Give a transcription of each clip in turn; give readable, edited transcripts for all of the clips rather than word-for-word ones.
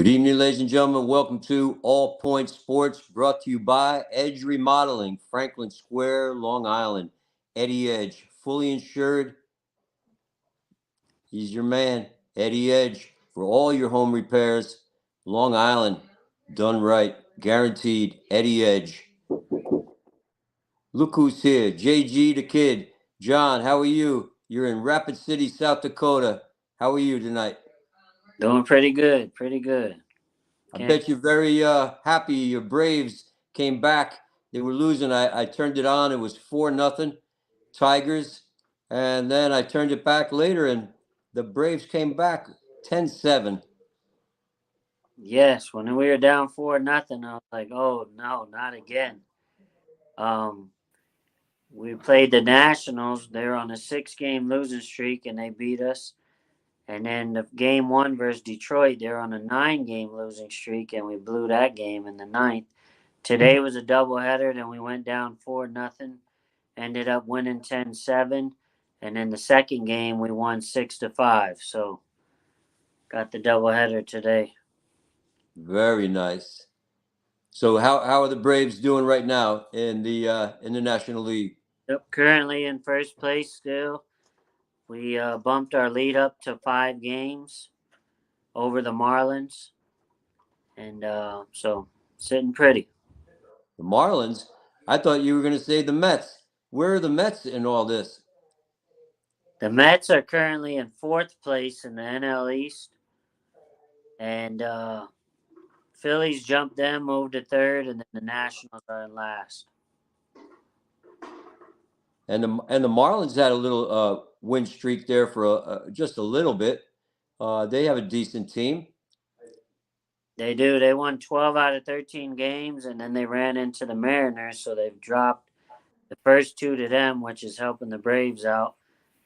Good evening, ladies and gentlemen. Welcome to All Point Sports, brought to you by Edge Remodeling, Franklin Square, Long Island. Eddie Edge, fully insured. He's your man, Eddie Edge, for all your home repairs. Long Island, done right, guaranteed. Eddie Edge. Look who's here, JG the Kid. John, how are you? You're in Rapid City, South Dakota. How are you tonight? Doing pretty good, pretty good. I bet you're very happy your Braves came back. They were losing. I turned it on. It was 4-0 Tigers. And then I turned it back later, and the Braves came back 10-7. Yes, when we were down 4-0, I was like, oh, no, not again. We played the Nationals. They were on a 6-game losing streak, and they beat us. And then the game 1 versus Detroit, they're on a 9-game losing streak, and we blew that game in the 9th. Today was a doubleheader, then we went down 4-0, ended up winning 10-7. And then the second game, we won 6-5. So got the doubleheader today. Very nice. So how are the Braves doing right now in the National League? Yep, currently in first place still. We bumped our lead up to 5 games over the Marlins. And so sitting pretty. The Marlins? I thought you were going to say the Mets. Where are the Mets in all this? The Mets are currently in 4th place in the NL East. And Phillies jumped them, moved to 3rd, and then the Nationals are in last. And the Marlins had a little win streak there for just a little bit. They have a decent team. They do. They won 12 out of 13 games, and then they ran into the Mariners, so they've dropped the first 2 to them, which is helping the Braves out.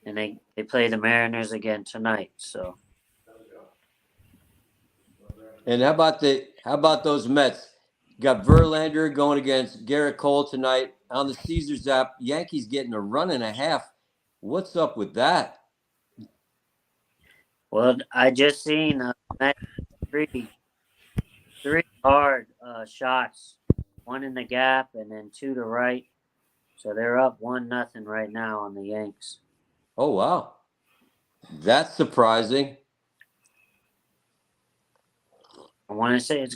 And they play the Mariners again tonight. So. And how about those Mets? You got Verlander going against Garrett Cole tonight on the Caesars app. Yankees getting a run and a half. What's up with that? Well, I just seen three hard shots, 1 in the gap and then 2 to right. So they're up 1-0 right now on the Yanks. Oh wow, that's surprising. I want to say it's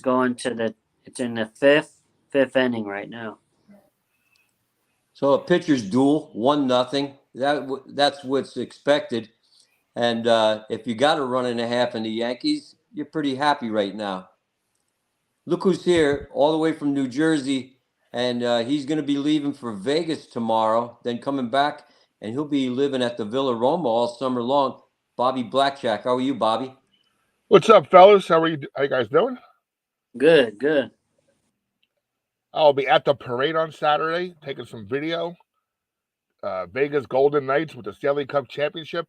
in the fifth inning right now. So a pitcher's duel, 1-0. That's what's expected. And if you got a run and a half in the Yankees, you're pretty happy right now. Look who's here, all the way from New Jersey, and he's going to be leaving for Vegas tomorrow, then coming back, and he'll be living at the Villa Roma all summer long. Bobby Blackjack, how are you, Bobby? What's up, fellas? How you guys doing? Good. I'll be at the parade on Saturday, taking some video. Vegas Golden Knights with the Stanley Cup Championship.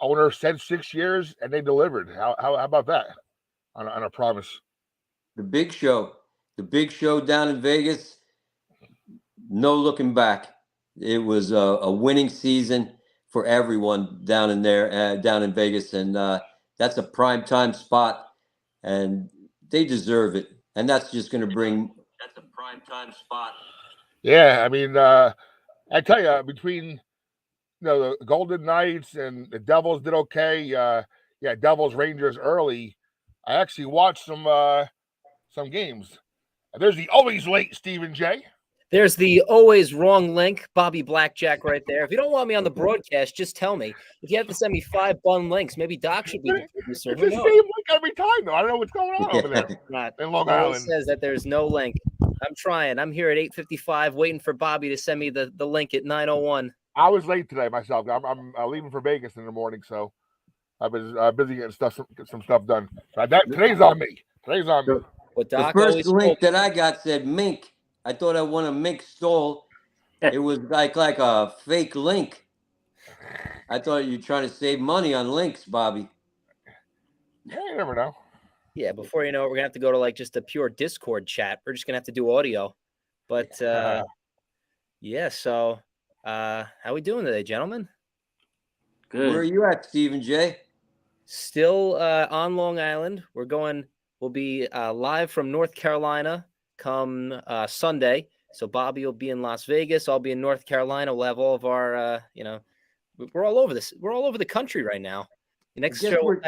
Owner said 6 years, and they delivered. How about that? On a promise. The big show down in Vegas. No looking back. It was a winning season for everyone down in there, down in Vegas, and that's a prime time spot, and they deserve it. And that's just going to bring. That's a prime time spot. Yeah, I mean, I tell you, between the Golden Knights and the Devils did okay. Devils Rangers early. I actually watched some games. There's the always late Stephen J. There's the always wrong link, Bobby Blackjack, right there. If you don't want me on the broadcast, just tell me. If you have to send me 5 bun links, maybe Doc should be the producer. It's the same link every time, though. I don't know what's going on over there in Long Island. It says that there's no link. I'm trying. I'm here at 8:55 waiting for Bobby to send me the link at 9:01. I was late today myself. I'm leaving for Vegas in the morning, so I was busy getting some stuff done. Today's on me. The first link that I got said Mink. I thought I won a Mink stole. It was like a fake link. I thought you were trying to save money on links, Bobby. Yeah, you never know. Yeah, before you know it, we're gonna have to go to like just a pure Discord chat. We're just gonna have to do audio. But yeah, so how we doing today, gentlemen? Good. Where are you at, Stephen J? Still on Long Island. We'll will be live from North Carolina come Sunday. So Bobby will be in Las Vegas. I'll be in North Carolina. We'll have all of our, we're all over this. We're all over the country right now. The next Guess show where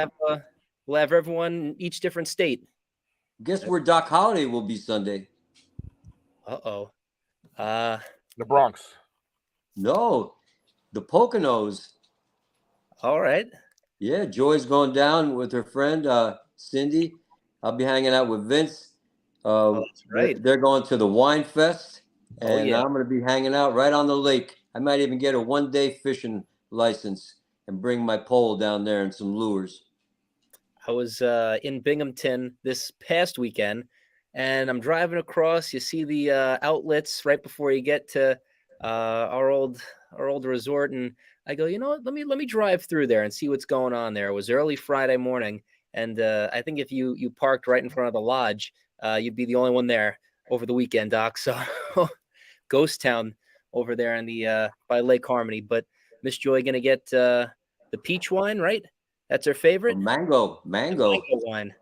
we'll have everyone in each different state. guess where Doc Holliday will be Sunday? Uh-oh. The Bronx. No, the Poconos. All right. Yeah, Joy's going down with her friend Cindy. I'll be hanging out with Vince. That's right. They're going to the Wine Fest, Oh, and yeah. I'm going to be hanging out right on the lake. I might even get a 1-day fishing license and bring my pole down there and some lures. I was in Binghamton this past weekend, and I'm driving across. You see the outlets right before you get to our old resort, and I go, you know what? Let me drive through there and see what's going on there. It was early Friday morning, and I think if you parked right in front of the lodge, you'd be the only one there over the weekend, Doc. So, ghost town over there in the by Lake Harmony. But Miss Joy gonna get the peach wine, right? That's her favorite. Mango. Mango wine.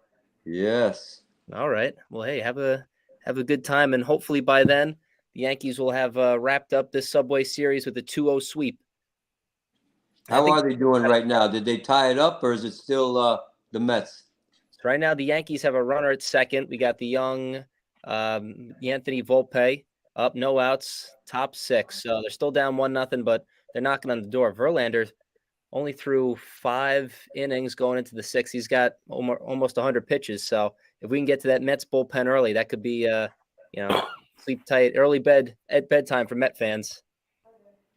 Yes. All right. Well, hey, have a good time, and hopefully by then the Yankees will have wrapped up this Subway Series with a 2-0 sweep. How are they doing right now? Did they tie it up, or is it still the Mets? Right now, the Yankees have a runner at second. We got the young Anthony Volpe up, no outs, top 6. So they're still down 1-0, but they're knocking on the door. Verlander only threw 5 innings going into the 6th. He's got almost 100 pitches. So if we can get to that Mets bullpen early, that could be, sleep tight, early bed at bedtime for Met fans.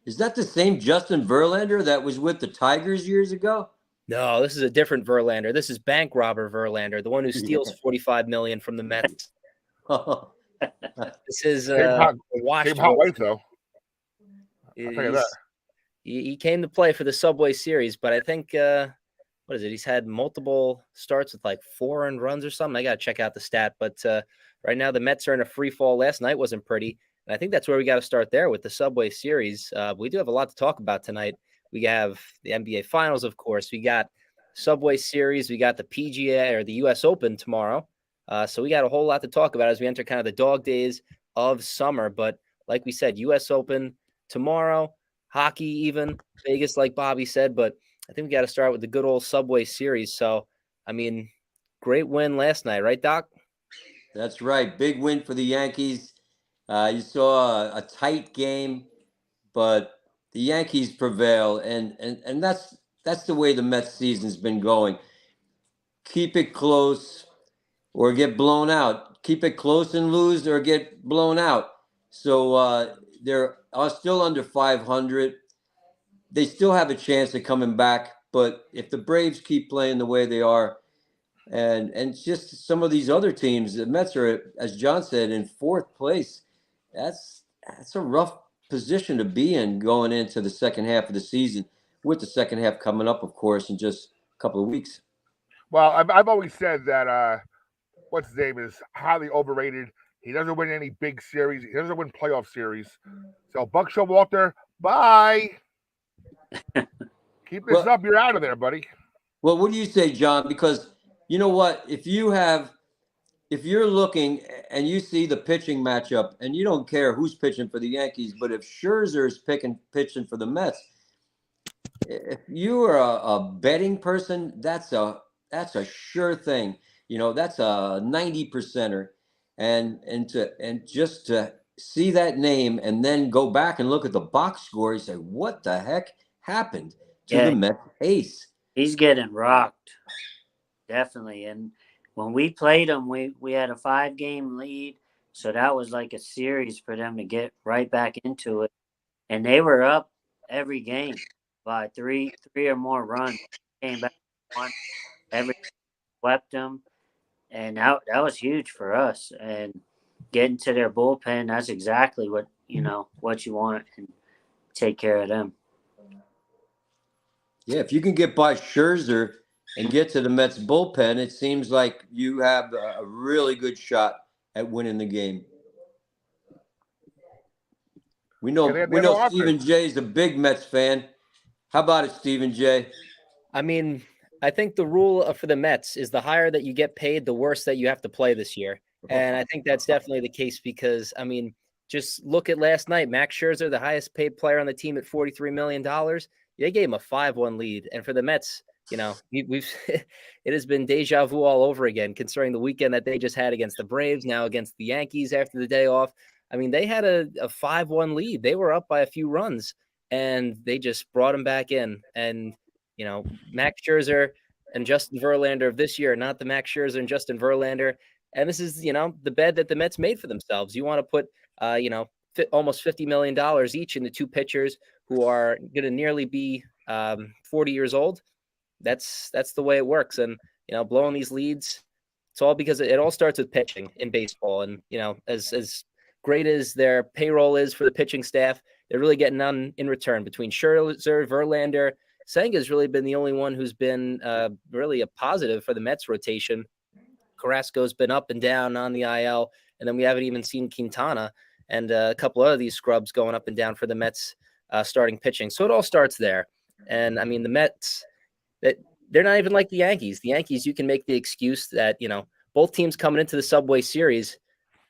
Is that the same Justin Verlander that was with the Tigers years ago? No, this is a different Verlander. This is bank robber Verlander, the one who steals $45 million from the Mets. This is Came hot weight, though. I'll tell you that. He came to play for the Subway Series, but I think what is it? He's had multiple starts with like 4 earned runs or something. I got to check out the stat, but right now the Mets are in a free fall. Last night wasn't pretty, and I think that's where we got to start there with the Subway Series. We do have a lot to talk about tonight. We have the NBA Finals, of course. We got Subway Series. We got the PGA or the U.S. Open tomorrow. So we got a whole lot to talk about as we enter kind of the dog days of summer. But like we said, U.S. Open tomorrow. Hockey, even Vegas, like Bobby said, but I think we got to start with the good old Subway Series. So, I mean, great win last night, right, Doc? That's right. Big win for the Yankees. You saw a tight game, but the Yankees prevail, and that's the way the Mets season's been going. Keep it close or get blown out. Keep it close and lose or get blown out. So they're still under 500. They still have a chance of coming back, but if the Braves keep playing the way they are, and just some of these other teams, the Mets are, as John said, in 4th place. That's a rough position to be in going into the second half of the season, with the second half coming up, of course, in just a couple of weeks. Well, I've always said that what's his name is highly overrated. He doesn't win any big series. He doesn't win playoff series. So Buck Showalter, bye. Keep this up. You're out of there, buddy. Well, what do you say, John? Because you know what? If you're looking and you see the pitching matchup, and you don't care who's pitching for the Yankees, but if Scherzer is pitching for the Mets, if you are a betting person, that's a sure thing. That's a 90%er, and just to see that name and then go back and look at the box score, you say, what the heck happened to the Mets ace? He's getting rocked, definitely. And when we played him, we had a 5-game lead, so that was like a series for them to get right back into it. And they were up every game by three or more runs. Came back one, swept them, and that was huge for us. And getting to their bullpen, that's exactly what you want, and take care of them. Yeah, if you can get by Scherzer and get to the Mets bullpen, it seems like you have a really good shot at winning the game. We know Stephen J is a big Mets fan. How about it, Stephen J? I mean, I think the rule for the Mets is the higher that you get paid, the worse that you have to play this year. And I think that's definitely the case because, I mean, just look at last night. Max Scherzer, the highest paid player on the team at $43 million. They gave him a 5-1 lead. And for the Mets, we've it has been deja vu all over again, considering the weekend that they just had against the Braves, now against the Yankees after the day off. I mean, they had a 5-1 lead. They were up by a few runs, and they just brought him back in. And Max Scherzer and Justin Verlander of this year, not the Max Scherzer and Justin Verlander. And this is, the bed that the Mets made for themselves. You want to put, almost $50 million each into two pitchers who are going to nearly be 40 years old. That's the way it works. And, blowing these leads, it's all because it all starts with pitching in baseball. And, as great as their payroll is for the pitching staff, they're really getting none in return between Scherzer, Verlander. Senga's really been the only one who's been really a positive for the Mets rotation. Carrasco's been up and down on the IL, and then we haven't even seen Quintana and a couple of these scrubs going up and down for the Mets starting pitching. So it all starts there. And I mean, the Mets, they're not even like the Yankees. The Yankees, you can make the excuse that, both teams coming into the Subway Series,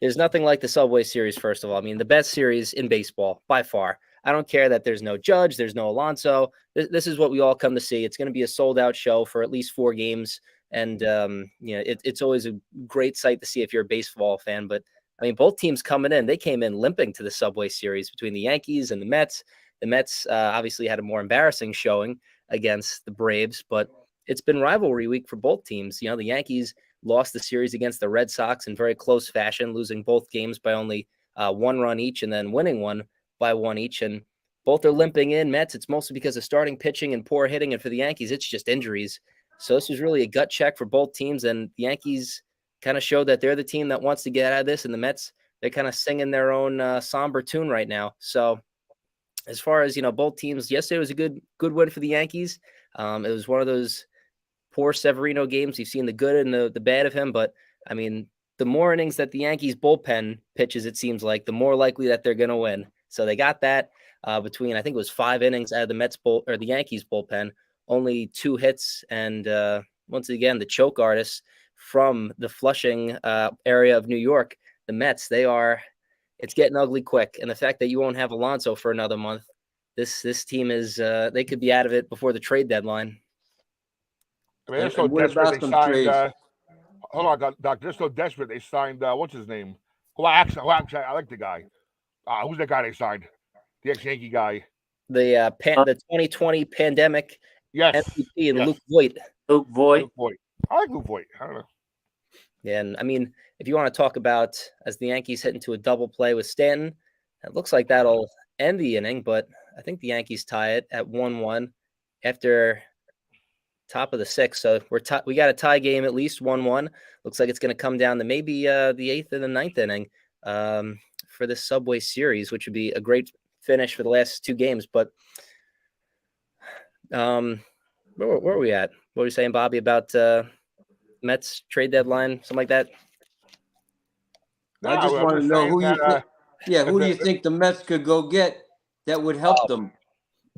there's nothing like the Subway Series, first of all. I mean, the best series in baseball by far. I don't care that there's no Judge, there's no Alonso. This is what we all come to see. It's going to be a sold-out show for at least 4 games. And, it's always a great sight to see if you're a baseball fan. But, I mean, both teams coming in, they came in limping to the Subway Series between the Yankees and the Mets. The Mets obviously had a more embarrassing showing against the Braves, but it's been rivalry week for both teams. The Yankees lost the series against the Red Sox in very close fashion, losing both games by only 1 run each and then winning one by 1 each. And both are limping in. Mets, it's mostly because of starting pitching and poor hitting. And for the Yankees, it's just injuries. So this was really a gut check for both teams. And the Yankees kind of showed that they're the team that wants to get out of this. And the Mets, they're kind of singing their own somber tune right now. So as far as, both teams, yesterday was a good win for the Yankees. It was one of those poor Severino games. You've seen the good and the bad of him. But, I mean, the more innings that the Yankees bullpen pitches, it seems like, the more likely that they're going to win. So they got that between, I think it was 5 innings out of the Yankees bullpen, only 2 hits. And once again, the choke artists from the Flushing area of New York, the Mets, it's getting ugly quick. And the fact that you won't have Alonso for another month, this team is, they could be out of it before the trade deadline. I mean, they're so what desperate. about They some signed. trades? Hold on, Doc. They're so desperate. They signed. What's his name? Who actually, I like the guy. Who's that guy they signed? The ex-Yankee guy. The 2020 pandemic Yes. MVP and Yes. Luke Voigt. Luke Voigt. I like Luke Voigt. I don't know. Yeah, and I mean, if you want to talk about as the Yankees head into a double play with Stanton, it looks like that'll end the inning, but I think the Yankees tie it at 1-1 after top of the 6th. So we got a tie game at least 1-1. Looks like it's going to come down to maybe the 8th and the 9th inning for this Subway Series, which would be a great finish for the last 2 games. But where are we at? What were you saying, Bobby, about Mets trade deadline, something like that? No, I just I'm want to just know saying who you that, think. Who do you think the Mets could go get that would help them?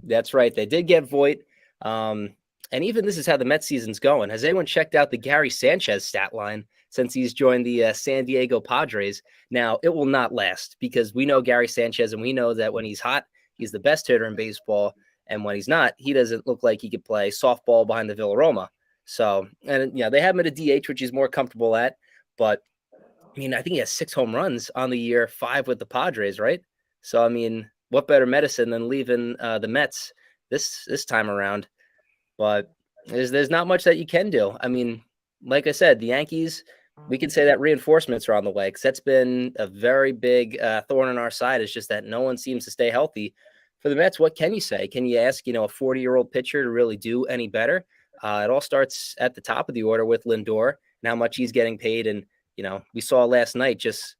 That's right. They did get Voigt. And even this is how the Mets season's going. Has anyone checked out the Gary Sanchez stat line since he's joined the San Diego Padres? Now, it will not last because we know Gary Sanchez, and we know that when he's hot, he's the best hitter in baseball. And when he's not, he doesn't look like he could play softball behind the Villaroma. So, and they have him at a DH, which he's more comfortable at. But, I mean, I think he has 6 home runs on the year, 5 with the Padres, right? So, I mean, what better medicine than leaving the Mets this time around? But there's not much that you can do. I mean, like I said, the Yankees, we can say that reinforcements are on the way because that's been a very big thorn in our side. It's just that no one seems to stay healthy. For the Mets, what can you say? Can you ask, a 40-year-old pitcher to really do any better? It all starts at the top of the order with Lindor and how much he's getting paid. And, we saw last night just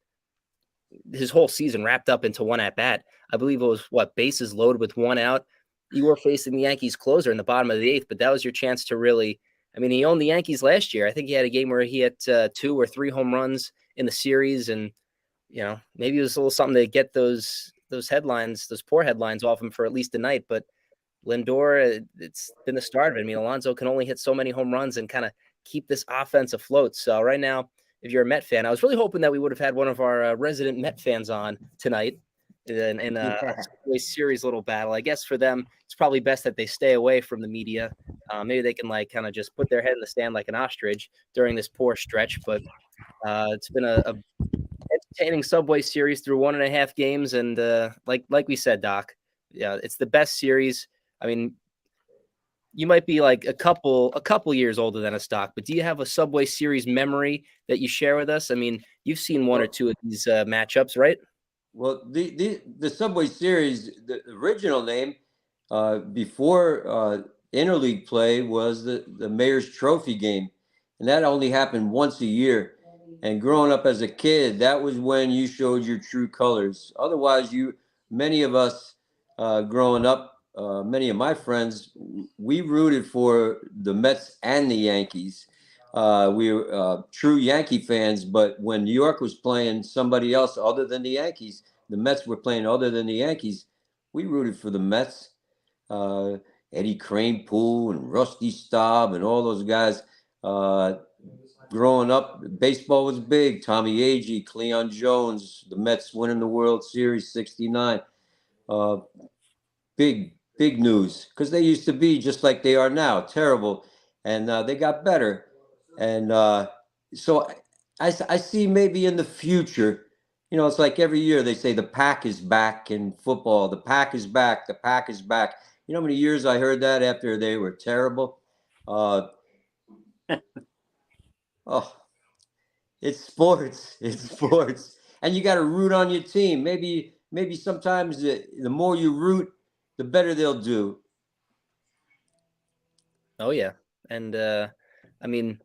his whole season wrapped up into one at-bat. I believe it was, bases loaded with 1 out. You were facing the Yankees closer in the bottom of the 8th, but that was your chance to really, I mean, he owned the Yankees last year. I think he had a game where he had 2 or 3 home runs in the series. And, maybe it was a little something to get those headlines, those poor headlines off him for at least a night. But Lindor, it's been the start of it. I mean, Alonso can only hit so many home runs and kind of keep this offense afloat. So right now, if you're a Met fan, I was really hoping that we would have had one of our resident Met fans on tonight in a Subway Series little battle. I guess for them, it's probably best that they stay away from the media. Maybe they can like kind of just put their head in the stand like an ostrich during this poor stretch. But it's been a entertaining Subway Series through 1.5 games, and like we said, Doc, yeah, it's the best series. I mean, you might be like a couple years older than us, Doc, but do you have a Subway Series memory that you share with us? I mean, you've seen one or two of these matchups, right? Well, the Subway Series, the original name before interleague play was the Mayor's Trophy game, and that only happened once a year. And growing up as a kid, that was when you showed your true colors. Otherwise, many of us growing up, many of my friends, we rooted for the Mets and the Yankees. We were true Yankee fans, but when New York was playing somebody else other than the Yankees, the Mets were playing other than the Yankees, we rooted for the Mets. Uh, Eddie Kranepool and Rusty Staub and all those guys. Growing up, baseball was big. Tommy Agee, Cleon Jones, the Mets winning the World Series '69. Uh, big news because they used to be just like they are now, terrible, and they got better. And so I see maybe in the future, it's like every year they say the pack is back in football. The pack is back. The pack is back. You know how many years I heard that after they were terrible? Uh, oh, it's sports. It's sports, and you got to root on your team. Maybe sometimes the more you root, the better they'll do. Oh yeah, and I mean,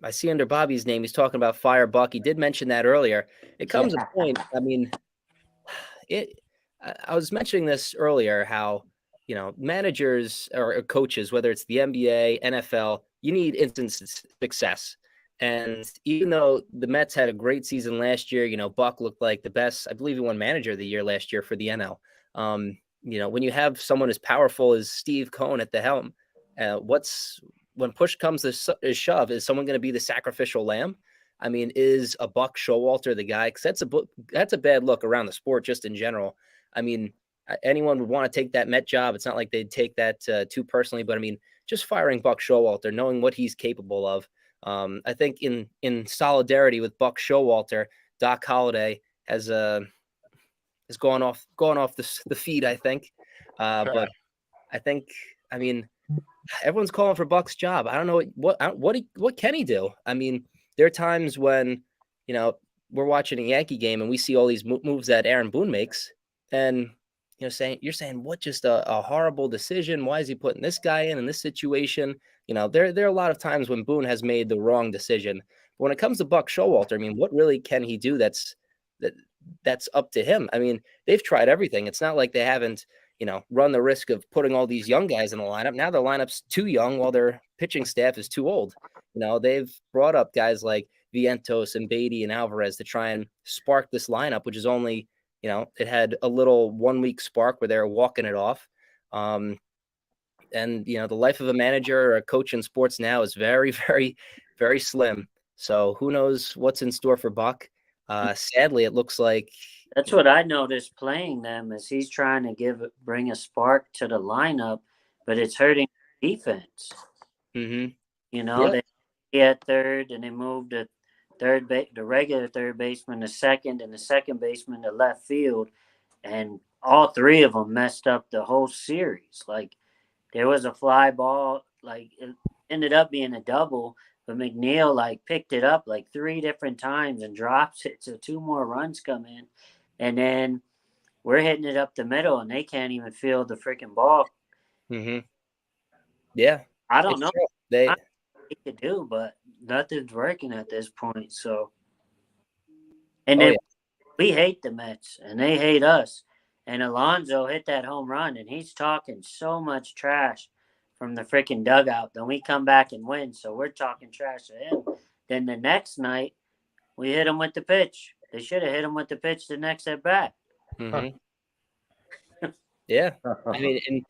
I see under Bobby's name, he's talking about Fire Buck. He did mention that earlier. It comes a point. I mean, it. I was mentioning this earlier. How managers or coaches, whether it's the NBA, NFL, you need instant success. And even though the Mets had a great season last year, Buck looked like the best. I believe he won Manager of the Year last year for the NL. When you have someone as powerful as Steve Cohen at the helm, when push comes to shove, is someone going to be the sacrificial lamb? I mean, is a Buck Showalter the guy? Because that's a bad look around the sport just in general. I mean, anyone would want to take that Met job. It's not like they'd take that too personally, but I mean, just firing Buck Showalter, knowing what he's capable of. I think in solidarity with Buck Showalter, Doc Holliday has gone off the feed. I think, but I think everyone's calling for Buck's job. I don't know what can he do. I mean, there are times when we're watching a Yankee game and we see all these moves that Aaron Boone makes, and you're saying what just a horrible decision. Why is he putting this guy in this situation? There are a lot of times when Boone has made the wrong decision. But when it comes to Buck Showalter, I mean, what really can he do? That's up to him. I mean, they've tried everything. It's not like they haven't run the risk of putting all these young guys in the lineup. Now the lineup's too young while their pitching staff is too old. They've brought up guys like Vientos and Beatty and Alvarez to try and spark this lineup, which is only, it had a little 1 week spark where they were walking it off. And the life of a manager or a coach in sports now is very, very, very slim. So who knows what's in store for Buck? Sadly, it looks like that's what I noticed playing them is he's trying to bring a spark to the lineup, but it's hurting defense. Mm-hmm. They had third, and they moved the the regular third baseman to second, and the second baseman to left field, and all three of them messed up the whole series. Like there was a fly ball, like it ended up being a double, but McNeil like picked it up like 3 different times and drops it, so 2 more runs come in. And then we're hitting it up the middle, and they can't even feel the freaking ball. Mm-hmm. Yeah, I don't know what they could do, but nothing's working at this point. So, and then we hate the Mets, and they hate us. And Alonso hit that home run, and he's talking so much trash from the freaking dugout. Then we come back and win, so we're talking trash to him. Then the next night, we hit him with the pitch. They should have hit him with the pitch the next at bat. Mm-hmm. Yeah, I mean, and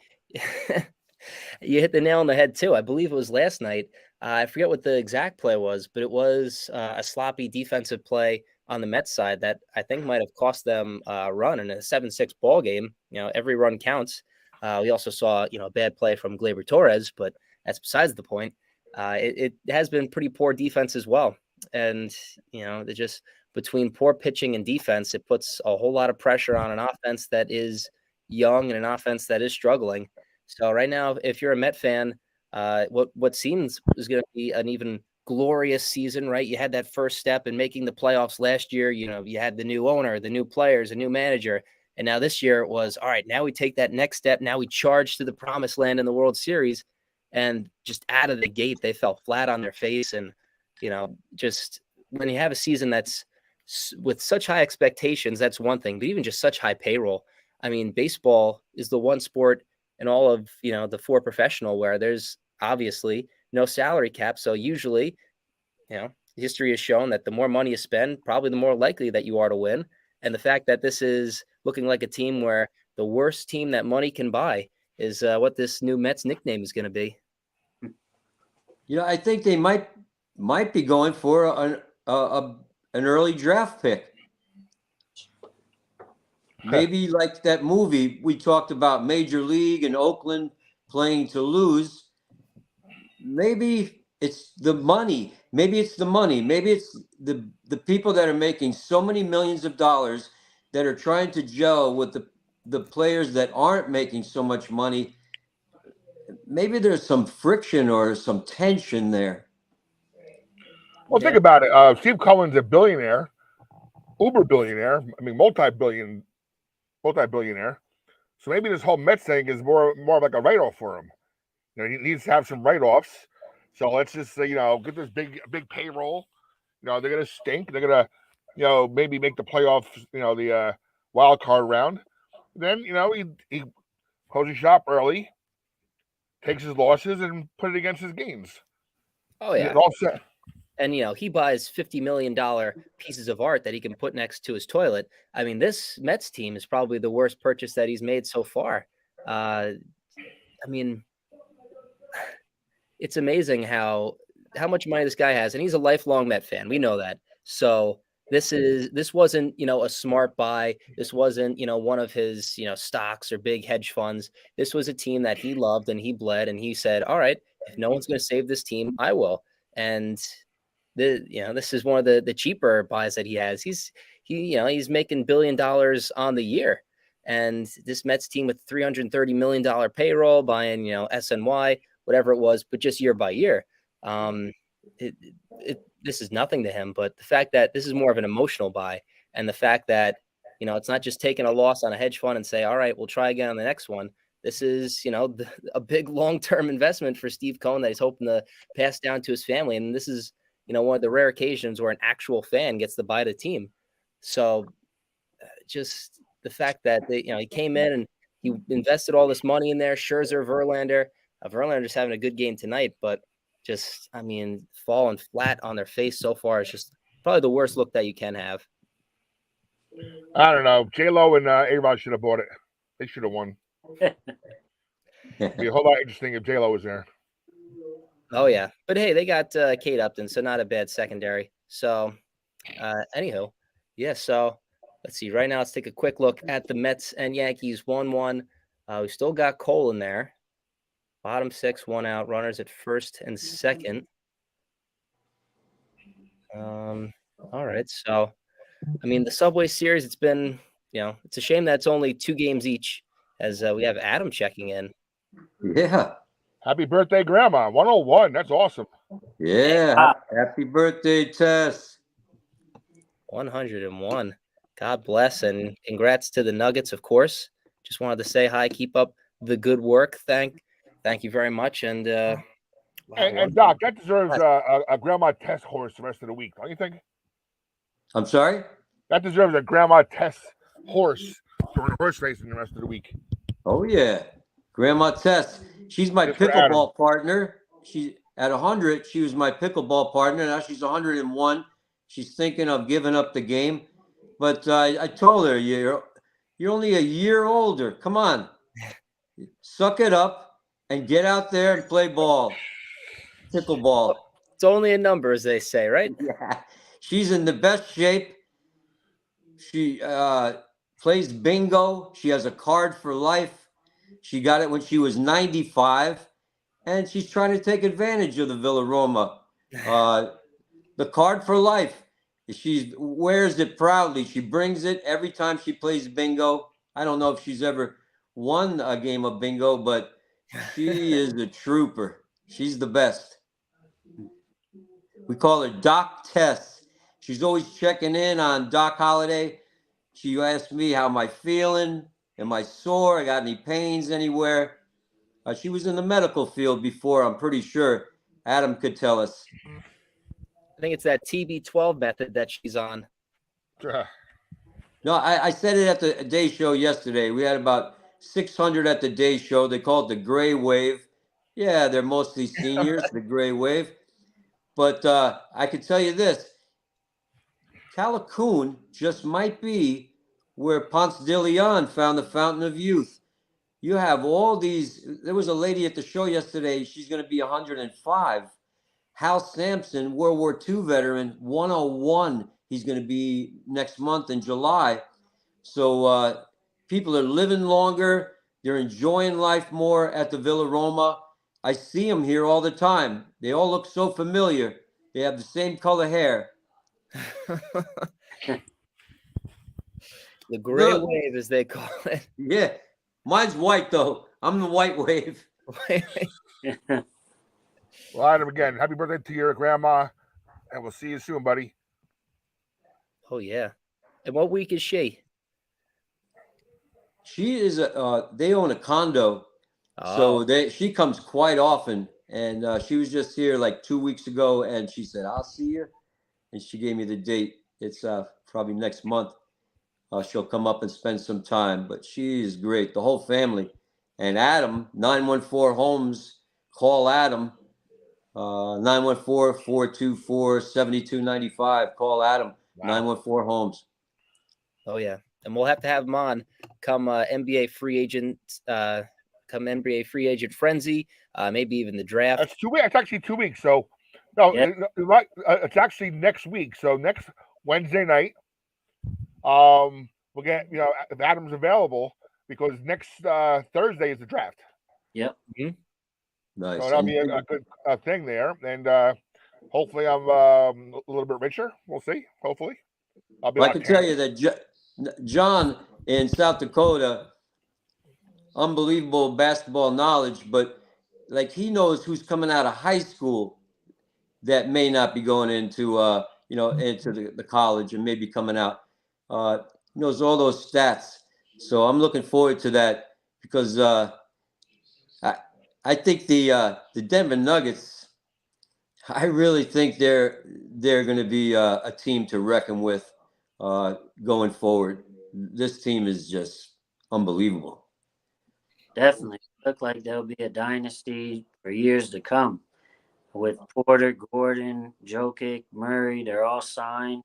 You hit the nail on the head too. I believe it was last night. I forget what the exact play was, but it was a sloppy defensive play on the Mets side that I think might have cost them a run in a 7-6 ball game. Every run counts. We also saw, a bad play from Gleyber Torres, but that's besides the point. It has been pretty poor defense as well. And, they just between poor pitching and defense, it puts a whole lot of pressure on an offense that is young and an offense that is struggling. So right now, if you're a Met fan, what seems is going to be an even glorious season, right? You had that first step in making the playoffs last year. You had the new owner, the new players, a new manager. And now this year it was, all right, now we take that next step. Now we charge to the promised land in the World Series. And just out of the gate, they fell flat on their face. And, just when you have a season that's with such high expectations, that's one thing. But even just such high payroll. I mean, baseball is the one sport in all of, the four professional where there's obviously no salary cap. So usually, history has shown that the more money you spend, probably the more likely that you are to win. And the fact that this is looking like a team where the worst team that money can buy is what this new Mets nickname is going to be. I think they might be going for an early draft pick. Maybe like that movie we talked about, Major League and Oakland playing to lose. Maybe it's the money. Maybe it's the people that are making so many millions of dollars that are trying to gel with the players that aren't making so much money. Maybe there's some friction or some tension there. Well, think about it. Steve Cohen's a billionaire, uber billionaire. I mean, multi-billionaire. So maybe this whole Mets thing is more of like a write-off for him. He needs to have some write-offs. So let's just say, get this big payroll. They're gonna stink. They're gonna, maybe make the playoffs. The wild card round. Then he closes shop early, takes his losses, and put it against his gains. Oh yeah, it's all set. And he buys $50 million pieces of art that he can put next to his toilet. I mean, this Mets team is probably the worst purchase that he's made so far. I mean, it's amazing how much money this guy has, and he's a lifelong Met fan. We know that. So this wasn't a smart buy. This wasn't one of his stocks or big hedge funds. This was a team that he loved and he bled, and he said, all right, if no one's going to save this team, I will. And this is one of the cheaper buys that he has. He's making $1 billion on the year, and this Mets team with $330 million payroll, buying SNY, whatever it was, but just year by year. This is nothing to him, but the fact that this is more of an emotional buy, and the fact that it's not just taking a loss on a hedge fund and say, all right, we'll try again on the next one. This is a big long-term investment for Steve Cohen that he's hoping to pass down to his family, and this is one of the rare occasions where an actual fan gets to buy the team. So just the fact that he came in and he invested all this money in there. Scherzer, Verlander. Verlander's having a good game tonight, but just, falling flat on their face so far is just probably the worst look that you can have. I don't know. J-Lo and A-Rod should have bought it. They should have won. It'd be a whole lot interesting if J-Lo was there. Oh, yeah. But, hey, they got Kate Upton, so not a bad secondary. So, anywho, yeah, so let's see. Right now, let's take a quick look at the Mets and Yankees 1-1. We still got Cole in there. Bottom 6, 1 out. Runners at first and second. All right. So, the Subway Series, it's been, it's a shame that it's only 2 games each, as we have Adam checking in. Yeah. Happy birthday, Grandma. 101. That's awesome. Yeah. Happy birthday, Tess. 101. God bless, and congrats to the Nuggets, of course. Just wanted to say hi. Keep up the good work. Thank you very much. And and Doc, that deserves a Grandma Tess horse the rest of the week, don't you think? I'm sorry? That deserves a Grandma Tess horse during horse racing the rest of the week. Oh, yeah. Grandma Tess. She's my pickleball partner. She at 100, she was my pickleball partner. Now she's 101. She's thinking of giving up the game. But I told her, you're only a year older. Come on. Suck it up and get out there and play ball, pickleball. It's only a number, as they say, right? Yeah, she's in the best shape. She plays bingo. She has a card for life. She got it when she was 95, and she's trying to take advantage of the Villa Roma. The card for life. She wears it proudly. She brings it every time she plays bingo. I don't know if she's ever won a game of bingo, but she is a trooper. She's the best. We call her Doc Tess. She's always checking in on Doc Holliday. She asked me, how am I feeling? Am I sore? I got any pains anywhere? She was in the medical field before, I'm pretty sure. Adam could tell us. I think it's that TB12 method that she's on. No, I said it at the day show yesterday. We had about 600 at the day show. They call it the gray wave. Yeah, they're mostly seniors, the gray wave. But I can tell you this. Callicoon just might be where Ponce de Leon found the fountain of youth. You have all these. There was a lady at the show yesterday. She's going to be 105. Hal Sampson, World War II veteran, 101. He's going to be next month in July. So people are living longer. They're enjoying life more at the Villa Roma. I see them here all the time. They all look so familiar. They have the same color hair. The gray Look. wave, as they call it. Yeah. Mine's white, though. I'm the white wave. Well, Adam, again, happy birthday to your grandma, and we'll see you soon, buddy. Oh, yeah. And what week is she? She is they own a condo, so she comes quite often. And she was just here like 2 weeks ago, and she said, I'll see you. And she gave me the date. It's probably next month. She'll come up and spend some time, but she is great. The whole family. And Adam, 914 Homes, call Adam, 914-424-7295. Call Adam, wow. 914 Homes. Oh, yeah. And we'll have to have him on come NBA free agent, frenzy, maybe even the draft. That's 2 weeks. It's actually 2 weeks. So, no, Yeah. It's actually next week. So next Wednesday night, we'll get, if Adam's available, because next Thursday is the draft. Yep. Mm-hmm. Nice. So that'll be a good thing there. And hopefully I'm a little bit richer. We'll see. Hopefully. I can tell you that John in South Dakota, unbelievable basketball knowledge, but like he knows who's coming out of high school that may not be going into into the college and maybe coming out. He knows all those stats. So I'm looking forward to that because I think the Denver Nuggets, I really think they're going to be a team to reckon with going forward. This team is just unbelievable. Definitely. Look like they'll be a dynasty for years to come. With Porter, Gordon, Jokic, Murray, they're all signed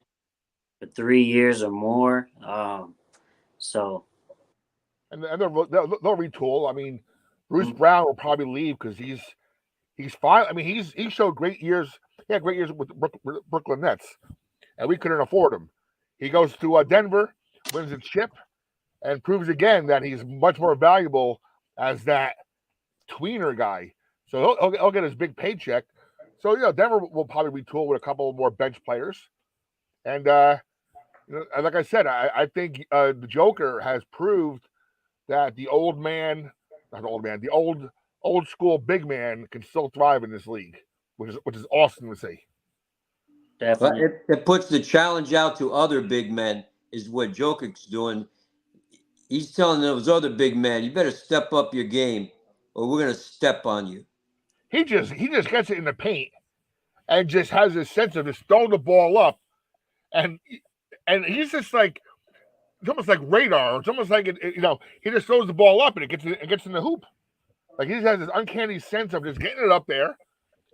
for 3 years or more. And they'll retool. I mean, Bruce Brown will probably leave because he's fine. I mean, he showed great years. He had great years with the Brooklyn Nets, and we couldn't afford him. He goes to Denver, wins a chip, and proves again that he's much more valuable as that tweener guy. So he'll get his big paycheck. So Denver will probably retool with a couple more bench players, and like I said, I think the Joker has proved that the old school big man can still thrive in this league, which is awesome to see. definitely. It puts the challenge out to other big men is what Jokic's doing. He's telling those other big men, you better step up your game or we're going to step on you. He just gets it in the paint and just has this sense of just throwing the ball up. And he's just like, it's almost like radar. It's almost like, he just throws the ball up and it gets in the hoop. Like he just has this uncanny sense of just getting it up there.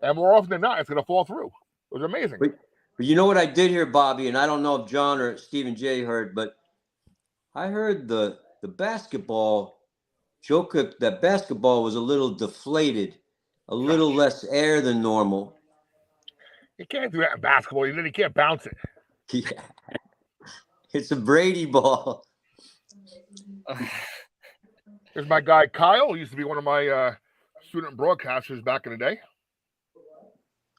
And more often than not, it's going to fall through. It was amazing. But you know what I did hear, Bobby, and I don't know if John or Stephen J heard, but I heard the basketball Jokic, that basketball was a little deflated, a little less air than normal. You can't do that in basketball. You can't bounce it. Yeah. It's a Brady ball. There's my guy Kyle. He used to be one of my student broadcasters back in the day.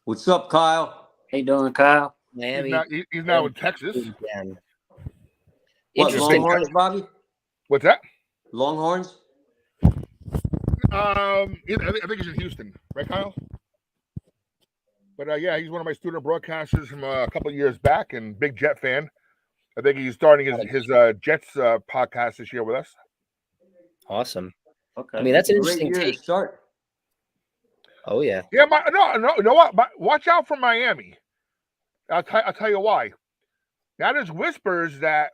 What's up, Kyle? How you doing, Kyle? Miami. He's now in Texas. Again. What, Interesting. Longhorns, Bobby? What's that? Longhorns? I think he's in Houston, right, Kyle? But yeah, he's one of my student broadcasters from a couple of years back, and big Jet fan. I think he's starting his Jets podcast this year with us. Awesome. Okay. I mean, that's an Great interesting year to take. start. Oh yeah. Yeah, no, you know what? Watch out for Miami. I'll tell you why. Now there's whispers that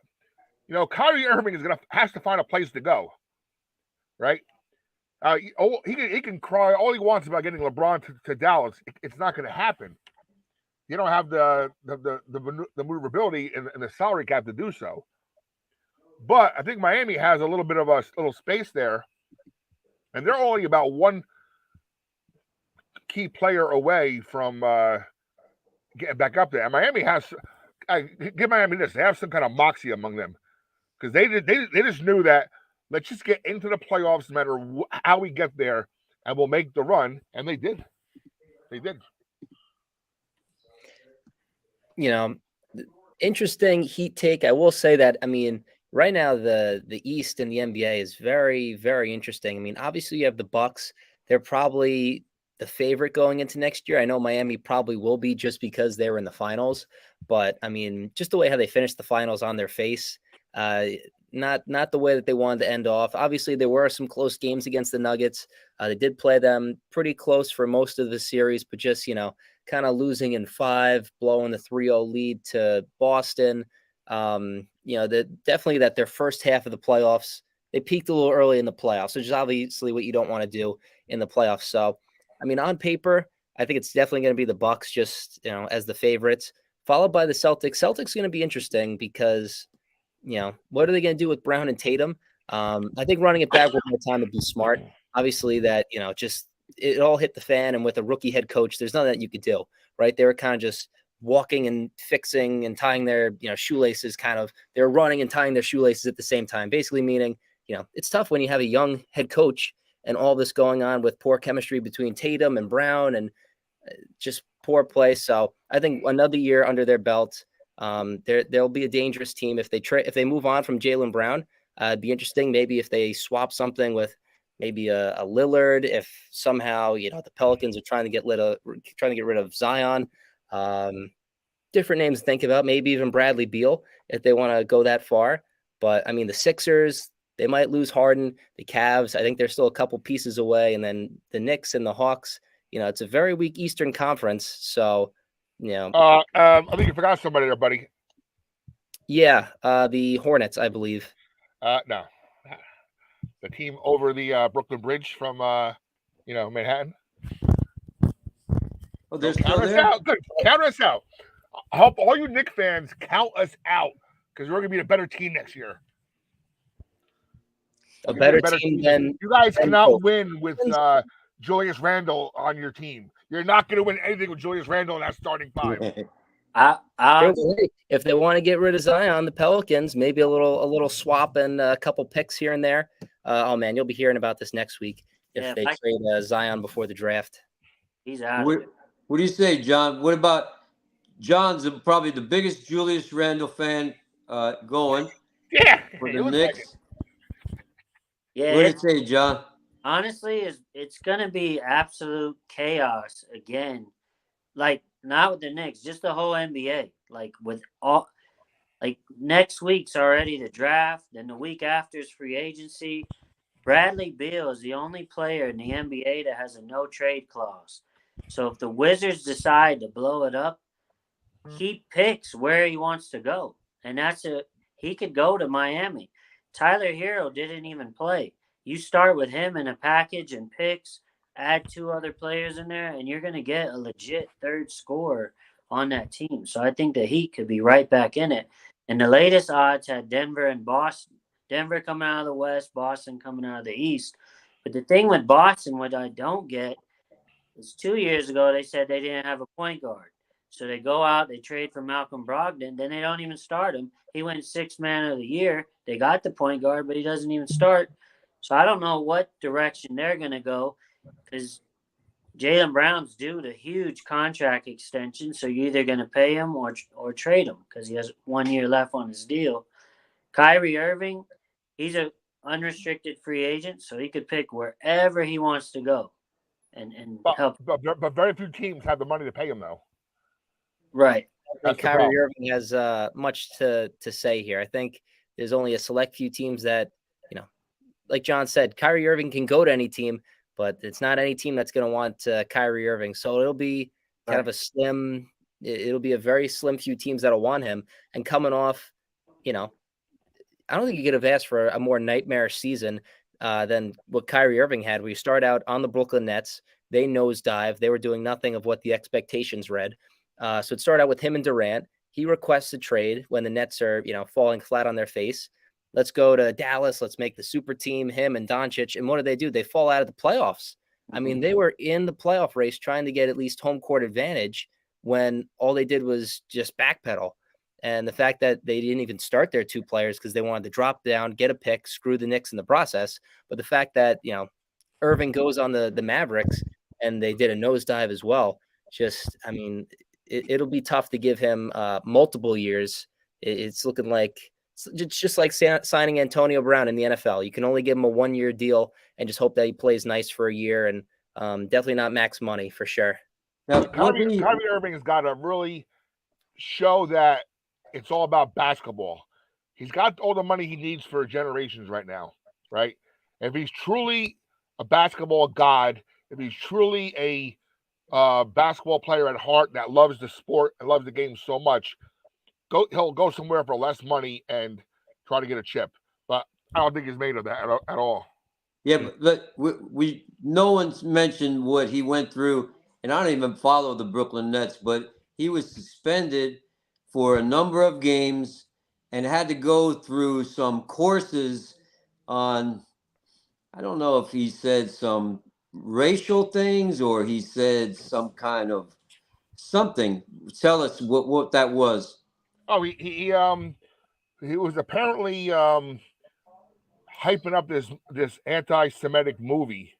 Kyrie Irving has to find a place to go, right? He can cry all he wants about getting LeBron to Dallas. It's not going to happen. You don't have the maneuverability and the salary cap to do so. But I think Miami has a little bit of a little space there, and they're only about one key player away from getting back up there. And Miami has, give Miami this, they have some kind of moxie among them, because they just knew that let's just get into the playoffs no matter how we get there, and we'll make the run, and they did. They did. Interesting Heat take. I will say that, I mean, right now the East and the NBA is very, very interesting. I mean, obviously you have the Bucks. They're probably the favorite going into next year. I know Miami probably will be just because they were in the finals, but I mean, just the way how they finished the finals on their face, not the way that they wanted to end off. Obviously, there were some close games against the Nuggets. They did play them pretty close for most of the series, but just, kind of losing in 5, blowing the 3-0 lead to Boston. Definitely that their first half of the playoffs, they peaked a little early in the playoffs, which is obviously what you don't want to do in the playoffs. So, I mean, on paper, I think it's definitely going to be the Bucks just, as the favorites, followed by the Celtics. Celtics going to be interesting because, what are they going to do with Brown and Tatum? I think running it back one more time would be smart. Obviously that, just it all hit the fan, and with a rookie head coach, there's nothing that you could do, right? They were kind of just walking and fixing and tying their, shoelaces they're running and tying their shoelaces at the same time, basically meaning, it's tough when you have a young head coach and all this going on with poor chemistry between Tatum and Brown and just poor play. So I think another year under their belt, there'll be a dangerous team if they move on from Jaylen Brown. It'd be interesting maybe if they swap something with maybe a Lillard, if somehow the Pelicans are trying to get rid of Zion. Different names to think about, maybe even Bradley Beal if they want to go that far. But I mean, the Sixers, they might lose Harden. The Cavs, I think they're still a couple pieces away, and then the Knicks and the Hawks. It's a very weak Eastern Conference, so I think you forgot somebody there, buddy. Yeah, the Hornets, I believe. No, the team over the Brooklyn Bridge from Manhattan. Oh, they're count still us there? out. Good. Count us out. I hope all you Knicks fans count us out, because we're going to be a better team next year. A better team than you guys cannot both. win with Julius Randle on your team. You're not going to win anything with Julius Randle in that starting 5. If they want to get rid of Zion, the Pelicans, maybe a little swap and a couple picks here and there. Oh man, you'll be hearing about this next week if they trade Zion before the draft. He's out. What do you say, John? What about John's probably the biggest Julius Randle fan going? Yeah, for the Knicks. Yeah, What do you say, John? Honestly, it's gonna be absolute chaos again. Like, not with the Knicks, just the whole NBA. Next week's already the draft, then the week after is free agency. Bradley Beal is the only player in the NBA that has a no trade clause. So if the Wizards decide to blow it up, he picks where he wants to go, and he could go to Miami. Tyler Hero didn't even play. You start with him in a package and picks, add 2 other players in there, and you're going to get a legit third scorer on that team. So I think the Heat could be right back in it. And the latest odds had Denver and Boston. Denver coming out of the West, Boston coming out of the East. But the thing with Boston, what I don't get, is 2 years ago they said they didn't have a point guard. So they go out, they trade for Malcolm Brogdon, then they don't even start him. He went 6th man of the year. They got the point guard, but he doesn't even start. So I don't know what direction they're going to go because Jaylen Brown's due a huge contract extension. So you're either going to pay him or trade him because he has 1 year left on his deal. Kyrie Irving, he's a unrestricted free agent, so he could pick wherever he wants to go and help. But very few teams have the money to pay him, though. Right. I think Kyrie Irving has much to say here. I think there's only a select few teams that, like John said, Kyrie Irving can go to any team, but it's not any team that's going to want Kyrie Irving. So it'll be kind of it'll be a very slim few teams that'll want him. And coming off, I don't think you could have asked for a more nightmarish season than what Kyrie Irving had. We start out on the Brooklyn Nets. They nosedive. They were doing nothing of what the expectations read. So it started out with him and Durant. He requests a trade when the Nets are, falling flat on their face. Let's go to Dallas. Let's make the super team, him and Doncic. And what do? They fall out of the playoffs. I mean, they were in the playoff race trying to get at least home court advantage when all they did was just backpedal. And the fact that they didn't even start their two players because they wanted to drop down, get a pick, screw the Knicks in the process. But the fact that, Irving goes on the Mavericks and they did a nosedive as well. It'll be tough to give him multiple years. It's looking like it's just like signing Antonio Brown in the NFL. You can only give him a 1-year deal and just hope that he plays nice for a year, and definitely not max money for sure. Now, Kyrie Irving has got to really show that it's all about basketball. He's got all the money he needs for generations right now, right? If he's truly a basketball god, if he's truly a basketball player at heart that loves the sport and loves the game so much, he'll go somewhere for less money and try to get a chip. But I don't think he's made of that at all. Yeah, but no one's mentioned what he went through, and I don't even follow the Brooklyn Nets, but he was suspended for a number of games and had to go through some courses on, I don't know if he said some racial things or he said some kind of something. Tell us what that was. Oh, he was apparently hyping up this anti-Semitic movie,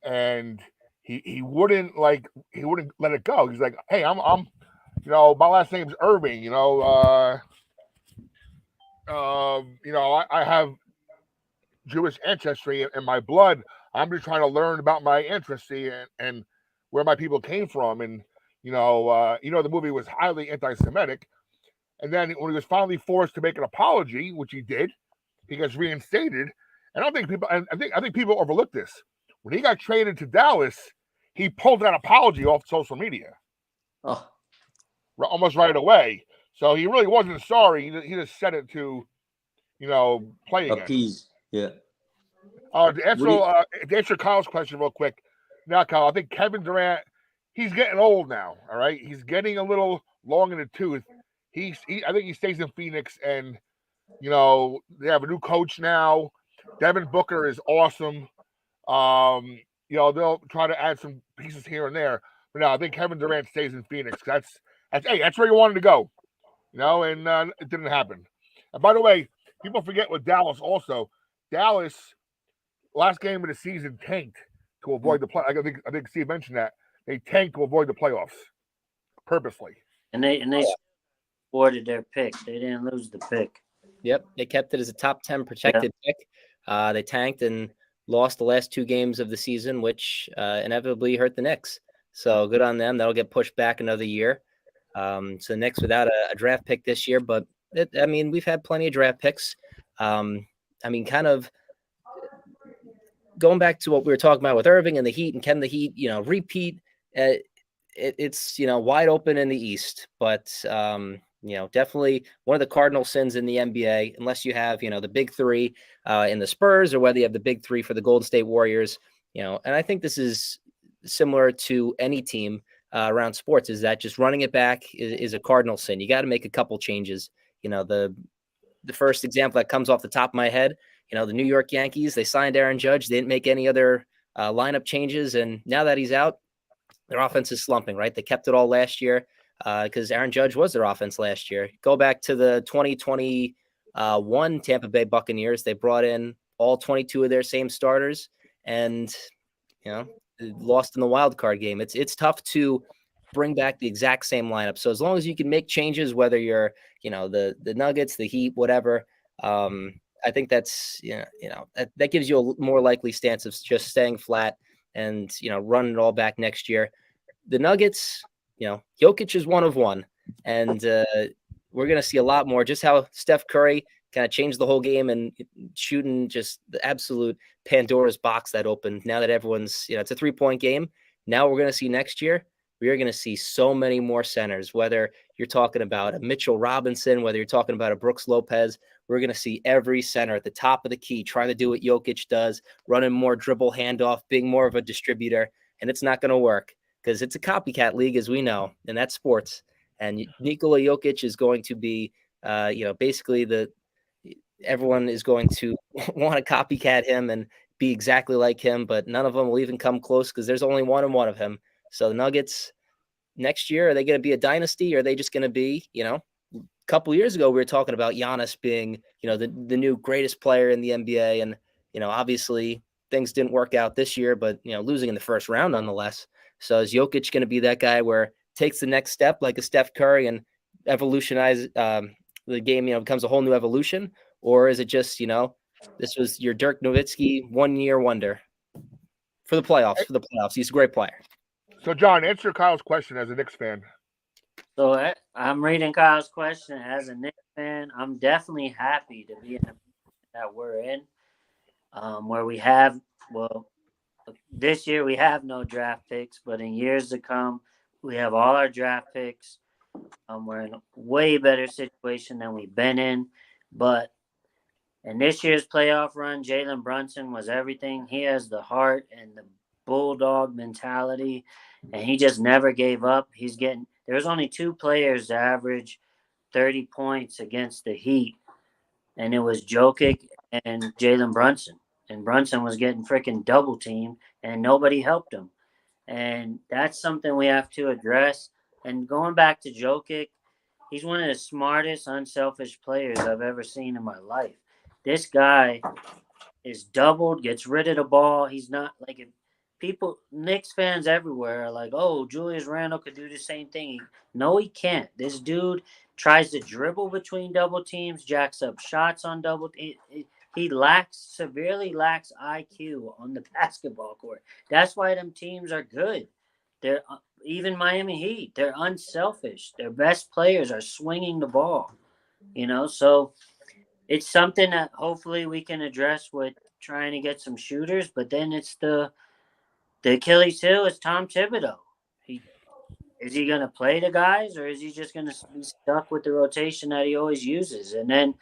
and he wouldn't let it go. He's like, hey, I'm my last name's Irving. I have Jewish ancestry in my blood. I'm just trying to learn about my ancestry and where my people came from. And the movie was highly anti-Semitic. And then when he was finally forced to make an apology, which he did, he gets reinstated. And I think people overlook this. When he got traded to Dallas, he pulled that apology off social media. Oh. Almost right away. So he really wasn't sorry. He just said it to, play again. Appease. Yeah. To answer Kyle's question real quick. Now, Kyle, I think Kevin Durant, he's getting old now. All right. He's getting a little long in the tooth. I think he stays in Phoenix, and, they have a new coach now. Devin Booker is awesome. They'll try to add some pieces here and there. But no, I think Kevin Durant stays in Phoenix. That's where he wanted to go, and it didn't happen. And by the way, people forget with Dallas also. Dallas, last game of the season, tanked to avoid the play. I think Steve mentioned that. They tanked to avoid the playoffs purposely. And they supported their pick. They didn't lose the pick. Yep, they kept it as a top 10 protected pick. They tanked and lost the last 2 games of the season, which inevitably hurt the Knicks. So good on them. That'll get pushed back another year. So the Knicks without a draft pick this year, but we've had plenty of draft picks. Kind of going back to what we were talking about with Irving and the Heat, and can the Heat, repeat? It's wide open in the East, but definitely one of the cardinal sins in the NBA, unless you have the big 3 in the Spurs, or whether you have the big 3 for the Golden State Warriors. And I think this is similar to any team around sports, is that just running it back is a cardinal sin. You got to make a couple changes. The first example that comes off the top of my head, the New York Yankees, they signed Aaron Judge. They didn't make any other lineup changes. And now that he's out, their offense is slumping, right? They kept it all last year because Aaron Judge was their offense last year. Go back to the 2021 Tampa Bay Buccaneers. They brought in all 22 of their same starters and, lost in the wild card game. It's tough to bring back the exact same lineup. So as long as you can make changes, whether you're, the Nuggets, the Heat, whatever, I think that's, that gives you a more likely stance of just staying flat and, running it all back next year. The Nuggets, Jokic is one of one, and we're going to see a lot more. Just how Steph Curry kind of changed the whole game and shooting just the absolute Pandora's box that opened. Now that everyone's, it's a 3-point game. Now we're going to see next year, we are going to see so many more centers, whether you're talking about a Mitchell Robinson, whether you're talking about a Brooks Lopez. We're going to see every center at the top of the key trying to do what Jokic does, running more dribble handoff, being more of a distributor, and it's not going to work because it's a copycat league, as we know, and that's sports. And Nikola Jokic is going to be, basically everyone is going to want to copycat him and be exactly like him, but none of them will even come close because there's only one and one of him. So the Nuggets next year, are they going to be a dynasty, or are they just going to be, a couple years ago, we were talking about Giannis being, the new greatest player in the NBA. And, obviously things didn't work out this year, but, losing in the first round nonetheless. So is Jokic going to be that guy where takes the next step like a Steph Curry and evolutionize the game, becomes a whole new evolution? Or is it just, this was your Dirk Nowitzki 1-year wonder for the playoffs? He's a great player. So, John, answer Kyle's question as a Knicks fan. So I'm reading Kyle's question as a Knicks fan. I'm definitely happy to be in the that we're in, where we have, this year we have no draft picks, but in years to come, we have all our draft picks. We're in a way better situation than we've been in. But in this year's playoff run, Jalen Brunson was everything. He has the heart and the bulldog mentality, and he just never gave up. There's only 2 players to average 30 points against the Heat, and it was Jokic and Jalen Brunson. And Brunson was getting freaking double teamed, and nobody helped him. And that's something we have to address. And going back to Jokic, he's one of the smartest, unselfish players I've ever seen in my life. This guy is doubled, gets rid of the ball. He's not like, if people, Knicks fans everywhere are like, oh, Julius Randle could do the same thing. No, he can't. This dude tries to dribble between double teams, jacks up shots on double. He severely lacks IQ on the basketball court. That's why them teams are good. They're even Miami Heat. They're unselfish. Their best players are swinging the ball. So it's something that hopefully we can address with trying to get some shooters. But then it's the Achilles heel is Tom Thibodeau. Is he going to play the guys, or is he just going to be stuck with the rotation that he always uses? And then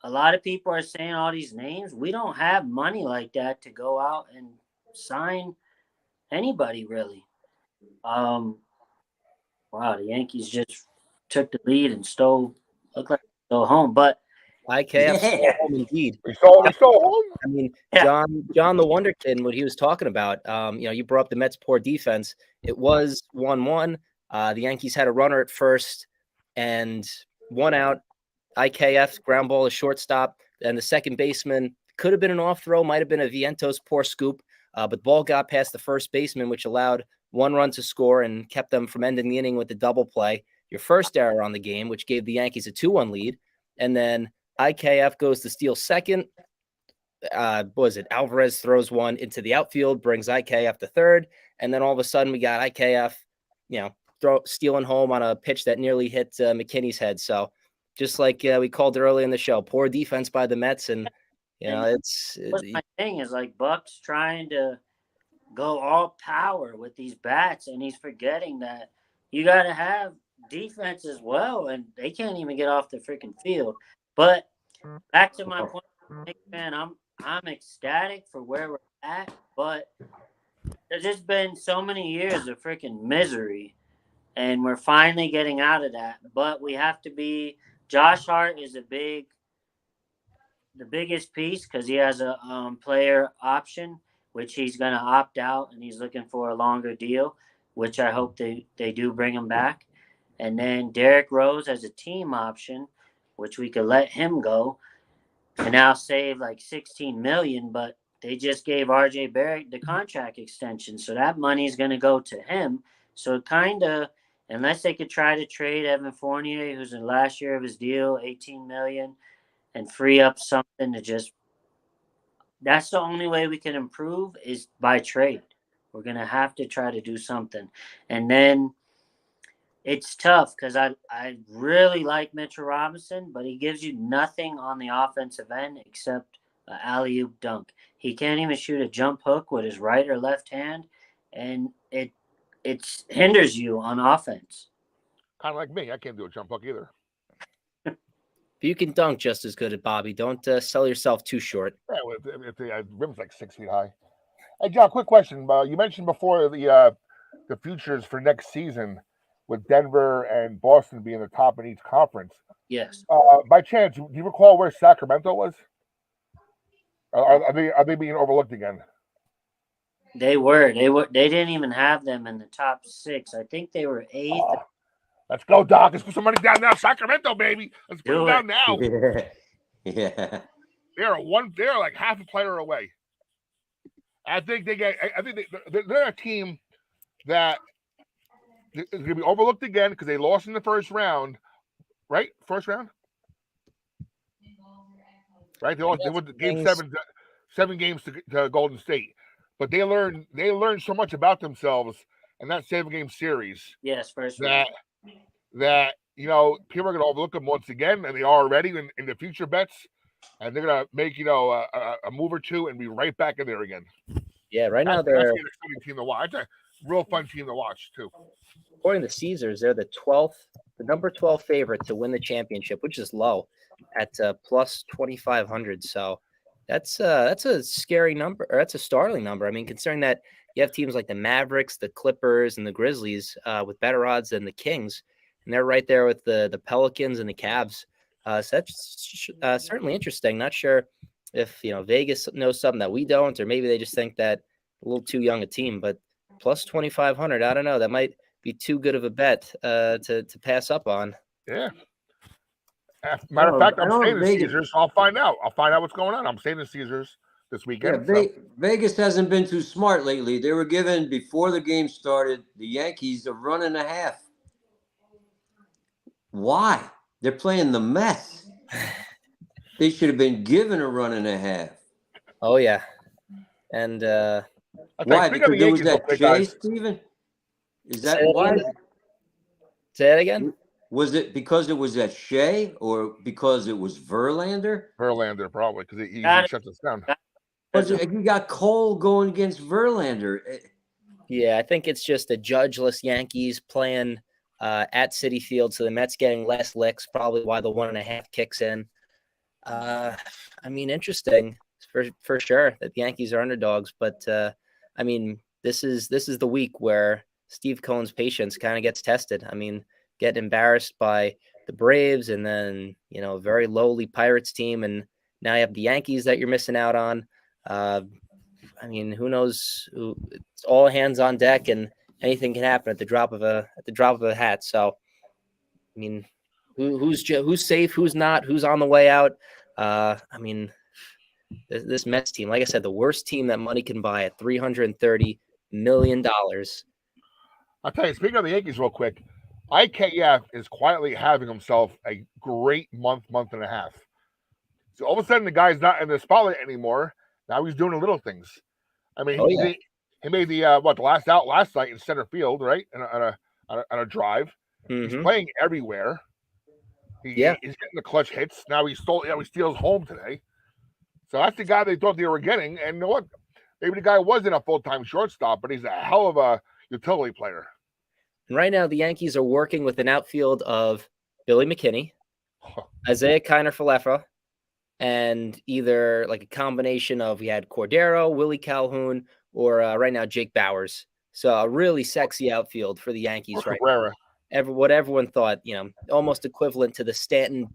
a lot of people are saying all these names. We don't have money like that to go out and sign anybody, really. Wow, the Yankees just took the lead and looked like they stole home. But IKF stole home indeed. We stole home? I mean, John the Wonder Kid, what he was talking about, you brought up the Mets' poor defense. It was 1-1. The Yankees had a runner at first and 1 out. IKF ground ball is shortstop, and the second baseman could have been an off throw, might have been a Vientos poor scoop, but the ball got past the first baseman, which allowed 1 run to score and kept them from ending the inning with the double play. Your first error on the game, which gave the Yankees a 2-1 lead, and then IKF goes to steal second. Alvarez throws one into the outfield, brings IKF to third, and then all of a sudden we got IKF, stealing home on a pitch that nearly hit McKinney's head. So just like we called it early in the show, poor defense by the Mets, and my thing is like Buck's trying to go all power with these bats, and he's forgetting that you got to have defense as well, and they can't even get off the freaking field. But back to my point, man, I'm ecstatic for where we're at, but there's just been so many years of freaking misery, and we're finally getting out of that. But we have to be. Josh Hart is a big the biggest piece because he has a player option, which he's going to opt out, and he's looking for a longer deal, which I hope they do bring him back. And then Derrick Rose as a team option, which we could let him go and now save like 16 million, but they just gave RJ Barrett the contract extension, so that money is going to go to him. So it kind of, unless they could try to trade Evan Fournier, who's in the last year of his deal, 18 million, and free up something to just. That's the only way we can improve is by trade. We're going to have to try to do something, and then it's tough because I really like Mitchell Robinson, but he gives you nothing on the offensive end except an alley-oop dunk. He can't even shoot a jump hook with his right or left hand, and it hinders you on offense. Kind of like me. I can't do a jump hook either. But you can dunk just as good at Bobby. Don't sell yourself too short. Yeah, if the rim's like 6 feet high. Hey, John, quick question. You mentioned before the futures for next season with Denver and Boston being the top in each conference. Yes. By chance, do you recall where Sacramento was? Are they being overlooked again? They were. They didn't even have them in the top 6. I think they were 8th. Let's go, Doc. Let's put some money down now. Sacramento, baby. Let's put it down now. Yeah. They're like half a player away. I think they're a team that is going to be overlooked again because they lost in the first round, right? First round, right? They lost. They went to game 7 games to Golden State, but they learned so much about themselves in that 7-game series. Yes, first round. That people are going to overlook them once again, and they are already in the future bets, and they're going to make a move or two and be right back in there again. Yeah, now that's an exciting team to watch. That's a real fun team to watch too. According to Caesars, they're the number 12 favorite to win the championship, which is low at plus 2,500. So that's a scary number, or that's a startling number. I mean, considering that you have teams like the Mavericks, the Clippers, and the Grizzlies with better odds than the Kings, and they're right there with the Pelicans and the Cavs. So that's certainly interesting. Not sure if Vegas knows something that we don't, or maybe they just think that a little too young a team. But plus 2,500, I don't know. That might be too good of a bet to pass up on. Yeah. Matter of fact, I'm staying in Caesars. So I'll find out. I'll find out what's going on. I'm staying in Caesars this weekend. Yeah, Vegas hasn't been too smart lately. They were given, before the game started, the Yankees a run and a half. Why? They're playing the Mets. They should have been given a run and a half. Oh, yeah. And why? Because there was that Shea, Steven? Is that why? Say it again? Was it because it was that Shea, or because it was Verlander? Verlander, probably, because he shuts us down. But you got Cole going against Verlander. Yeah, I think it's just the judgeless Yankees playing at Citi Field, so the Mets getting less licks, probably why the 1.5 kicks in. I mean, interesting for sure that the Yankees are underdogs, but I mean, this is the week where Steve Cohen's patience kind of gets tested. I mean, getting embarrassed by the Braves, and then a very lowly Pirates team, and now you have the Yankees that you're missing out on. I mean, who knows? It's all hands on deck, and anything can happen at the drop of a hat. So, I mean, who's safe, who's not, who's on the way out? I mean, this Mets team, like I said, the worst team that money can buy at $330 million. I'll tell you, speaking of the Yankees real quick, IKF is quietly having himself a great month and a half. So all of a sudden, the guy's not in the spotlight anymore. Now he's doing the little things. I mean, he made the last out last night in center field, right? On a drive. Mm-hmm. He's playing everywhere. He's getting the clutch hits. Now he steals home today. So that's the guy they thought they were getting. And you know what? Maybe the guy wasn't a full-time shortstop, but he's a hell of a utility player. And right now, the Yankees are working with an outfield of Billy McKinney, Isaiah Kiner-Falefa, and either like a combination of, we had Cordero, Willie Calhoun, or right now Jake Bowers. So a really sexy outfield for the Yankees right now. What everyone thought, almost equivalent to the Stanton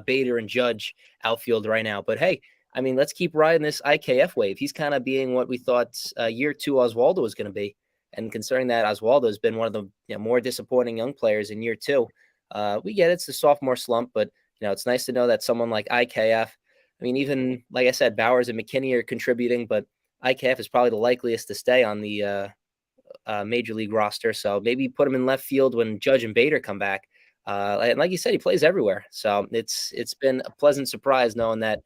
Bader and Judge outfield right now. But hey, I mean, let's keep riding this IKF wave. He's kind of being what we thought year 2 Oswaldo was going to be. And considering that Oswaldo has been one of the more disappointing young players in year 2, we get it's the sophomore slump, but it's nice to know that someone like IKF, I mean, even like I said, Bowers and McKinney are contributing, but IKF is probably the likeliest to stay on the major league roster. So maybe put him in left field when Judge and Bader come back. And like you said, he plays everywhere. So it's been a pleasant surprise knowing that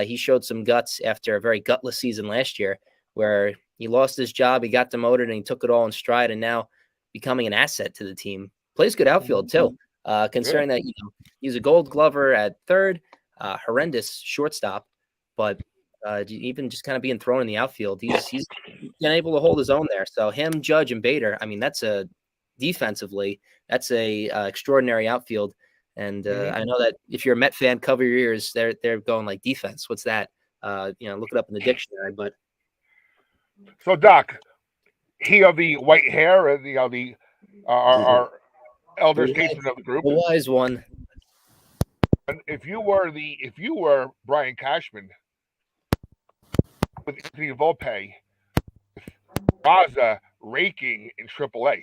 he showed some guts after a very gutless season last year, where he lost his job, he got demoted, and he took it all in stride, and now becoming an asset to the team. Plays good outfield too. Considering that he's a Gold Glover at third, horrendous shortstop, but even just kind of being thrown in the outfield, he's been able to hold his own there. So him, Judge, and Bader, I mean, that's defensively, that's a extraordinary outfield. And I know that if you're a Met fan, cover your ears. They're going like, defense. What's that? Look it up in the dictionary. But so, Doc, he of the white hair and our elder statesman of the group, the wise one. If you were Brian Cashman with Anthony Volpe, Raza raking in AAA.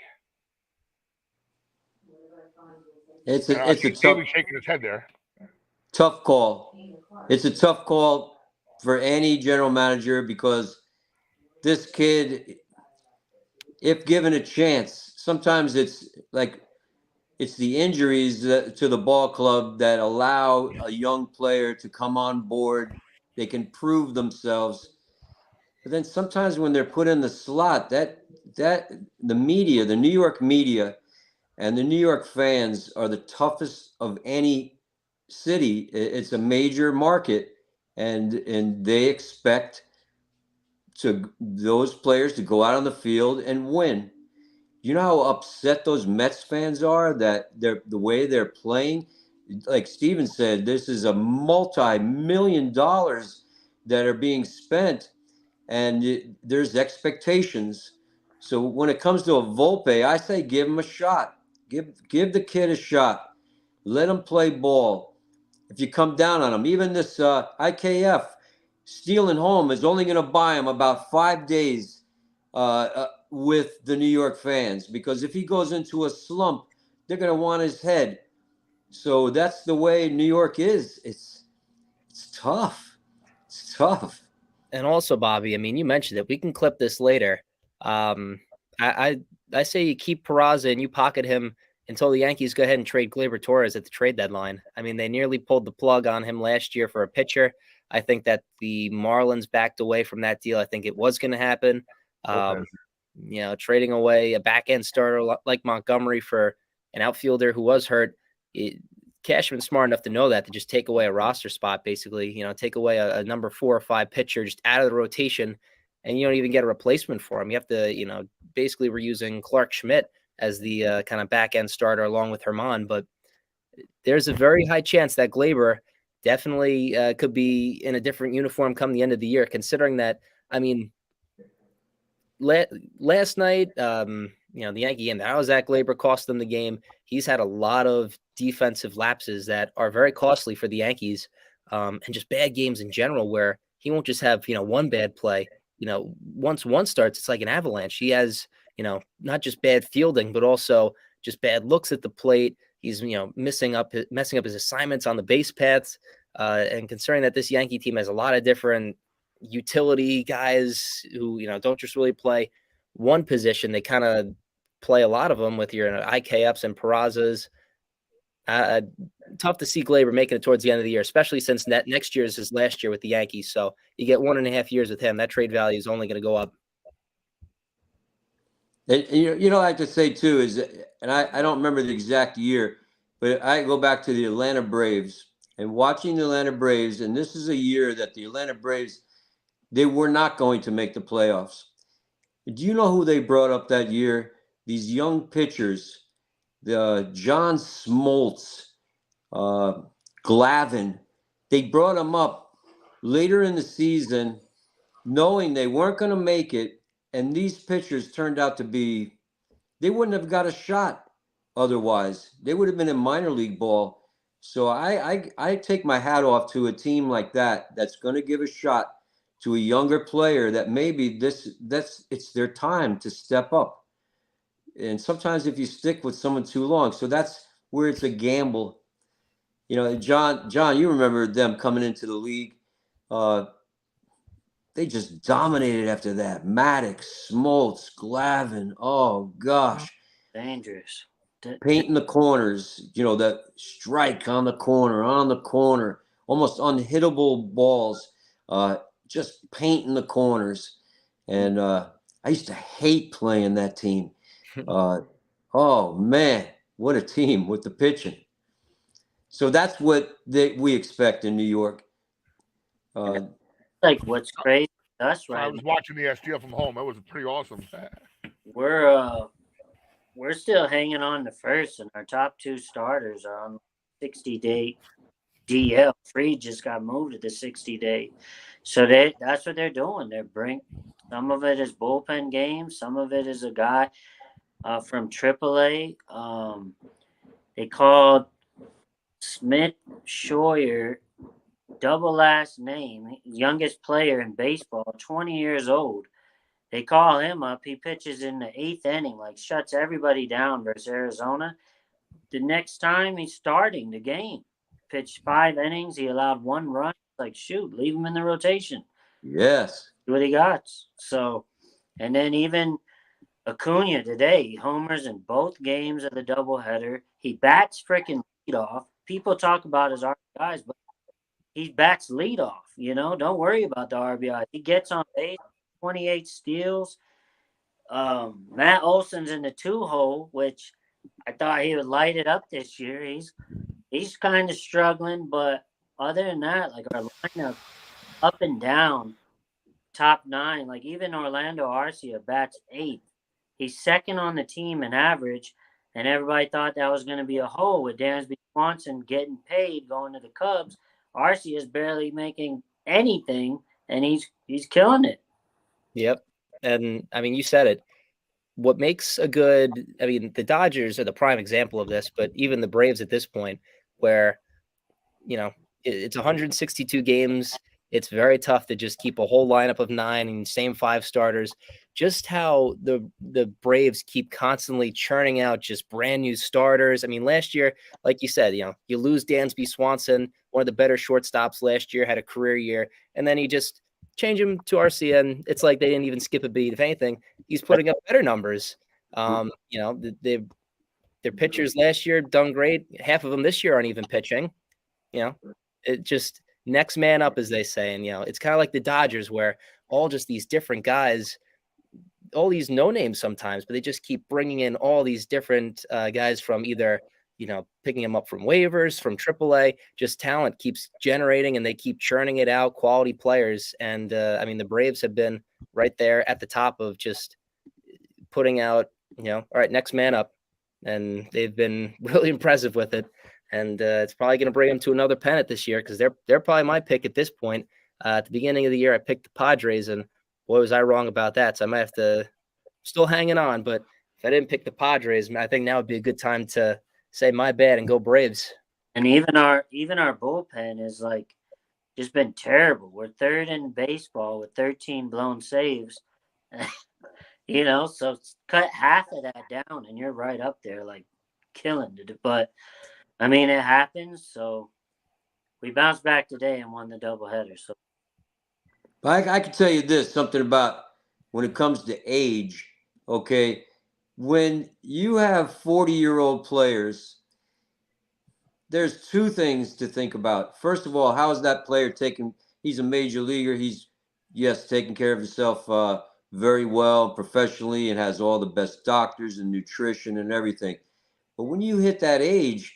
It's a He's tough, shaking his head there. tough call. It's a tough call for any general manager, because this kid, if given a chance, sometimes it's the injuries to the ball club that allow a young player to come on board. They can prove themselves. But then sometimes when they're put in the slot, that the media, the New York media and the New York fans are the toughest of any city. It's a major market, and they expect those players to go out on the field and win. You know how upset those Mets fans are that the way they're playing? Like Steven said, this is a multi-million dollars that are being spent, and there's expectations. So when it comes to a Volpe, I say give him a shot. Give the kid a shot. Let him play ball. If you come down on him, even this IKF, stealing home is only going to buy him about 5 days with the New York fans, because if he goes into a slump, they're going to want his head. So that's the way New York is. It's tough. It's tough. And also, Bobby, I mean, you mentioned it. We can clip this later. I say you keep Peraza and you pocket him until the Yankees go ahead and trade Gleyber Torres at the trade deadline. I mean, they nearly pulled the plug on him last year for a pitcher. I think that the Marlins backed away from that deal. I think it was going to happen. Trading away a back-end starter like Montgomery for an outfielder who was hurt. Cashman's smart enough to know that, to just take away a roster spot, basically, take away a number 4 or 5 pitcher just out of the rotation, and you don't even get a replacement for him. You have to, basically we're using Clark Schmidt as the kind of back-end starter along with Herman, but there's a very high chance that Gleyber definitely could be in a different uniform come the end of the year, considering that, I mean, last night, the Yankee game, how is Zach Gleyber cost them the game? He's had a lot of defensive lapses that are very costly for the Yankees, and just bad games in general, where he won't just have, one bad play. Once one starts, it's like an avalanche. He has, not just bad fielding, but also just bad looks at the plate. He's, messing up his assignments on the base paths. And considering that this Yankee team has a lot of different utility guys who, don't just really play one position, they kind of play a lot of them with your IKFs and Perazas. Tough to see Gleyber making it towards the end of the year, especially since next year is his last year with the Yankees. So you get 1.5 years with him. That trade value is only going to go up. And I have to say too is, and I don't remember the exact year, but I go back to the Atlanta Braves and watching the Atlanta Braves, and this is a year that the Atlanta Braves, they were not going to make the playoffs. Do you know who they brought up that year? These young pitchers, the John Smoltz, Glavine. They brought them up later in the season, knowing they weren't going to make it, and these pitchers turned out to be, they wouldn't have got a shot otherwise. They would have been in minor league ball. So I take my hat off to a team like that that's going to give a shot to a younger player that maybe it's their time to step up. And sometimes if you stick with someone too long, so that's where it's a gamble. You know, John, you remember them coming into the league. They just dominated after that. Maddox, Smoltz, Glavin. Oh gosh, Dangerous. painting the corners. You know, that strike on the corner, almost unhittable balls. Just painting the corners. And I used to hate playing that team. Oh man, what a team with the pitching. So that's what we expect in New York. Like what's crazy with us So I right was now, watching the STL from home. That was pretty awesome. we're still hanging on to first, and our top two starters are on 60-day DL. Freed just got moved to the 60-day, so that's what they're doing. Some of it is bullpen games, some of it is a guy from AAA. They called Smith Scheuer, double last name, youngest player in baseball, 20 years old. They call him up. He pitches in the 8th inning, like shuts everybody down versus Arizona. The next time he's starting the game, pitched 5 innings. He allowed 1 run. Like, shoot, leave him in the rotation. Yes. See what he got. So, and then even Acuna today, he homers in both games of the doubleheader. He bats freaking leadoff. People talk about his RBIs, but he bats leadoff. Don't worry about the RBI. He gets on base, 28 steals. Matt Olson's in the 2-hole, which I thought he would light it up this year. He's kind of struggling, but other than that, like our lineup up and down, top 9, like even Orlando Arcia bats 8th. He's second on the team in average, and everybody thought that was going to be a hole with Dansby Swanson getting paid going to the Cubs. Arcia is barely making anything, and he's killing it. Yep. And I mean, you said it. What makes the Dodgers are the prime example of this, but even the Braves at this point, where, it's 162 games. It's very tough to just keep a whole lineup of 9 and same 5 starters. Just how the Braves keep constantly churning out just brand new starters. I mean, last year, like you said, you lose Dansby Swanson, one of the better shortstops last year, had a career year, and then you just change him to Arcia, and it's like they didn't even skip a beat. If anything, he's putting up better numbers. Their pitchers last year done great. Half of them this year aren't even pitching. It just next man up, as they say. And, it's kind of like the Dodgers, where all just these different guys, all these no names sometimes, but they just keep bringing in all these different guys from either, picking them up from waivers, from AAA. Just talent keeps generating, and they keep churning it out, quality players. And the Braves have been right there at the top of just putting out, all right, next man up. And they've been really impressive with it. And it's probably going to bring them to another pennant this year, because they're probably my pick at this point. At the beginning of the year, I picked the Padres, and boy, was I wrong about that. So I might have to still hanging on. But if I didn't pick the Padres, I think now would be a good time to say my bad and go Braves. And even our bullpen is like just been terrible. We're 3rd in baseball with 13 blown saves. So cut half of that down, and you're right up there, like killing it. But I mean, it happens. So we bounced back today and won the doubleheader. So I can tell you this, something about when it comes to age, okay? When you have 40-year-old players, there's 2 things to think about. First of all, how is that player he's a major leaguer. He's, yes, taking care of himself very well professionally, and has all the best doctors and nutrition and everything. But when you hit that age,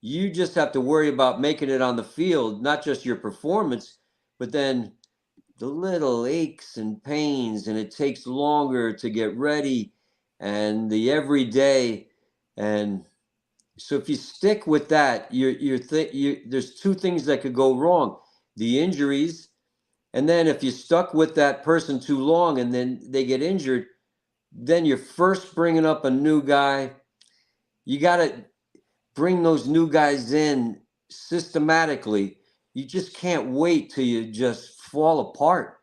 you just have to worry about making it on the field, not just your performance, but then the little aches and pains, and it takes longer to get ready, and the everyday. And so if you stick with that, there's 2 things that could go wrong: the injuries, and then if you stuck with that person too long and then they get injured, then you're first bringing up a new guy. You got to bring those new guys in systematically. You just can't wait till you just fall apart.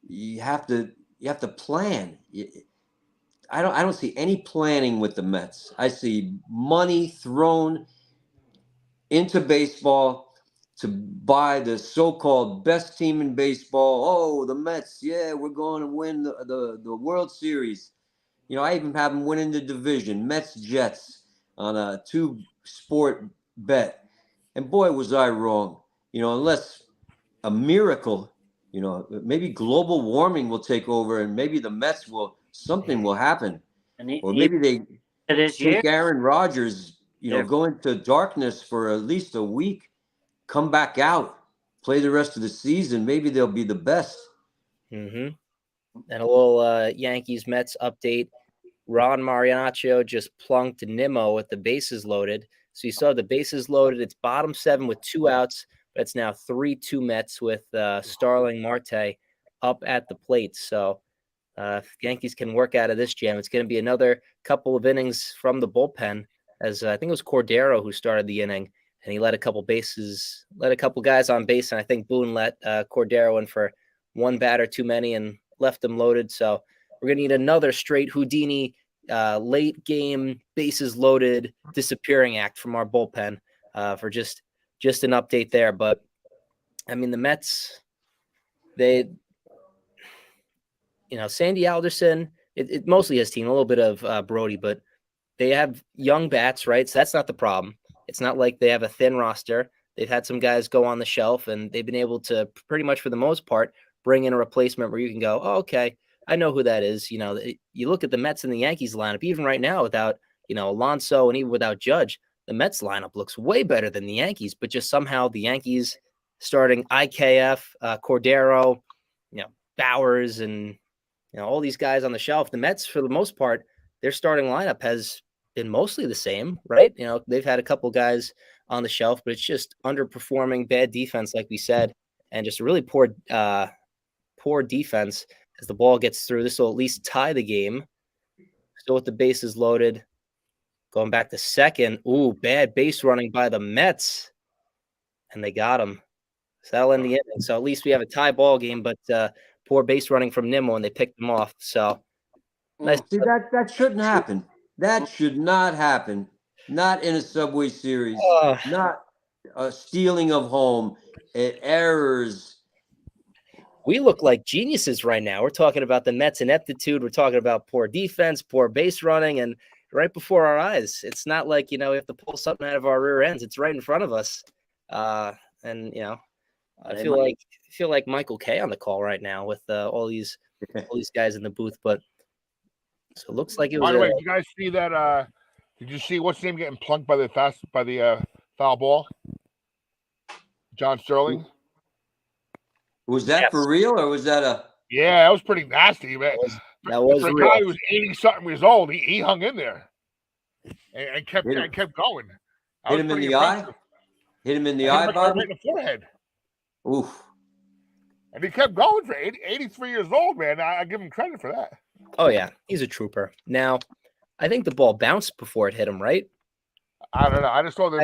You have to plan. I don't see any planning with the Mets. I see money thrown into baseball to buy the so-called best team in baseball. Oh, the Mets, yeah, we're going to win the World Series. You know, I even have them winning the division, Mets Jets, on a 2-sport bet. And boy, was I wrong. You know, unless a miracle, you know, maybe global warming will take over, and maybe the Mets something will happen, And or maybe they this year, take Aaron Rodgers, you know, they're go into darkness for at least a week, come back out, play the rest of the season. Maybe they'll be the best. Mm-hmm. And a little Yankees Mets update. Ron Mariacho just plunked Nimmo with the bases loaded. So you saw the bases loaded. It's bottom 7 with 2 outs, but it's now 3-2 Mets with Starling Marte up at the plate. So if Yankees can work out of this jam, it's going to be another couple of innings from the bullpen. As I think it was Cordero who started the inning, and he let a couple guys on base, and I think Boone let Cordero in for one batter too many and left them loaded. So we're going to need another straight Houdini late game bases loaded disappearing act from our bullpen for just an update there. But I mean, the Mets, Sandy Alderson, it mostly his team, a little bit of Brody, but they have young bats, right? So that's not the problem. It's not like they have a thin roster. They've had some guys go on the shelf, and they've been able to pretty much for the most part bring in a replacement where you can go, oh, okay, I know who that is. You know, you look at the Mets and the Yankees lineup, even right now without, Alonso and even without Judge, the Mets lineup looks way better than the Yankees, but just somehow the Yankees starting IKF, Cordero, Bowers, and all these guys on the shelf. The Mets, for the most part, their starting lineup has been mostly the same, right? They've had a couple guys on the shelf, but it's just underperforming, bad defense, like we said, and just a really poor defense as the ball gets through. This will at least tie the game. Still with the bases loaded. Going back to second. Ooh, bad base running by the Mets. And they got him. So that'll end the inning. So at least we have a tie ball game, but poor base running from Nimmo, and they picked him off. So nice. See, that shouldn't happen. That should not happen. Not in a Subway Series. Not a stealing of home. Errors. We look like geniuses right now. We're talking about the Mets' ineptitude. We're talking about poor defense, poor base running, and right before our eyes. It's not like, we have to pull something out of our rear ends. It's right in front of us. I feel like Michael K on the call right now with all these guys in the booth. But so it looks like it was. By the way, did you guys see that? Did you see what's his name getting plunked by the foul ball? John Sterling. Was that for real, or was that a? Yeah, that was pretty nasty, man. That was for a real. guy who was 80-something years old. He hung in there and kept going. Hit him in the eye. Hit him in the eye, Bob? Right in the forehead. Oof. And he kept going for 83 years old, man. I give him credit for that. Oh yeah, he's a trooper. Now, I think the ball bounced before it hit him, right? I don't know. I just saw the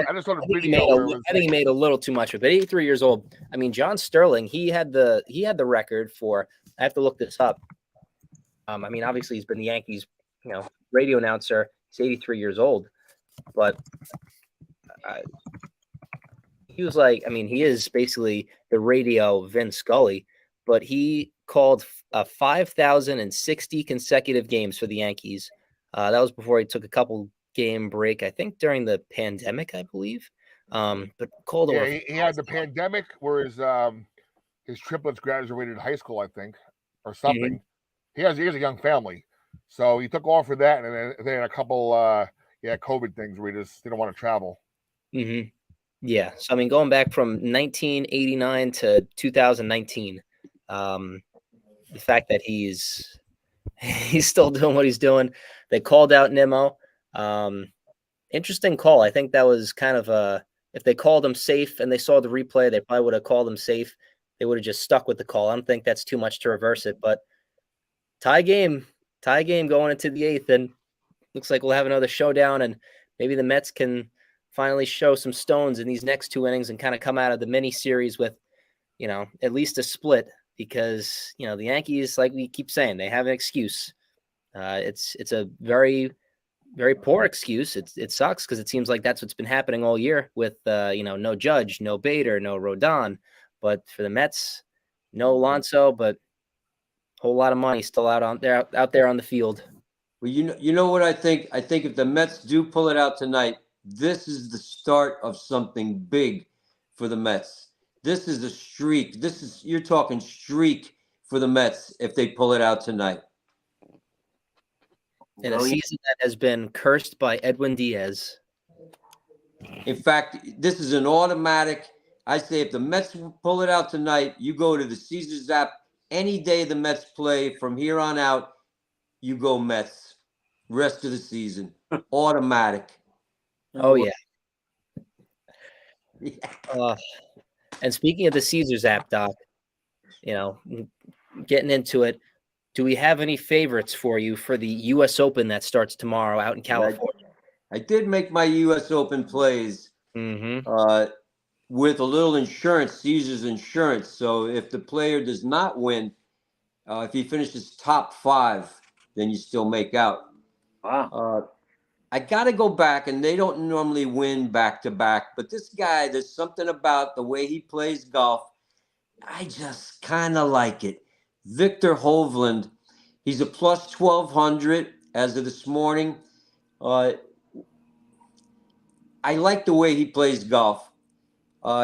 video. I think he made a little too much of it. 83 years old. I mean, John Sterling, he had the record for. I have to look this up. I mean, obviously he's been the Yankees, radio announcer. He's 83 years old, but he was like, I mean, he is basically the radio Vince Scully, but he called 5,060 consecutive games for the Yankees. That was before he took a couple game break, I think during the pandemic, I believe. But called over. He had the pandemic where his triplets graduated high school, I think, or something. Mm-hmm. He has a young family, so he took off for that, and then a couple COVID things where he just didn't want to travel. Mm-hmm. Yeah, so I mean, going back from 1989 to 2019, the fact that he's still doing what he's doing. They called out Nimmo. Interesting call. I think that was kind of if they called him safe and they saw the replay, they probably would have called him safe. They would have just stuck with the call. I don't think that's too much to reverse it, but tie game going into the 8th, and looks like we'll have another showdown, and maybe the Mets can finally show some stones in these next 2 innings and kind of come out of the mini series with, at least a split, because, the Yankees, like we keep saying, they have an excuse. It's a very, very poor excuse. It sucks because it seems like that's what's been happening all year with, no Judge, no Bader, no Rodon. But for the Mets, no Alonso, but a whole lot of money still out there on the field. Well, you know what I think? I think if the Mets do pull it out tonight, this is the start of something big for the Mets. This is a streak. You're talking streak for the Mets if they pull it out tonight. In a season that has been cursed by Edwin Diaz. In fact, this is an automatic. I say if the Mets pull it out tonight, you go to the Caesars app any day the Mets play from here on out. You go Mets. Rest of the season, automatic. Oh yeah. And speaking of the Caesars app, Doc, getting into it, do we have any favorites for you for the U.S. Open that starts tomorrow out in California? I did make my U.S. Open plays with a little insurance, Caesars insurance. So if the player does not win, if he finishes top 5, then you still make out. Wow. I got to go back, and they don't normally win back-to-back. But this guy, there's something about the way he plays golf. I just kind of like it. Victor Hovland, he's a plus 1,200 as of this morning. I like the way he plays golf.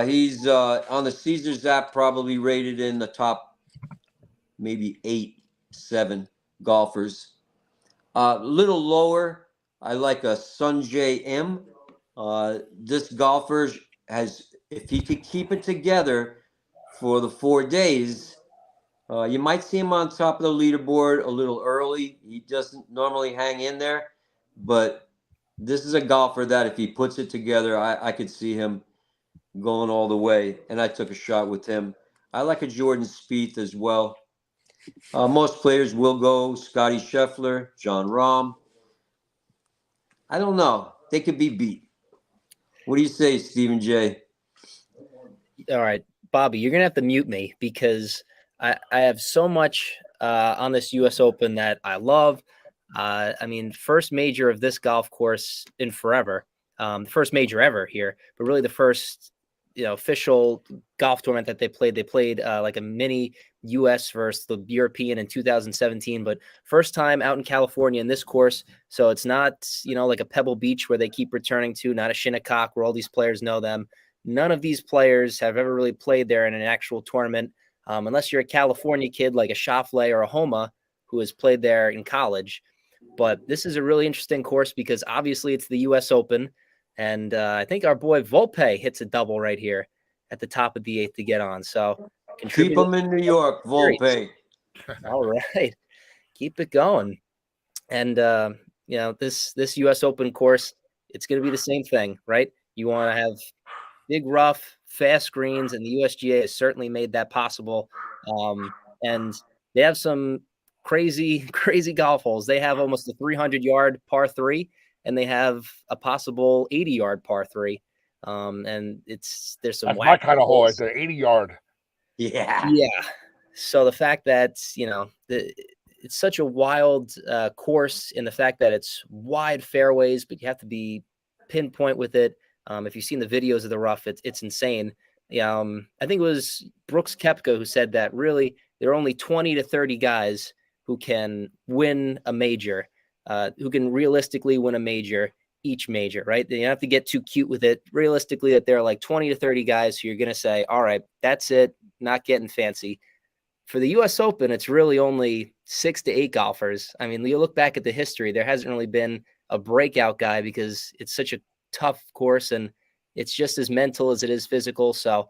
He's on the Caesars app, probably rated in the top maybe 8, 7 golfers. A little lower, I like a Sunjay M. This golfer if he could keep it together for the 4 days, you might see him on top of the leaderboard a little early. He doesn't normally hang in there, but this is a golfer that if he puts it together, I could see him going all the way, and I took a shot with him. I like a Jordan Spieth as well. Most players will go Scotty Scheffler, John Rahm. I don't know. They could be beat. What do you say, Stephen J? All right, Bobby, you're going to have to mute me because I have so much on this U.S. Open that I love. First major of this golf course in forever. The first major ever here, but really the first official golf tournament that they played. They played like a mini U.S. versus the European in 2017, but first time out in California in this course. So it's not, like a Pebble Beach where they keep returning to, not a Shinnecock where all these players know them. None of these players have ever really played there in an actual tournament, unless you're a California kid like a Schauffele or a Homa who has played there in college. But this is a really interesting course because obviously it's the U.S. Open. And I think our boy Volpe hits a double right here at the top of the 8th to get on. So keep him in New York, Volpe. All right. Keep it going. And, this U.S. Open course, it's going to be the same thing, right? You want to have big, rough, fast greens, and the USGA has certainly made that possible. And they have some crazy, crazy golf holes. They have almost a 300-yard par 3. And they have a possible 80-yard par 3. And there's some. That's my kind of hole. It's an 80-yard. Yeah. Yeah. So the fact that, it's such a wild course in the fact that it's wide fairways, but you have to be pinpoint with it. If you've seen the videos of the rough, it's insane. I think it was Brooks Koepka who said that really there are only 20 to 30 guys who can win a major. Who can realistically win a major, each major, right? You don't have to get too cute with it. Realistically, that there are like 20 to 30 guys who you're going to say, all right, that's it, not getting fancy. For the U.S. Open, it's really only 6 to 8 golfers. I mean, you look back at the history, there hasn't really been a breakout guy because it's such a tough course and it's just as mental as it is physical. So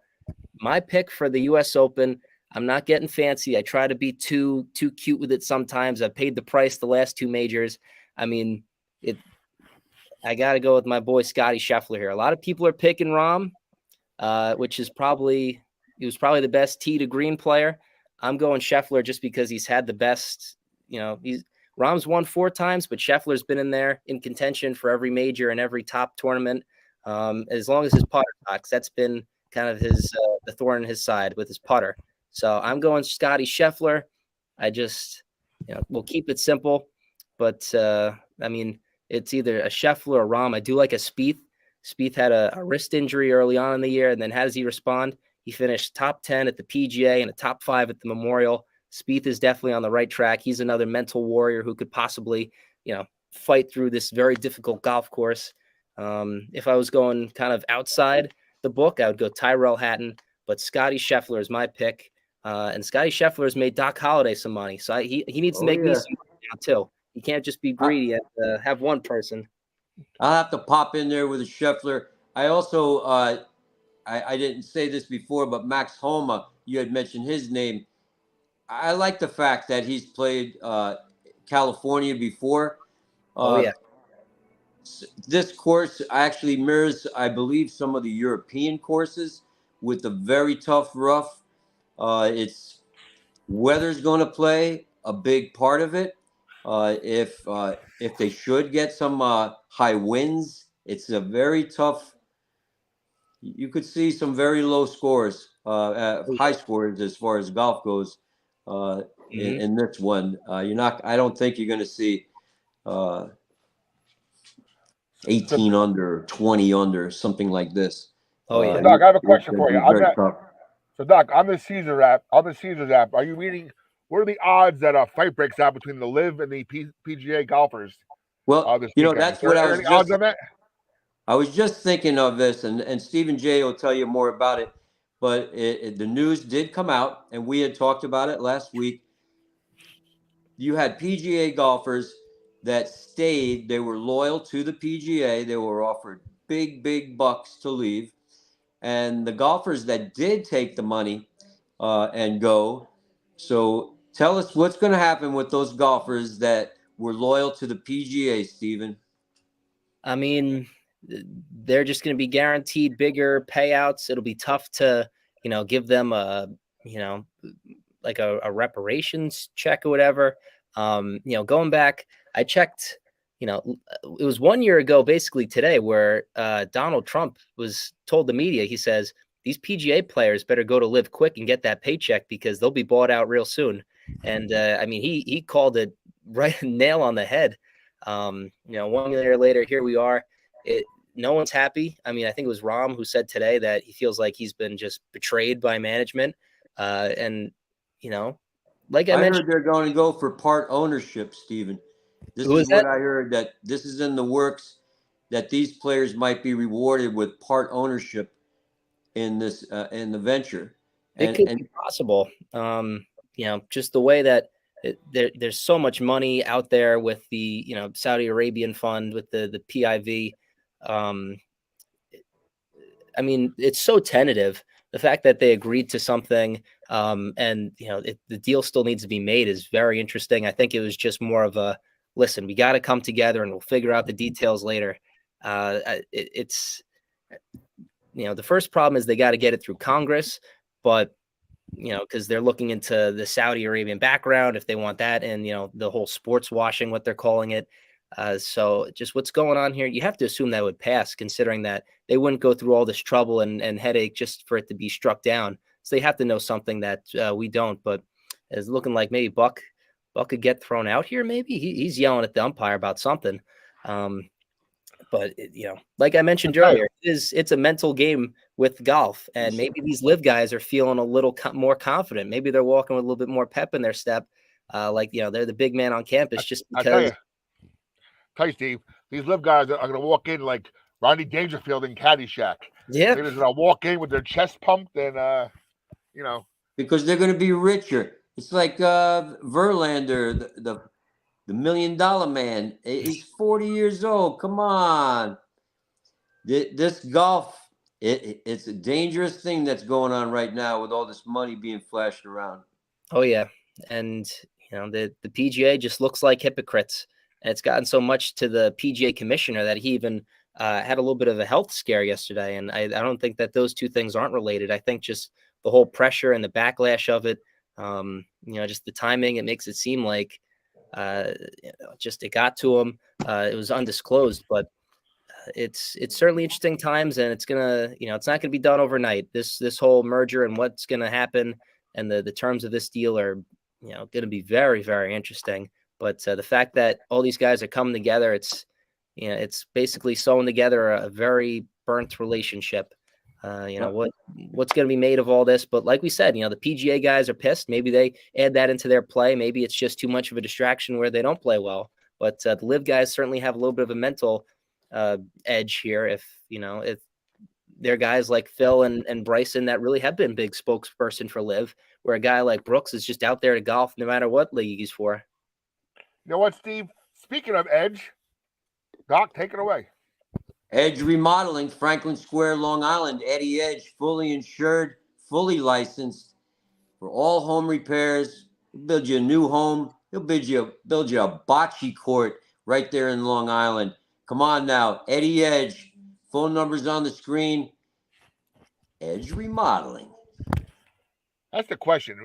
my pick for the U.S. Open, I'm not getting fancy. I try to be too cute with it sometimes. I've paid the price the last 2 majors. I got to go with my boy Scotty Scheffler here. A lot of people are picking Rahm, which is probably the best tee to green player. I'm going Scheffler just because he's had the best. Rahm's won 4 times, but Scheffler's been in there in contention for every major and every top tournament. as long as his putter talks. That's been kind of his the thorn in his side with his putter. So I'm going Scotty Scheffler. I just, we'll keep it simple. But, I mean, it's either a Scheffler or Rahm. I do like a Spieth. Spieth had a wrist injury early on in the year, and then how does he respond? He finished top 10 at the PGA and a top 5 at the Memorial. Spieth is definitely on the right track. He's another mental warrior who could possibly, fight through this very difficult golf course. If I was going kind of outside the book, I would go Tyrell Hatton, but Scotty Scheffler is my pick. And Scotty Scheffler has made Doc Holliday some money. So he needs to make me some money now too. He can't just be greedy and have one person. I'll have to pop in there with a Scheffler. I also, I didn't say this before, but Max Homa, you had mentioned his name. I like the fact that he's played California before. Oh, yeah. This course actually mirrors, I believe, some of the European courses with a very tough rough. It's weather's going to play a big part of it. If they should get some high winds, it's a very tough. You could see some very low scores, high scores as far as golf goes. In this one, you're not. I don't think you're going to see 18 under, 20 under, something like this. Oh, yeah. So Doc, I have a question for you. Tough. So Doc, on the Caesars app, are you reading? What are the odds that a fight breaks out between the Live and the PGA golfers? Well, this weekend? that's what I was odds on that? I was just thinking of this, and Stephen J will tell you more about it. But the news did come out, and we had talked about it last week. You had PGA golfers that stayed. They were loyal to the PGA. They were offered big, big bucks to leave. And the golfers that did take the money and go. So tell us what's going to happen with those golfers that were loyal to the PGA, Stephen. I mean, they're just going to be guaranteed bigger payouts. It'll be tough to, give them like a reparations check or whatever. Going back, I checked, it was 1 year ago, basically today, where Donald Trump was told the media, he says, these PGA players better go to Live quick and get that paycheck because they'll be bought out real soon. And I mean, he called it right nail on the head. 1 year later, here we are. No one's happy. I mean, I think it was Rahm who said today that he feels like he's been just betrayed by management. Like I mentioned, heard they're going to go for part ownership, Stephen. This is what I heard, that this is in the works, that these players might be rewarded with part ownership in this in the venture. It could be possible. Just the way that there's so much money out there with the Saudi Arabian fund with the PIV. I mean, it's so tentative. The fact that they agreed to something and the deal still needs to be made is very interesting. I think it was just more of a listen. We got to come together and we'll figure out the details later. It's the first problem is they got to get it through Congress, but because they're looking into the Saudi Arabian background, if they want that, and the whole sports washing, what they're calling it. So just what's going on here, you have to assume that would pass, considering that they wouldn't go through all this trouble and headache just for it to be struck down. So they have to know something that we don't. But it's looking like maybe Buck could get thrown out here. Maybe he's yelling at the umpire about something. But like I mentioned earlier, it's a mental game with golf, and maybe these Live guys are feeling a little more confident. Maybe they're walking with a little bit more pep in their step, they're the big man on campus. Just because. Tell you, Steve, these Live guys are going to walk in like Rodney Dangerfield in Caddyshack. Yeah, they're just going to walk in with their chest pumped, and because they're going to be richer. It's like Verlander, the $1 million man. He's 40 years old. Come on. This golf, it's a dangerous thing that's going on right now with all this money being flashed around. Oh, yeah. And, the PGA just looks like hypocrites. And it's gotten so much to the PGA commissioner that he even had a little bit of a health scare yesterday. And I don't think that those two things aren't related. I think just the whole pressure and the backlash of it, just the timing, it makes it seem like just it got to him. It was undisclosed, but it's certainly interesting times, and it's gonna, it's not gonna be done overnight. This whole merger and what's gonna happen and the terms of this deal are, gonna be very, very interesting. But the fact that all these guys are coming together, it's basically sewing together a very burnt relationship. What's going to be made of all this? But like we said, the PGA guys are pissed. Maybe they add that into their play. Maybe it's just too much of a distraction where they don't play well. But the Live guys certainly have a little bit of a mental edge here. If they're guys like Phil and Bryson that really have been big spokesperson for Live, where a guy like Brooks is just out there to golf no matter what league he's for. You know what, Steve? Speaking of Edge, Doc, take it away. Edge Remodeling, Franklin Square, Long Island. Eddie Edge, fully insured, fully licensed for all home repairs. He'll build you a new home. He'll build you a bocce court right there in Long Island. Come on now, Eddie Edge. Phone number's on the screen. Edge Remodeling. That's the question.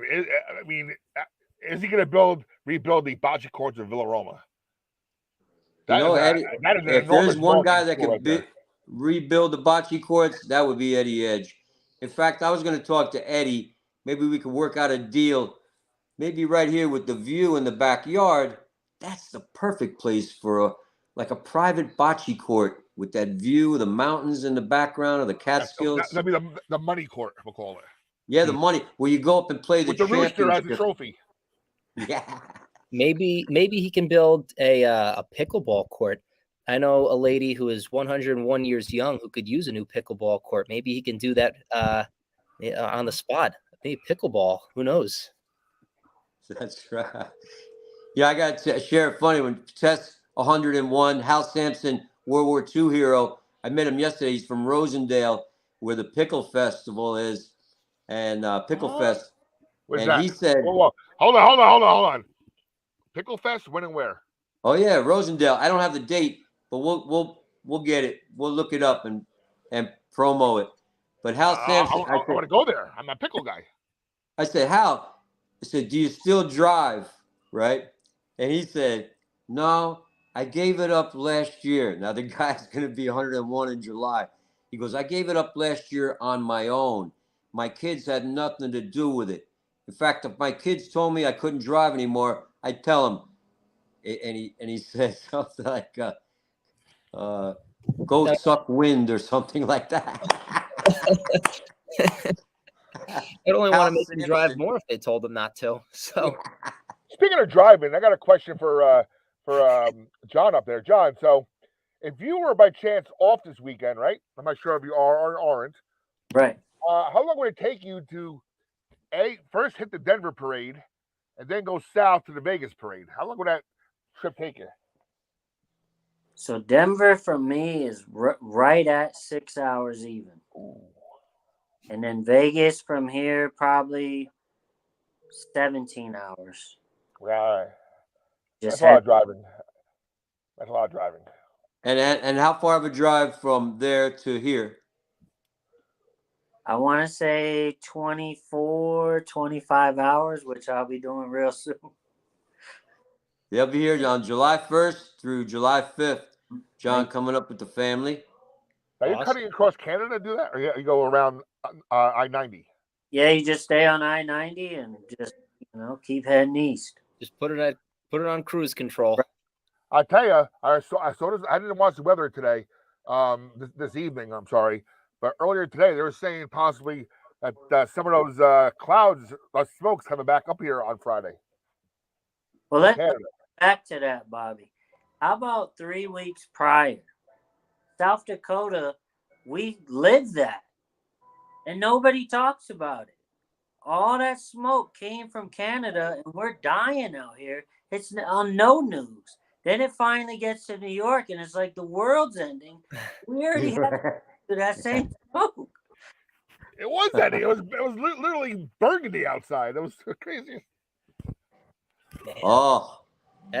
Is he going to rebuild the bocce courts of Villa Roma? Eddie, if there's one guy that could rebuild the bocce courts, that would be Eddie Edge. In fact, I was going to talk to Eddie. Maybe we could work out a deal. Maybe right here with the view in the backyard. That's the perfect place for a private bocce court with that view of the mountains in the background of the Catskills. That'd be the money court, we'll call it. Yeah, the money where you go up and play with the rooster as a trophy. Yeah. Maybe he can build a pickleball court. I know a lady who is 101 years young who could use a new pickleball court. Maybe he can do that on the spot. Maybe pickleball. Who knows? That's right. Yeah, I got to share it funny. When Tess 101, Hal Sampson, World War II hero, I met him yesterday. He's from Rosendale, where the Pickle Festival is, and Pickle Fest. Where's and that? He said, whoa. Hold on. Pickle Fest, when and where? Oh yeah, Rosendale. I don't have the date, but we'll get it. We'll look it up and promo it. But Hal Sampson, I want to go there. I'm a pickle guy. I said, Hal, I said, do you still drive? Right? And he said, no, I gave it up last year. Now the guy's going to be 101 in July. He goes, I gave it up last year on my own. My kids had nothing to do with it. In fact, if my kids told me I couldn't drive anymore, I'd tell them. And he said something like, go suck wind or something like that. I'd only want to make them drive more if they told them not to. So, speaking of driving, I got a question for John up there. John, so if you were by chance off this weekend, right? I'm not sure if you are or aren't. Right. How long would it take you to first hit the Denver parade and then go south to the Vegas parade? How long would that trip take you? So Denver from me is right at 6 hours even. Ooh. And then Vegas from here, probably 17 hours. Right. That's a lot of driving. That's a lot of driving. And how far of a drive from there to here? I want to say 24, 25 hours, which I'll be doing real soon. They'll be here on July 1st through July 5th. John coming up with the family. Are you cutting across Canada to do that? Or you go around I-90? Yeah, you just stay on I-90 and just, keep heading east. Just put it on cruise control. I tell you, I saw this. I didn't watch the weather today, this evening. I'm sorry, but earlier today they were saying possibly that some of those clouds, those smokes, coming back up here on Friday. Well, let's go back to that, Bobby. How about 3 weeks prior, South Dakota? We lived that, and nobody talks about it. All that smoke came from Canada, and we're dying out here. It's on no news. Then it finally gets to New York, and it's like the world's ending. We already had that same smoke. It was that. It was literally burgundy outside. It was crazy. Oh,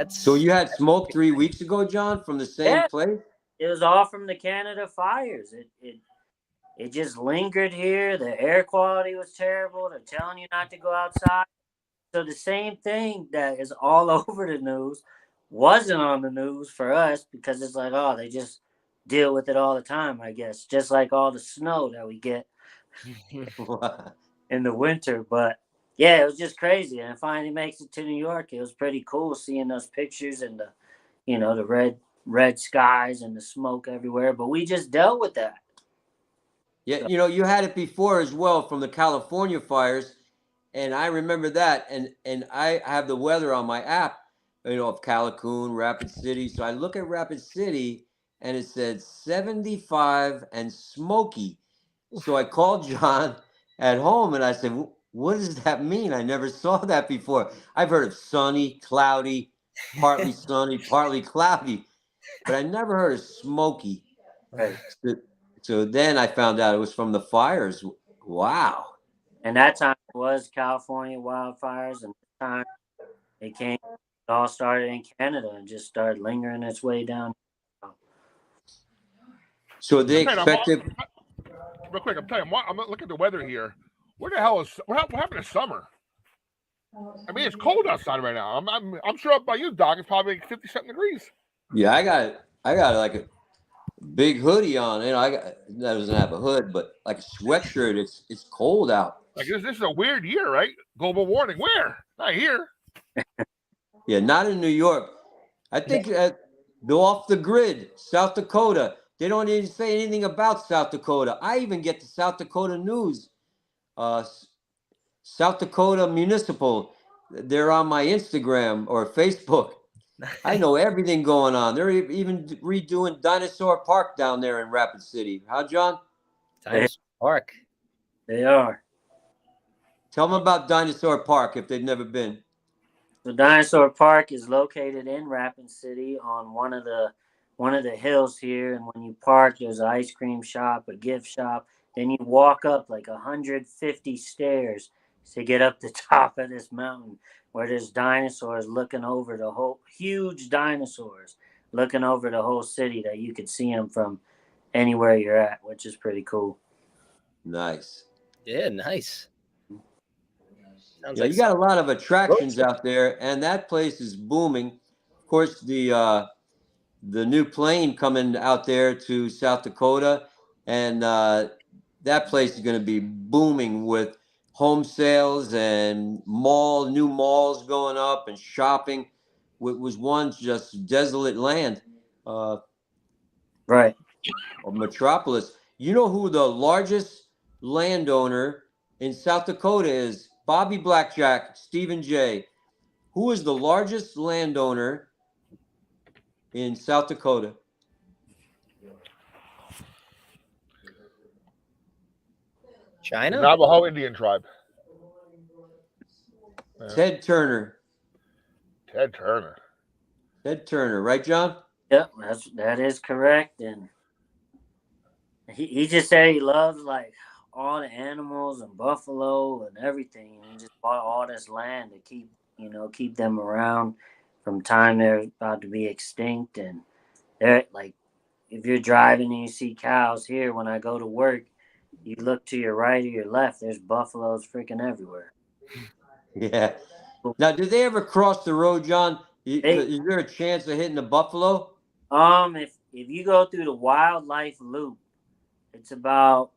so you had smoke 3 weeks ago, John, from the same place? It was all from the Canada fires. It just lingered here. The air quality was terrible. They're telling you not to go outside. So the same thing that is all over the news wasn't on the news for us because it's like, oh, they just deal with it all the time, I guess, just like all the snow that we get in the winter. But yeah, it was just crazy. And it finally makes it to New York. It was pretty cool seeing those pictures and the, the red skies and the smoke everywhere. But we just dealt with that. Yeah, you had it before as well from the California fires, and I remember that. And I have the weather on my app, of Callicoon, Rapid City. So I look at Rapid City, and it said 75 and smoky. So I called John at home, and I said, "What does that mean? I never saw that before. I've heard of sunny, cloudy, partly sunny, partly cloudy, but I never heard of smoky." Right. So then I found out it was from the fires. Wow. And that time it was California wildfires, and this time it all started in Canada and just started lingering its way down. So they I'm expected. real quick, I'm telling you, I'm looking at the weather here. What the hell what happened to summer? I mean, it's cold outside right now. I'm sure up by you, Doc, it's probably like 50-something degrees. Yeah, I got like a big hoodie on. That doesn't have a hood, but like a sweatshirt. It's cold out. Like this is a weird year, right? Global warming. Where? Not here. Yeah, not in New York. I think they're off the grid. South Dakota. They don't even say anything about South Dakota. I even get the South Dakota news. South Dakota Municipal. They're on my Instagram or Facebook. I know everything going on. They're even redoing Dinosaur Park down there in Rapid City. Huh, John? Dinosaur Park. They are. Tell them about Dinosaur Park if they've never been. The Dinosaur Park is located in Rapid City on one of the hills here. And when you park, there's an ice cream shop, a gift shop. Then you walk up like 150 stairs to get up the top of this mountain where there's dinosaurs looking over the whole, huge dinosaurs looking over the whole city that you could see them from anywhere you're at, which is pretty cool. Nice. Yeah, nice. Yeah, you got a lot of attractions out there, and that place is booming. Of course, the new plane coming out there to South Dakota, and that place is going to be booming with home sales and new malls going up and shopping. It was once just desolate land, Right. of metropolis. You know who the largest landowner in South Dakota is? Bobby Blackjack, Stephen J. Who is the largest landowner in South Dakota? China? The Navajo Indian tribe. Ted Turner. Ted Turner. Ted Turner, right, John? Yep, that is correct. And he just said he loves like all the animals and buffalo and everything, and he just bought all this land to keep them around from time they're about to be extinct. And they're like, if you're driving and you see cows here, when I go to work, you look to your right or your left, there's buffaloes freaking everywhere. Yeah. Now, did they ever cross the road, John? Is there a chance of hitting a buffalo? If you go through the wildlife loop, it's about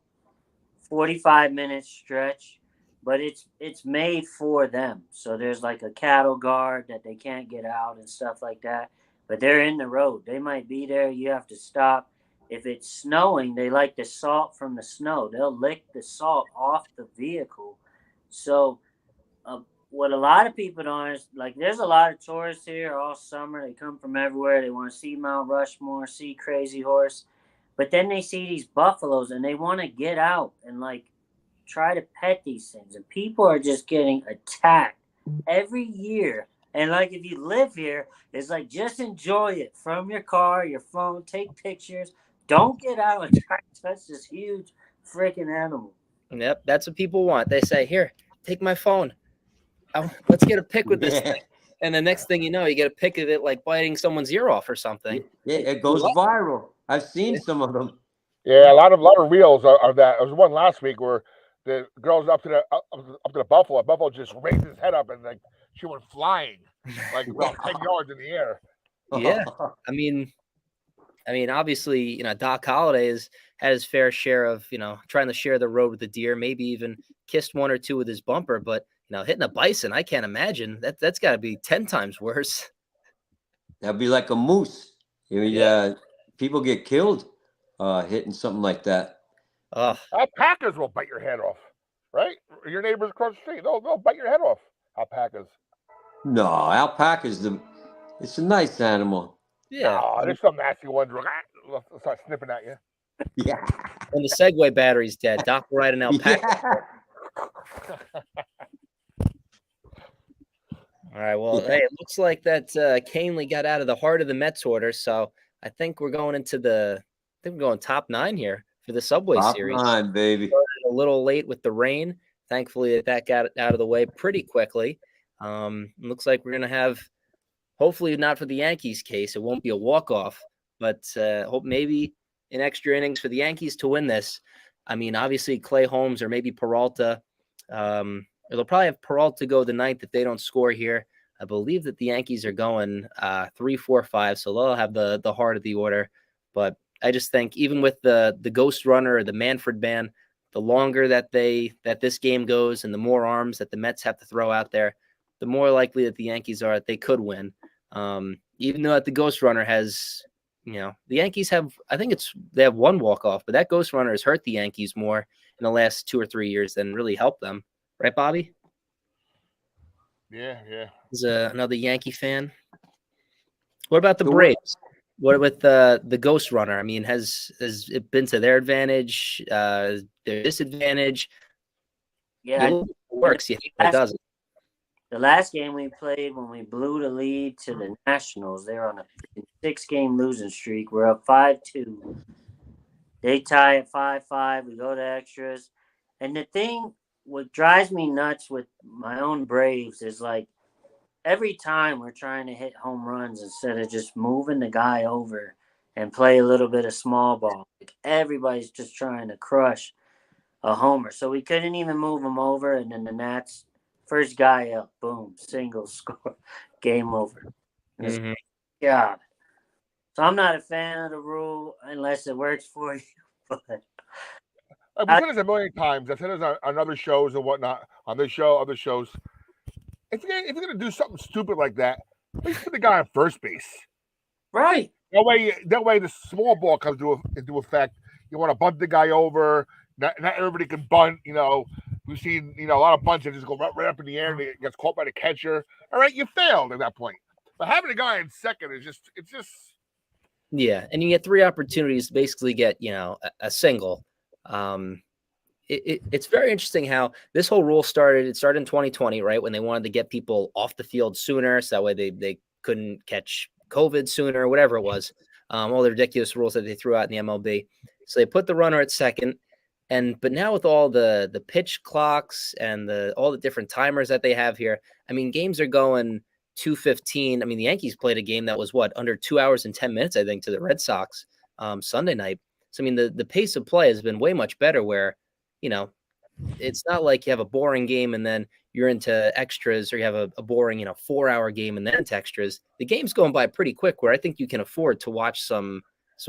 45-minute stretch, but it's made for them. So there's like a cattle guard that they can't get out and stuff like that. But they're in the road. They might be there. You have to stop. If it's snowing, they like the salt from the snow. They'll lick the salt off the vehicle. So what a lot of people don't like, there's a lot of tourists here all summer. They come from everywhere. They want to see Mount Rushmore, see Crazy Horse. But then they see these buffaloes and they want to get out and like try to pet these things. And people are just getting attacked every year. And like if you live here, it's like just enjoy it from your car, your phone, take pictures. Don't get out and try to touch this huge freaking animal. Yep, that's what people want. They say, "Here, take my phone. Let's get a pic with this thing." And the next thing you know, you get a pic of it like biting someone's ear off or something. Yeah, it goes viral. I've seen some of them. Yeah, a lot of reels are that. There was one last week where the girl's up to the buffalo. A buffalo just raised his head up and like she went flying like about 10 yards in the air. Yeah, I mean, I mean, obviously, Doc Holliday has had his fair share of, trying to share the road with the deer, maybe even kissed one or two with his bumper. But, hitting a bison, I can't imagine. That's got to be 10 times worse. That'd be like a moose. I mean, Yeah. people get killed hitting something like that. Oh, Alpacas will bite your head off, right? Your neighbors across the street, they'll bite your head off. Alpacas. No, alpaca's it's a nice animal. yeah. No, there's some nasty ones. They'll start snipping at you. Yeah. When the Segway battery's dead, Doc will ride an alpaca. Yeah. All right. Well, hey, it looks like that Canely got out of the heart of the Mets order. So I think we're going top 9 here for the Subway Top Series. 9, baby. Started a little late with the rain. Thankfully, that got out of the way pretty quickly. Looks like we're going to have, hopefully not for the Yankees case, it won't be a walk-off, but hope maybe in extra innings for the Yankees to win this. I mean, obviously Clay Holmes or maybe Peralta. They'll probably have Peralta go the 9th if they don't score here. I believe that the Yankees are going 3, 4, 5, so they'll have the heart of the order. But I just think even with the ghost runner or the Manfred ban, the longer that this game goes and the more arms that the Mets have to throw out there, the more likely that the Yankees are that they could win. Even though that the ghost runner has, the Yankees have, they have one walk-off, but that ghost runner has hurt the Yankees more in the last 2 or 3 years than really helped them. Right, Bobby? Yeah. He's another Yankee fan. What about the Braves? What with the ghost runner? I mean, has it been to their advantage, their disadvantage? Yeah, it works. Yeah, it doesn't. The last game we played, when we blew the lead to the Nationals, they're on a 6-game losing streak. We're up 5-2. They tie at 5-5. We go to extras. And the thing, what drives me nuts with my own Braves is like every time we're trying to hit home runs instead of just moving the guy over and play a little bit of small ball. Like everybody's just trying to crush a homer. So we couldn't even move him over. And then the Nats, first guy up, boom, single score, game over. Mm-hmm. Yeah. So I'm not a fan of the rule unless it works for you. But We've said this a million times. I've said this on other shows and whatnot, on this show, other shows. If you're gonna do something stupid like that, please put the guy on first base. right. That way the small ball comes into effect. You want to bunt the guy over. Not everybody can bunt. We've seen a lot of bunts that just go right up in the air and it gets caught by the catcher. All right, you failed at that point. But having a guy in second is just yeah, and you get 3 opportunities to basically get a single. It's very interesting how this whole rule started. It started in 2020, right, when they wanted to get people off the field sooner, so that way they couldn't catch COVID sooner, whatever it was. All the ridiculous rules that they threw out in the MLB. So they put the runner at second, but now with all the pitch clocks and all the different timers that they have here, I mean, games are going 2:15. I mean, the Yankees played a game that was under 2 hours and 10 minutes, I think, to the Red Sox Sunday night. So I mean, the pace of play has been way much better. Where it's not like you have a boring game and then you're into extras, or you have a boring 4-hour game and then into extras. The game's going by pretty quick, where I think you can afford to watch some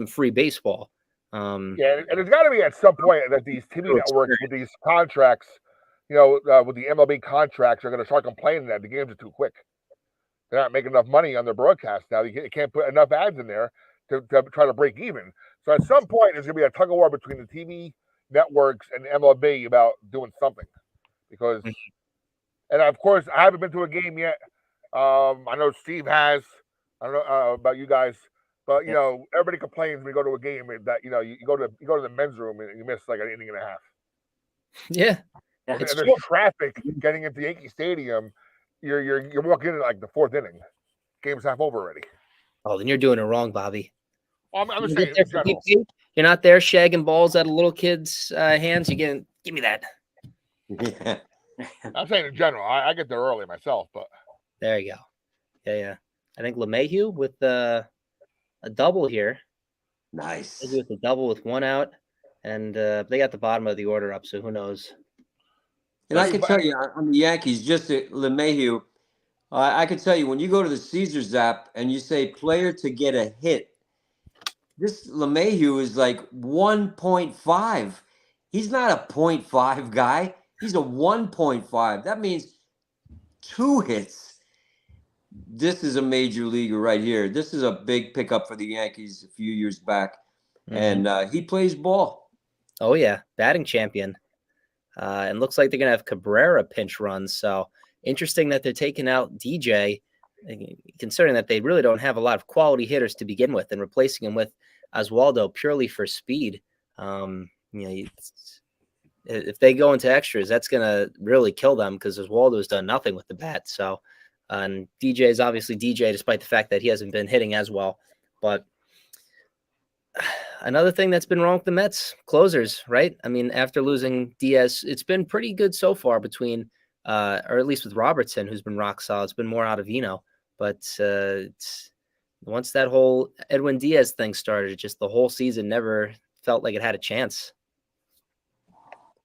free baseball. Yeah, and it's got to be at some point that these TV networks with these contracts, with the MLB contracts, are going to start complaining that the games are too quick. They're not making enough money on their broadcast now. You can't put enough ads in there to try to break even. So at some point, there's going to be a tug of war between the TV networks and MLB about doing something. Because, and of course, I haven't been to a game yet. I know Steve has. I don't know about you guys, but everybody complains when you go to a game that you go to the men's room and you miss like an inning and a half. Yeah, and there's traffic getting into Yankee Stadium. You're walking in like the 4th inning. Game's half over already. Oh, then you're doing it wrong, Bobby. I'm just saying in general. You're not there shagging balls out of little kids' hands. Give me that. Yeah. I'm saying in general. I get there early myself, but there you go. Yeah. I think LeMahieu with a double here. Nice. With a double with 1 out, and they got the bottom of the order up, so who knows? And I can tell you on the Yankees, just LeMahieu, I can tell you when you go to the Caesars app and you say player to get a hit, This LeMahieu is like 1.5. He's not a 0.5 guy. He's a 1.5. That means 2 hits. This is a major leaguer right here. This is a big pickup for the Yankees a few years back. And he plays ball. Oh, yeah. Batting champion. And looks like they're going to have Cabrera pinch runs. So interesting that they're taking out DJ, considering that they really don't have a lot of quality hitters to begin with, and replacing him with Oswaldo purely for speed. If they go into extras, that's going to really kill them because Oswaldo's done nothing with the bat. So, and DJ is obviously DJ, despite the fact that he hasn't been hitting as well. But another thing that's been wrong with the Mets, closers, right? I mean, after losing Diaz, it's been pretty good so far between, or at least with Robertson, who's been rock solid. It's been more Ottavino. But once that whole Edwin Diaz thing started, just the whole season never felt like it had a chance.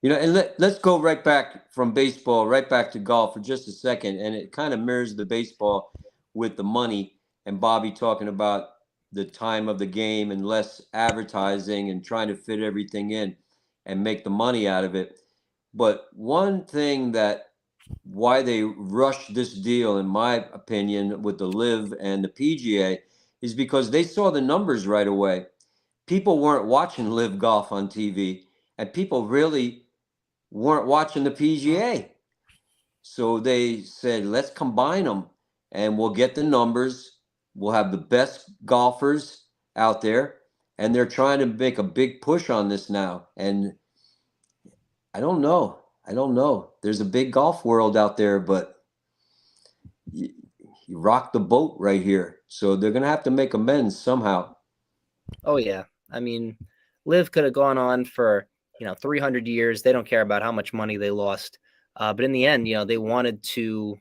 And let's go right back from baseball, right back to golf for just a second. And it kind of mirrors the baseball with the money and Bobby talking about the time of the game and less advertising and trying to fit everything in and make the money out of it. But one thing why they rushed this deal, in my opinion, with the LIV and the PGA is because they saw the numbers right away. People weren't watching LIV golf on TV, and people really weren't watching the PGA. So they said, let's combine them and we'll get the numbers. We'll have the best golfers out there. And they're trying to make a big push on this now. And I don't know. There's a big golf world out there, but you rock the boat right here. So they're going to have to make amends somehow. Oh, yeah. I mean, LIV could have gone on for 300 years. They don't care about how much money they lost. But in the end, they wanted to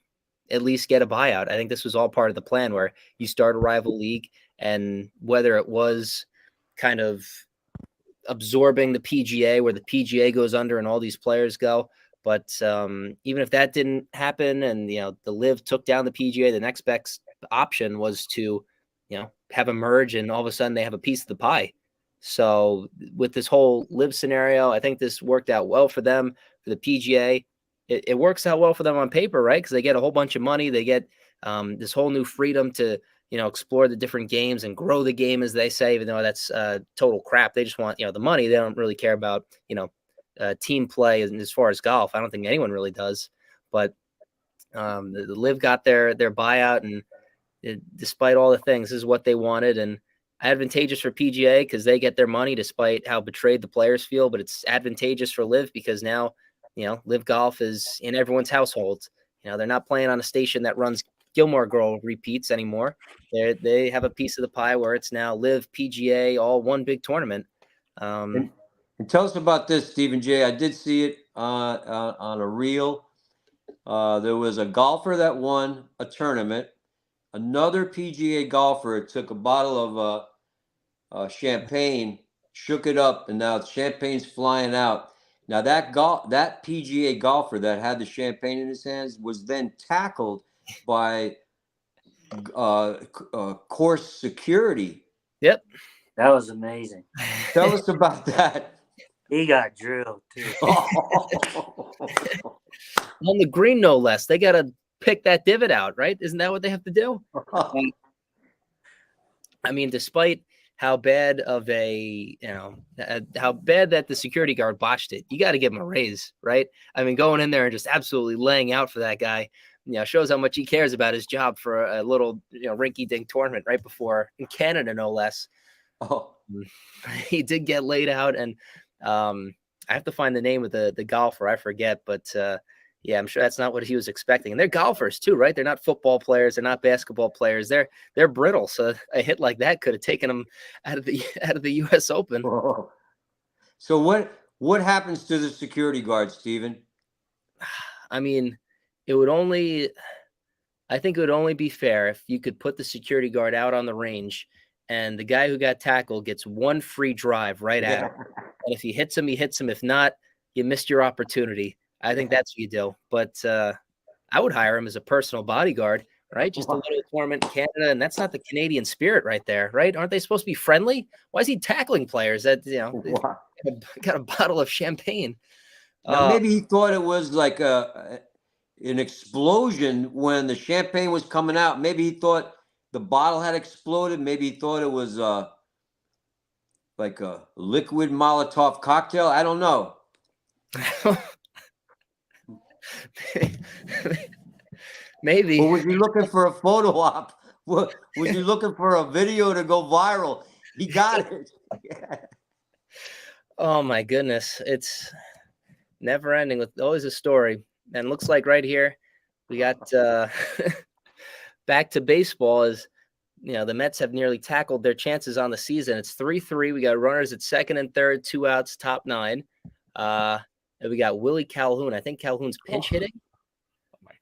at least get a buyout. I think this was all part of the plan where you start a rival league, and whether it was kind of absorbing the PGA, where the PGA goes under and all these players go. But even if that didn't happen and, the LIV took down the PGA, the next best option was to, have a merge, and all of a sudden they have a piece of the pie. So with this whole LIV scenario, I think this worked out well for them, for the PGA. It works out well for them on paper, right? Because they get a whole bunch of money. They get this whole new freedom to, explore the different games and grow the game, as they say, even though that's total crap. They just want, the money. They don't really care about, team play as far as golf. I don't think anyone really does. But the LIV got their buyout, and despite all the things, this is what they wanted. And advantageous for PGA because they get their money despite how betrayed the players feel, but it's advantageous for LIV because now, LIV golf is in everyone's household. They're not playing on a station that runs Gilmore Girl repeats anymore. They have a piece of the pie where it's now LIV, PGA, all one big tournament. And tell us about this, Stephen J. I did see it on a reel. There was a golfer that won a tournament. Another PGA golfer took a bottle of champagne, shook it up, and now champagne's flying out. Now that PGA golfer that had the champagne in his hands was then tackled by course security. Yep. That was amazing. Tell us about that. He got drilled too. On the green, no less. They got to pick that divot out, right? Isn't that what they have to do? I mean, despite how bad of how bad that the security guard botched it, you got to give him a raise, right? I mean, going in there and just absolutely laying out for that guy, shows how much he cares about his job for a little, rinky-dink tournament right before, in Canada, no less. Oh, he did get laid out, and I have to find the name of the golfer. I forget, but yeah, I'm sure that's not what he was expecting. And they're golfers too, right? They're not football players. They're not basketball players. They're brittle. So a hit like that could have taken them out of the U.S. Open. Whoa. So what happens to the security guard, Stephen? I mean, I think it would only be fair if you could put the security guard out on the range, and the guy who got tackled gets one free drive right at him. And if he hits him, he hits him. If not, you missed your opportunity. I think that's what you do. But I would hire him as a personal bodyguard, right? Just a little tournament in Canada, and that's not the Canadian spirit right there, right? Aren't they supposed to be friendly? Why is he tackling players that got a bottle of champagne? Now, maybe he thought it was like an explosion when the champagne was coming out. Maybe he thought the bottle had exploded. Maybe he thought it was like a liquid Molotov cocktail. I don't know. Maybe. Or was he looking for a photo op? Was he looking for a video to go viral? He got it. Oh my goodness. It's never ending with always a story. And looks like right here we got back to baseball is the Mets have nearly tackled their chances on the season. It's 3-3. We got runners at second and third, 2 outs, top 9. And we got Willie Calhoun. I think Calhoun's pinch hitting.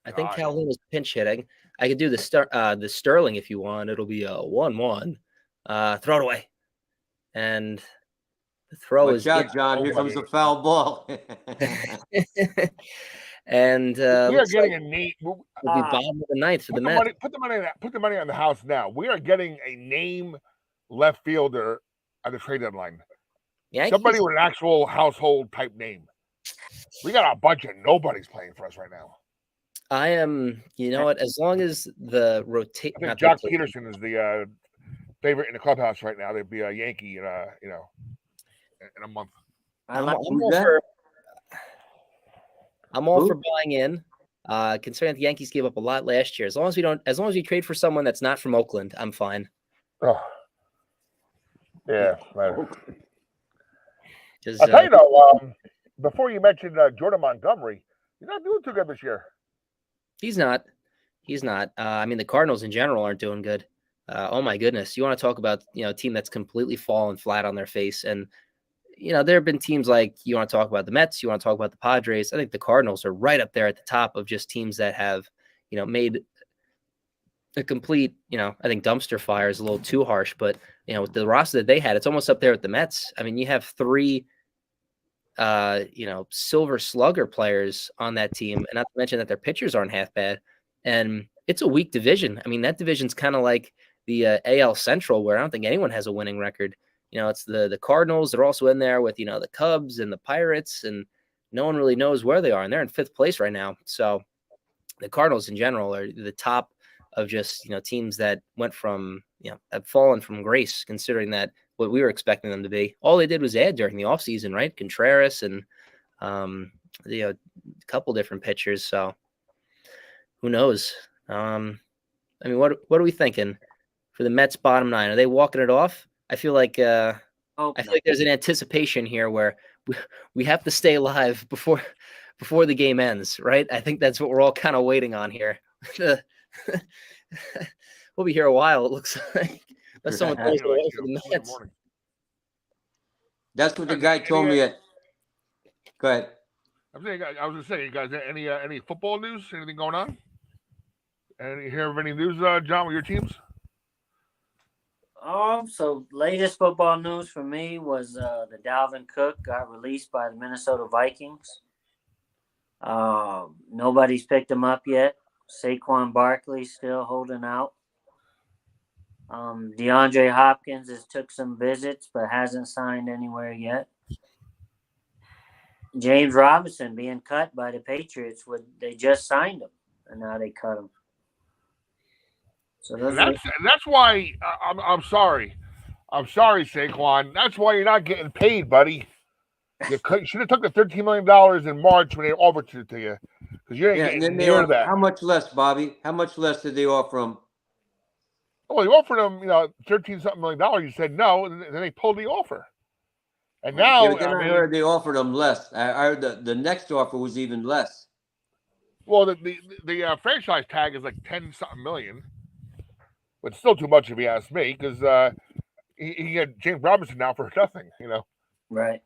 I think Calhoun is pinch hitting. I could do the Sterling if you want. It'll be a 1-1. Throw it away. And the throw Watch is out, John. Here comes the foul ball. And we are getting a name. It'll be bottom of the ninth for the Mets. Put the money on the house now. We are getting a name left fielder at the trade deadline. Somebody with an actual household type name. We got a bunch of nobodies playing for us right now. I am, as long as the rotate. I think Jock Peterson is the favorite in the clubhouse right now. They'd be a Yankee, in a month. I'm all for buying in. Considering the Yankees gave up a lot last year. As long as we trade for someone that's not from Oakland, I'm fine. Oh, yeah. Oh. I'll tell you though. Before you mentioned Jordan Montgomery, he's not doing too good this year. He's not. The Cardinals in general aren't doing good. Oh my goodness. You want to talk about, a team that's completely fallen flat on their face. And, there have been teams like, you want to talk about the Mets, you want to talk about the Padres. I think the Cardinals are right up there at the top of just teams that have, made a complete, I think dumpster fire is a little too harsh, but, with the roster that they had, it's almost up there with the Mets. I mean, you have 3, silver slugger players on that team, and not to mention that their pitchers aren't half bad. And it's a weak division. I mean, that division's kind of like the AL Central, where I don't think anyone has a winning record. It's the Cardinals. They're also in there with, the Cubs and the Pirates, and no one really knows where they are. And they're in 5th place right now. So the Cardinals in general are the top of just, teams that went from, have fallen from grace, considering that what we were expecting them to be. All they did was add during the offseason, right? Contreras and, a couple different pitchers. So who knows? What are we thinking for the Mets bottom 9? Are they walking it off? I feel like there's an anticipation here where we have to stay alive before the game ends, right? I think that's what we're all kind of waiting on here. We'll be here a while, it looks like. Unless someone throws it away for the Mets. That's what the guy told me. Go ahead. I was going to say, you guys, any football news? Anything going on? Any hear of any news, John, with your teams? So latest football news for me was the Dalvin Cook got released by the Minnesota Vikings. Nobody's picked him up yet. Saquon Barkley's still holding out. DeAndre Hopkins has took some visits but hasn't signed anywhere yet. James Robinson being cut by the Patriots. They just signed him, and now they cut him. So that's why I'm sorry. I'm sorry, Saquon. That's why you're not getting paid, buddy. You should have took the $13 million in March when they offered it to you, because you ain't getting near that. How much less, Bobby? How much less did they offer him? Well, you offered him, $13-something million. You said no, and then they pulled the offer. And now, I heard they offered him less. I heard the next offer was even less. Well, the franchise tag is like 10-something million, but still too much if you ask me, because he had James Robinson now for nothing, Right.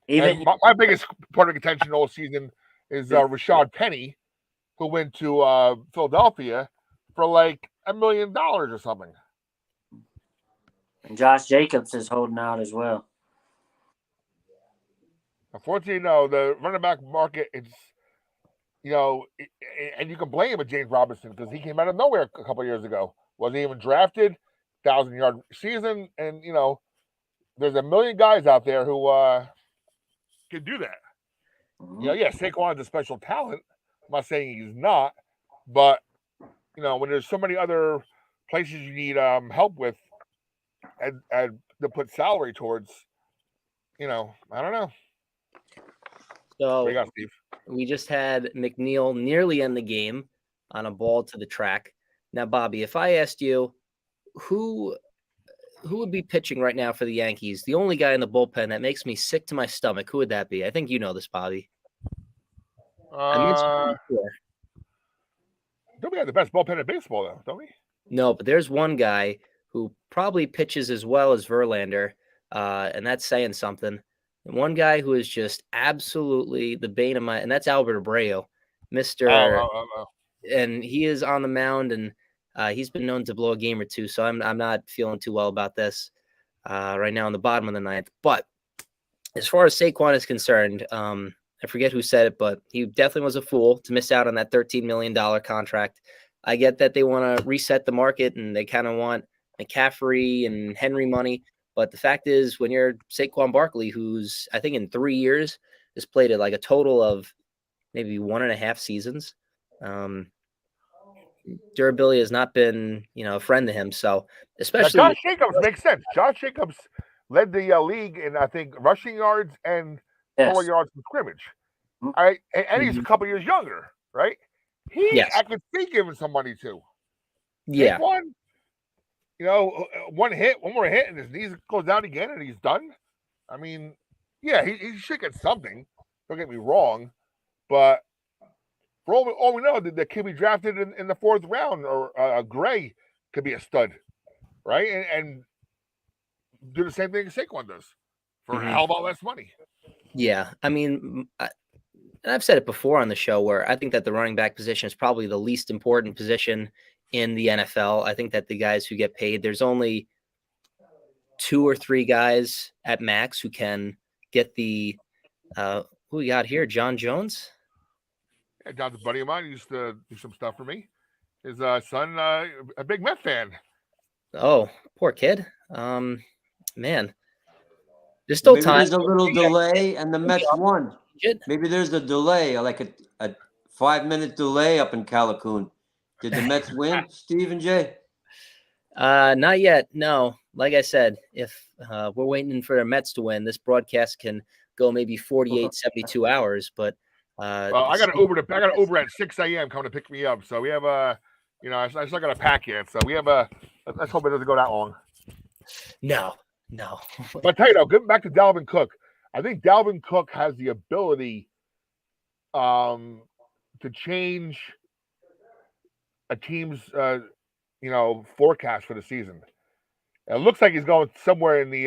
Even my biggest point of contention all season is Rashad Penny, who went to Philadelphia for like $1 million or something. And Josh Jacobs is holding out as well. Unfortunately, no. The running back market, and you can blame it James Robinson because he came out of nowhere a couple of years ago. Wasn't even drafted, 1,000-yard season, and there's a million guys out there who can do that. Yeah, Saquon's a special talent. I'm not saying he's not, but when there's so many other places you need help with, and to put salary towards, I don't know. What do you So got, Steve? we just had McNeil nearly end the game on a ball to the track. Now, Bobby, if I asked you who would be pitching right now for the Yankees, the only guy in the bullpen that makes me sick to my stomach, who would that be? I think you know this, Bobby. I mentioned it before. Don't we have the best bullpen in baseball, though? Don't we? No, but there's one guy who probably pitches as well as Verlander, and that's saying something. And one guy who is just absolutely the bane of my, and that's Albert Abreu, Mister. And he is on the mound, and he's been known to blow a game or two. So I'm not feeling too well about this right now in the bottom of the ninth. But as far as Saquon is concerned, I forget who said it, but he definitely was a fool to miss out on that $13 million contract. I get that they want to reset the market and they kind of want McCaffrey and Henry money. But the fact is, when you're Saquon Barkley, who's I think in 3 years has played at like a total of maybe 1.5 seasons, durability has not been, a friend to him. So especially now, Josh Jacobs makes sense. Josh Jacobs led the league in, I think, rushing yards and total yards from scrimmage. All right, and he's a couple years younger, right? I could see giving some money to. Yeah. Saquon, one more hit, and his knees goes down again, and he's done. I mean, yeah, he should get something. Don't get me wrong, but for all we know, the kid we drafted in the 4th round, or Gray, could be a stud, right? And do the same thing as Saquon does for a hell of a lot less money. Yeah, I mean, and I've said it before on the show where I think that the running back position is probably the least important position in the NFL. I think that the guys who get paid, there's only 2 or 3 guys at max who can get the who we got here, John Jones. Yeah, John's a buddy of mine. He used to do some stuff for me. His son, a big Met fan. Oh, poor kid. Man, there's still time. There's a little delay, and the Mets won. Maybe there's a delay, like a 5-minute delay up in Calicoon. Did the Mets win, Steve and Jay? Not yet. No. Like I said, if we're waiting for the Mets to win, this broadcast can go maybe 48, 72 hours. But I got an Uber at 6 a.m. coming to pick me up. So we have I still got a pack yet. So we have let's hope it doesn't go that long. No. But I tell you though, getting back to Dalvin Cook, I think Dalvin Cook has the ability to change a team's forecast for the season. It looks like he's going somewhere in the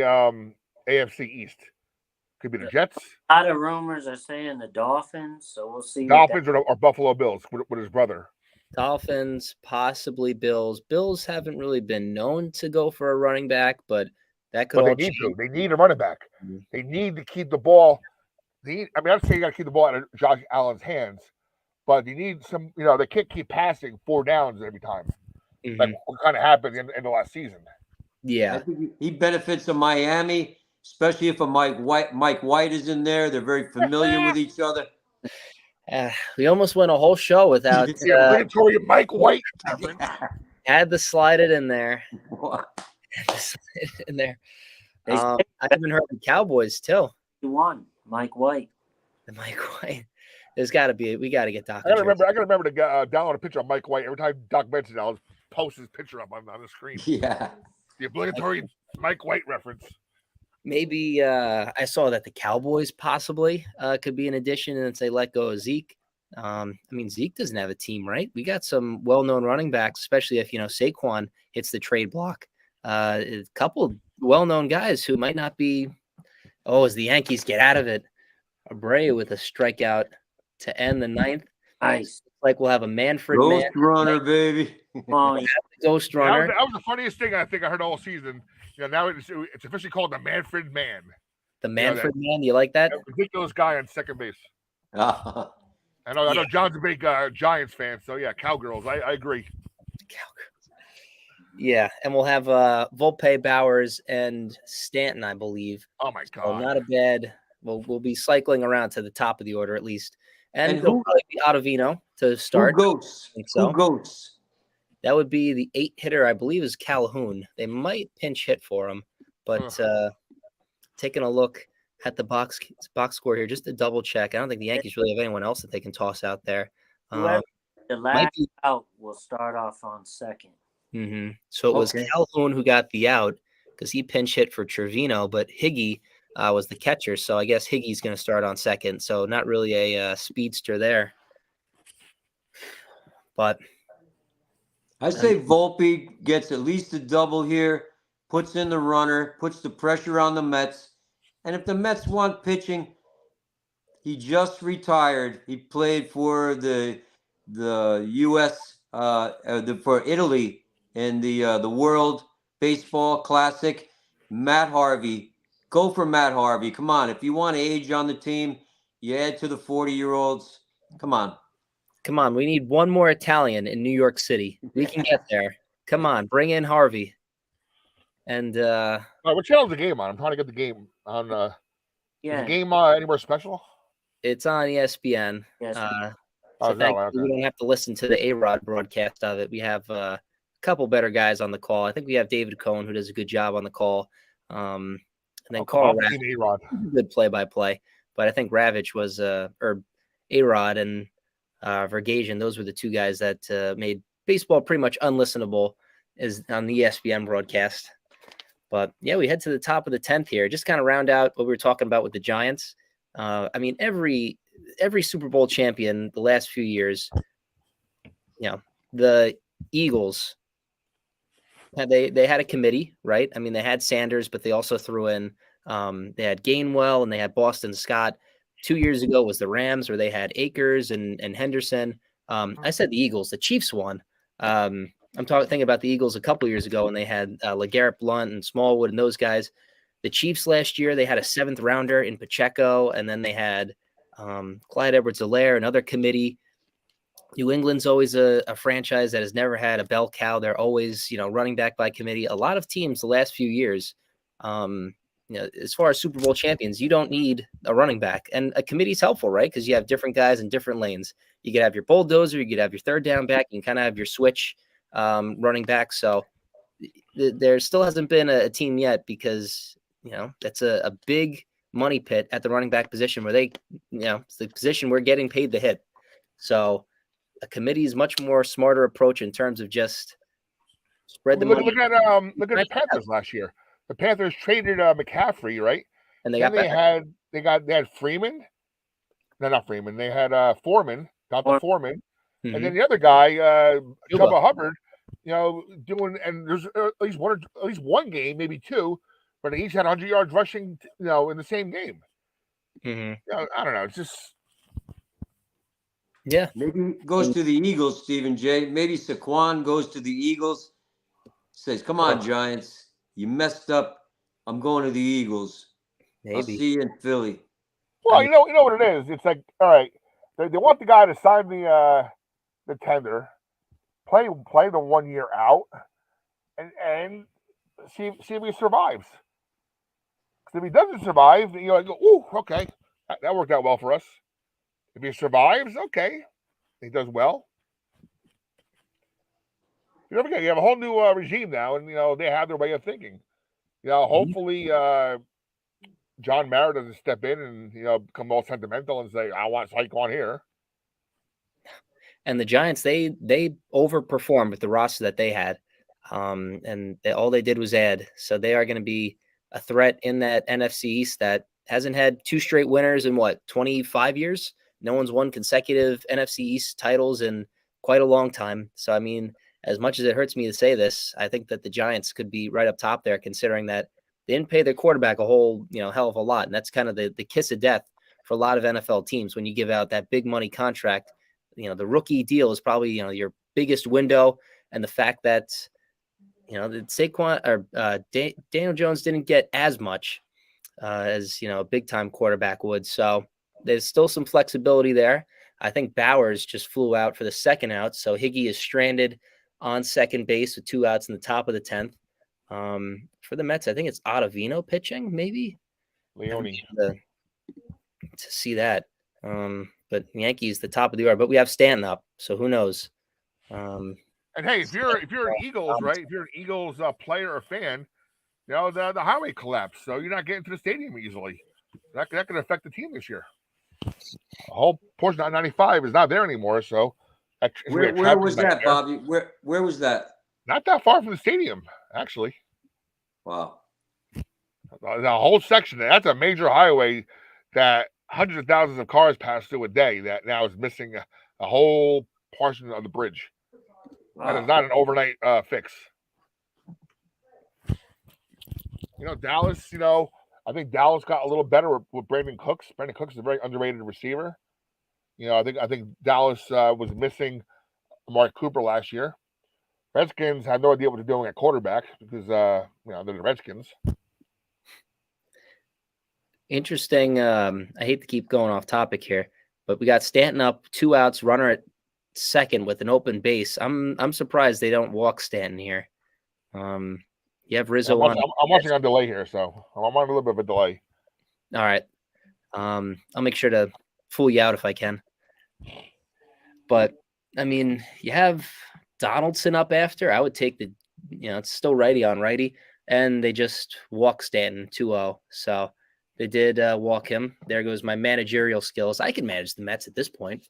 AFC East. Could be the Jets. A lot of rumors are saying the Dolphins, so we'll see. Dolphins or Buffalo Bills with his brother. Dolphins, possibly Bills. Bills haven't really been known to go for a running back, but that could all change. They need a running back. Mm-hmm. They need to keep the ball. I'd say you got to keep the ball out of Josh Allen's hands, but you need some. They can't keep passing 4 downs every time. Mm-hmm. Like what kind of happened in the last season. Yeah, I think he benefits from Miami, especially if Mike White is in there. They're very familiar with each other. We almost went a whole show without obligatory Mike White. Had to slide it in there. I haven't heard the Cowboys too. You won, Mike White. Mike White. There's got to be. We got to get Doc. I gotta remember to download a picture of Mike White every time Doc mentions it. I'll post his picture up on the screen. Yeah. The obligatory Mike White reference. Maybe I saw that the Cowboys possibly could be an addition, and they let go of Zeke. Zeke doesn't have a team, right? We got some well-known running backs, especially if Saquon hits the trade block. A couple well-known guys who might not be. Oh, as the Yankees get out of it, Abreu with a strikeout to end the 9th. Nice. Like we'll have a Manfred Ghost runner, baby. Ghost runner. That was the funniest thing I think I heard all season. Now it's officially called the Manfred Man. The Manfred Man. You like that? Ridiculous guy on second base. I know John's a big Giants fan, so yeah, Cowgirls. I agree. Yeah, and we'll have Volpe, Bowers, and Stanton, I believe. Oh my So God. not a bad. We'll be cycling around to the top of the order at least, and And there'll who probably be Ottavino to who start. goats? I think Who so. goats? That would be the 8-hitter, I believe, is Calhoun. They might pinch hit for him, but taking a look at the box score here, just to double check. I don't think the Yankees really have anyone else that they can toss out there. Whoever the Might last be. out will start off on second. So it was Okay. Calhoun who got the out because he pinch hit for Trevino, but Higgy was the catcher. So I guess Higgy's going to start on second. So not really a speedster there. But I say Volpe gets at least a double here, puts in the runner, puts the pressure on the Mets. And if the Mets want pitching, he just retired. He played for the U.S. For Italy in the World Baseball Classic. Matt Harvey, go for Matt Harvey. Come on, if you want age on the team, you add to the 40-year-olds. Come on. we need one more Italian in New York City. We can get there. Come on, bring in Harvey. And what channel's the game on? I'm trying to get the game on. Is Yeah. the game anywhere special? it's on ESPN. Yes. So no, thankfully okay. we don't have to listen to the A-Rod broadcast of it. We have a couple better guys on the call. I think we have David Cohn, who does a good job on the call. And then Carl Team A-Rod. good play-by-play. But I think Ravitch was or A-Rod and Vergasian. Those were the two guys that made baseball pretty much unlistenable is on the ESPN broadcast. But yeah, we head to the top of the 10th here. Just kind of round out what we were talking about with the Giants. I mean, every Super Bowl champion the last few years, the Eagles, they had a committee, right? I mean, they had Sanders, but they also threw in they had Gainwell and they had Boston Scott. 2 years ago was the Rams, where they had Akers and Henderson. I said the Eagles. The Chiefs won. I'm thinking about the Eagles a couple years ago when they had LeGarrette Blount and Smallwood and those guys. The Chiefs last year, they had a 7th rounder in Pacheco, and then they had Clyde Edwards-Helaire, another committee. New England's always a franchise that has never had a bell cow. They're always, running back by committee. A lot of teams the last few years, as far as Super Bowl champions, you don't need a running back. And a committee's helpful, right? Because you have different guys in different lanes. You could have your bulldozer, you could have your third down back, you can kind of have your switch running back. So there still hasn't been a team yet because, that's a big money pit at the running back position where they, it's the position we're getting paid to hit. So a committee is much more smarter approach in terms of just spread the money. Look at the Panthers last year. The Panthers traded McCaffrey, right? And they had Freeman. No, not Freeman. They had Foreman, Foreman, and then the other guy, Chuba Hubbard. Doing, and there's at least one game, maybe two, but they each had 100 yards rushing. In the same game. I don't know. It's just. Yeah. Maybe it goes to the Eagles, Stephen J. Maybe Saquon goes to the Eagles, says, come on, Giants. You messed up. I'm going to the Eagles. Maybe. I'll see you in Philly. Well, you know what it is. It's like, all right, they want the guy to sign the tender, play the 1 year out, and see if he survives. Because if he doesn't survive, go, ooh, okay, that worked out well for us. If he survives, okay, he does well. You never forget, you have a whole new regime now, and they have their way of thinking. Hopefully John Mara doesn't step in and become all sentimental and say, "I want Saquon here." And the Giants, they overperformed with the roster that they had, and all they did was add. So they are going to be a threat in that NFC East that hasn't had 2 straight winners in 25 years. No one's won consecutive NFC East titles in quite a long time. So, I mean, as much as it hurts me to say this, I think that the Giants could be right up top there, considering that they didn't pay their quarterback a whole, hell of a lot. And that's kind of the kiss of death for a lot of NFL teams when you give out that big money contract. The rookie deal is probably, your biggest window. And the fact that, that Saquon or Daniel Jones didn't get as much as, a big time quarterback would. So there's still some flexibility there. I think Bowers just flew out for the second out, so Higgy is stranded on second base with 2 outs in the top of the 10th. For the Mets, I think it's Ottavino pitching, maybe. Leone. To see that. But Yankees, the top of the order, but we have Stanton up, so who knows? And hey, if you're an Eagles, right? If you're an Eagles player or fan, you know the highway collapsed, so you're not getting to the stadium easily. That could affect the team this year. A whole portion of 95 is not there anymore, so where was that, Bobby? Where was that? Not that far from the stadium, actually. Wow. The whole section, that's a major highway that hundreds of thousands of cars pass through a day that now is missing a whole portion of the bridge. Wow. That is not an overnight fix. You know, Dallas, I think Dallas got a little better with Brandon Cooks. Brandon Cooks is a very underrated receiver. You know, I think Dallas was missing Amari Cooper last year. Redskins had no idea what they're doing at quarterback because they're the Redskins. Interesting. I hate to keep going off topic here, but we got Stanton up, 2 outs, runner at second with an open base. I'm surprised they don't walk Stanton here. You have Rizzo I'm watching on delay here, so I'm on a little bit of a delay. All right. I'll make sure to fool you out if I can. But I mean, you have Donaldson up after. I would take it's still righty on righty, and they just walk Stanton 2-0. So they did walk him. There goes my managerial skills. I can manage the Mets at this point.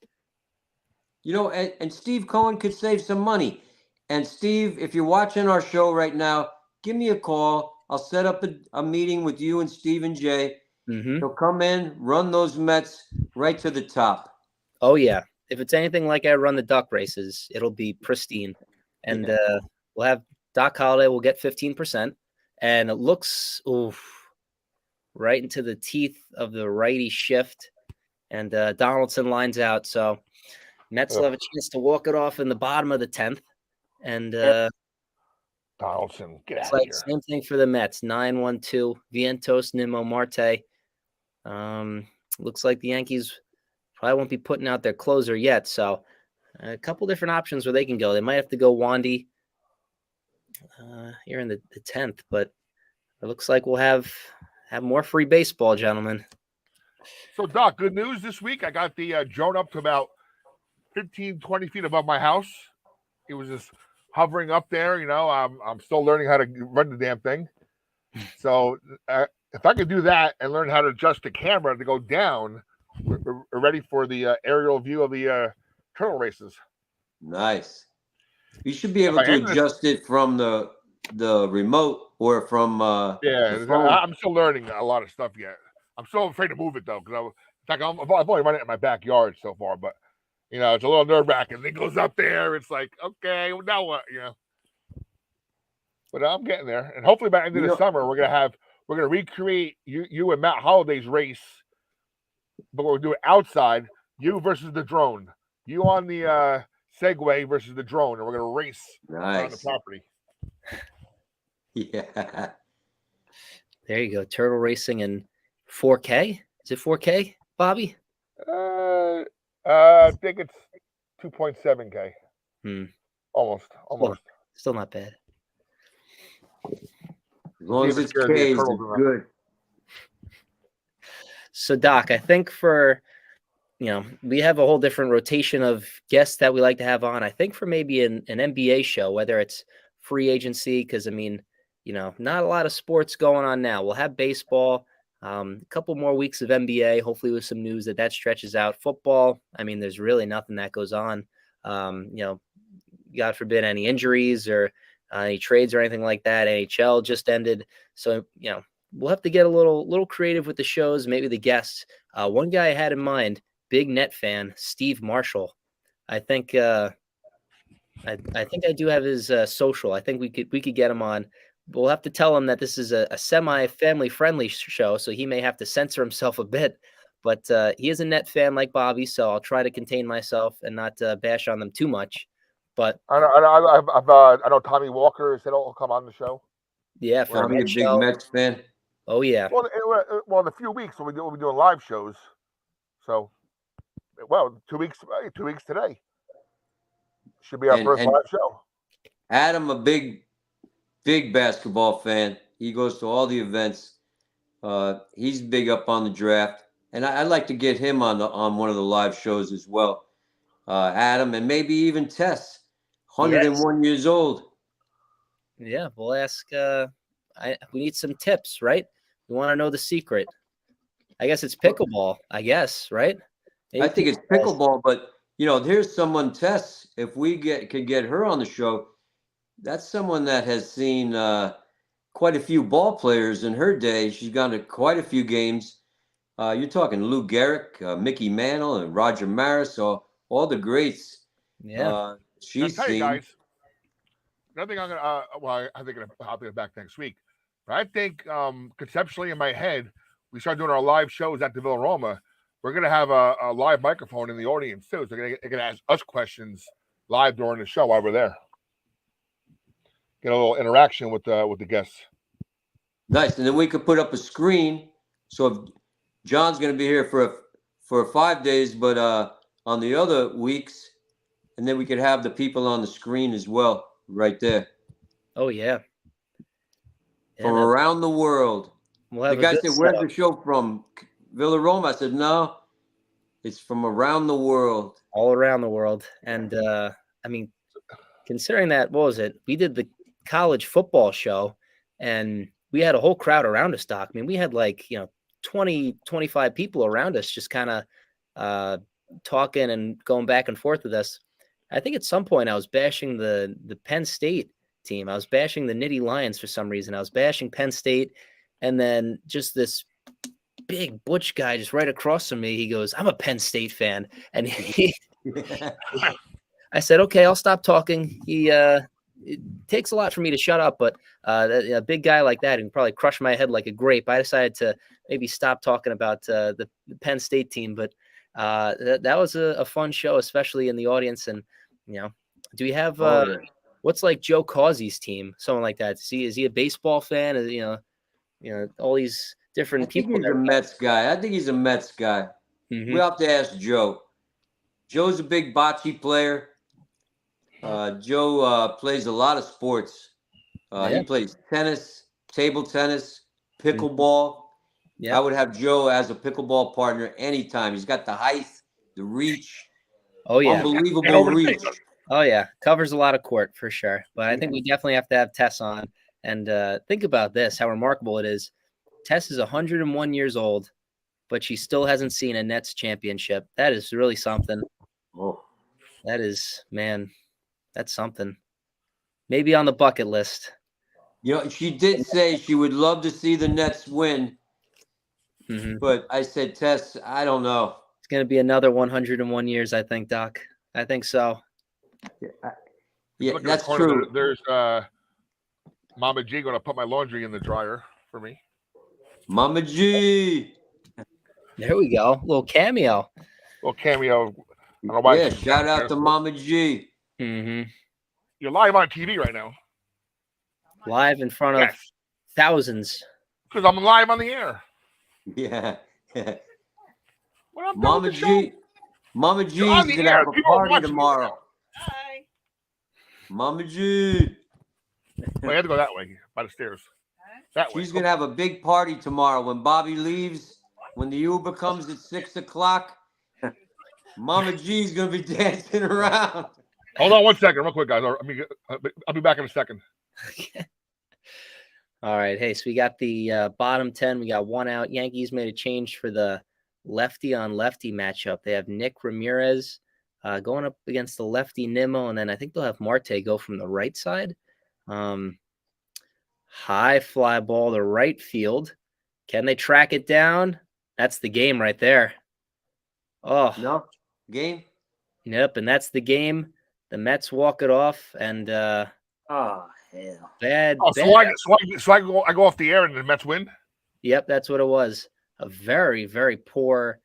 And Steve Cohen could save some money. And Steve, if you're watching our show right now, give me a call. I'll set up a meeting with you and Steve and Jay. Mm-hmm. He'll come in, run those Mets right to the top. Oh, yeah. If it's anything like I run the duck races, it'll be pristine. And we'll have Doc Holliday will get 15%. And it looks right into the teeth of the righty shift. And Donaldson lines out. So Mets will have a chance to walk it off in the bottom of the 10th. And Donaldson, get out of here. Same thing for the Mets. 9-1-2. Vientos, Nimmo, Marte. Looks like the Yankees probably won't be putting out their closer yet. So a couple different options where they can go. They might have to go Wandy here in the 10th, but it looks like we'll have more free baseball, gentlemen. So, Doc, good news this week. I got the drone up to about 15, 20 feet above my house. It was just hovering up there. I'm still learning how to run the damn thing. So if I could do that and learn how to adjust the camera to go down, we're ready for the aerial view of the turtle races. Nice. You should be able to adjust it from the remote or from the phone. I'm still learning a lot of stuff yet. I'm still afraid to move it though, because I've only run it in my backyard so far, but it's a little nerve-wracking. It goes up there, it's like, okay, well, now what? But I'm getting there, and hopefully by the end of the summer, we're gonna recreate you and Matt Holliday's race, but we'll do it outside. You versus the drone. You on the Segway versus the drone, and we're gonna race around the property. Yeah. There you go. Turtle racing in 4K. Is it 4K, Bobby? I think it's 2.7K. Almost. Still not bad. As long as it's K, it's good. So, Doc, I think we have a whole different rotation of guests that we like to have on. I think for maybe an NBA show, whether it's free agency, because, not a lot of sports going on now. We'll have baseball, a couple more weeks of NBA, hopefully with some news that stretches out. Football, there's really nothing that goes on. God forbid any injuries or any trades or anything like that. NHL just ended. So, we'll have to get a little creative with the shows, maybe the guests. One guy I had in mind, big Net fan, Steve Marshall. I think I do have his social. I think we could get him on. We'll have to tell him that this is a semi-family friendly show, so he may have to censor himself a bit. But he is a Net fan like Bobby, so I'll try to contain myself and not bash on them too much. But I know Tommy Walker said he'll come on the show. Yeah, for I'm a big Mets fan. Oh yeah. Well, in a few weeks we'll be doing live shows. So well, 2 weeks today. Should be our first And live show. Adam, a big basketball fan. He goes to all the events. He's big up on the draft, and I'd like to get him on one of the live shows as well. Adam, and maybe even Tess, 101 years old. Yeah, we'll ask. We need some tips, right? We want to know the secret. I guess it's pickleball. I guess, right? Maybe I think it's pickleball, but here's someone, Tess. If we could get her on the show, that's someone that has seen quite a few ball players in her day. She's gone to quite a few games. You're talking Lou Gehrig, Mickey Mantle, and Roger Maris, all the greats. Yeah. She's I'll tell you seen. guys, nothing I'm gonna. Well, I think I'll be back next week. But I think conceptually in my head, we start doing our live shows at the Villa Roma. We're gonna have a live microphone in the audience too, so they're gonna ask us questions live during the show while we're there. Get a little interaction with the guests. Nice, and then we could put up a screen. So if John's going to be here for 5 days, but on the other weeks, and then we could have the people on the screen as well, right there. Oh yeah. From around the world. We'll the guy said, "Where's the show from?" Villa Roma. I said, "No, it's from around the world." All around the world, and I mean, considering that, what was it? We did the college football show, and we had a whole crowd around us, Doc. I mean, we had 20, 25 people around us just kind of talking and going back and forth with us. I think at some point I was bashing the Penn State team. I was bashing the Nittany Lions for some reason. I was bashing Penn State, and then just this big butch guy just right across from me, he goes, "I'm a Penn State fan." And I said, "Okay, I'll stop talking." It takes a lot for me to shut up, but a big guy like that can probably crush my head like a grape. I decided to maybe stop talking about the Penn State team, but that was a fun show, especially in the audience. And do we have what's like Joe Causey's team, someone like that? Is he a baseball fan? All these different people. He's a Mets guy. I think he's a Mets guy. Mm-hmm. We have to ask Joe. Joe's a big bocce player. Joe plays a lot of sports. He plays tennis, table tennis, pickleball. Yeah. I would have Joe as a pickleball partner anytime. He's got the height, the reach. Oh, yeah. Unbelievable reach. Oh, yeah. Covers a lot of court for sure. But I think we definitely have to have Tess on. And think about this, how remarkable it is. Tess is 101 years old, but she still hasn't seen a Nets championship. That is really something. Oh. That is, man, that's something. Maybe on the bucket list. She did say she would love to see the Nets win. Mm-hmm. But I said, Tess, I don't know. It's going to be another 101 years, I think, Doc. I think so. Yeah, that's true. There's Mama G going to put my laundry in the dryer for me. Mama G. There we go. Little cameo. Yeah, shout out to Mama G. Mm-hmm. You're live on TV right now. Live in front of thousands. Because I'm live on the air. Yeah. Mama G. Mama G's going to have a party tomorrow. Hi. Mama G. Well, I had to go that way, by the stairs. That way. She's going to have a big party tomorrow. When Bobby leaves, when the Uber comes at 6 o'clock, Mama G's going to be dancing around. Hold on 1 second, real quick, guys. I'll be back in a second. All right. Hey, so we got the bottom 10. We got one out. Yankees made a change for the lefty on lefty matchup. They have Nick Ramirez going up against the lefty Nimmo, and then I think they'll have Marte go from the right side. High fly ball to right field. Can they track it down? That's the game right there. Oh. No. Game? Yep, and that's the game. The Mets walk it off, and oh hell, bad. So I go off the air and the Mets win. Yep, that's what it was. A very, very poor.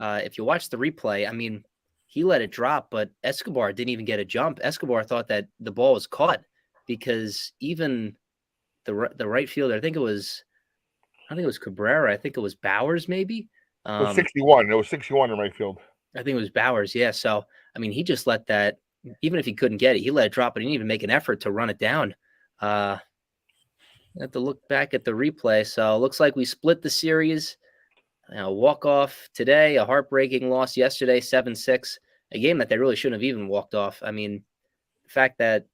If you watch the replay, I mean, he let it drop, but Escobar didn't even get a jump. Escobar thought that the ball was caught because even the right fielder, I think it was Cabrera. I think it was Bowers, maybe. It was 61. It was 61 in right field. I think it was Bowers. Yeah. So, I mean, he just let that, even if he couldn't get it, he let it drop, but he didn't even make an effort to run it down. I have to look back at the replay. So it looks like we split the series. Walk off today, a heartbreaking loss yesterday, 7-6, a game that they really shouldn't have even walked off. I mean, the fact that,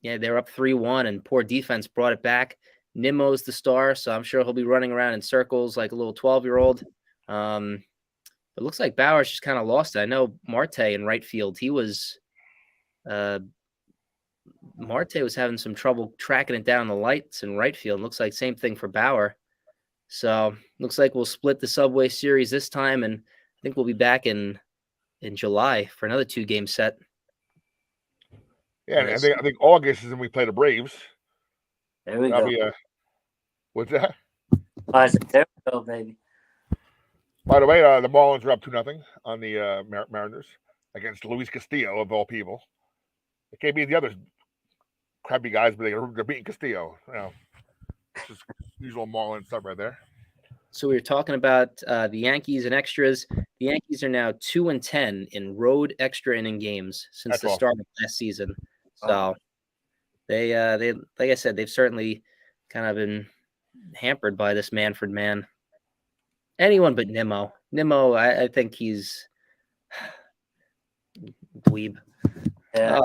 they were up 3-1 and poor defense brought it back. Nimmo's the star, so I'm sure he'll be running around in circles like a little 12-year-old. It looks like Bowers just kind of lost it. I know Marte in right field, Marte was having some trouble tracking it down the lights in right field. Looks like same thing for Bauer. So looks like we'll split the Subway Series this time, and I think we'll be back in July for another 2-game set. Yeah, I think August is when we play the Braves. There we That'll go. What's that? There we go, baby. By the way, the Marlins are up 2-0 on the Mariners against Luis Castillo of all people. They can't beat the other crappy guys, but they're beating Castillo. Just usual Marlins stuff right there. So we were talking about the Yankees and extras. The Yankees are now 2-10 in road extra inning games since the start of last season. So they like I said, they've certainly kind of been hampered by this Manfred man. Anyone but Nimmo. Nimmo, I think he's dweeb. Yeah.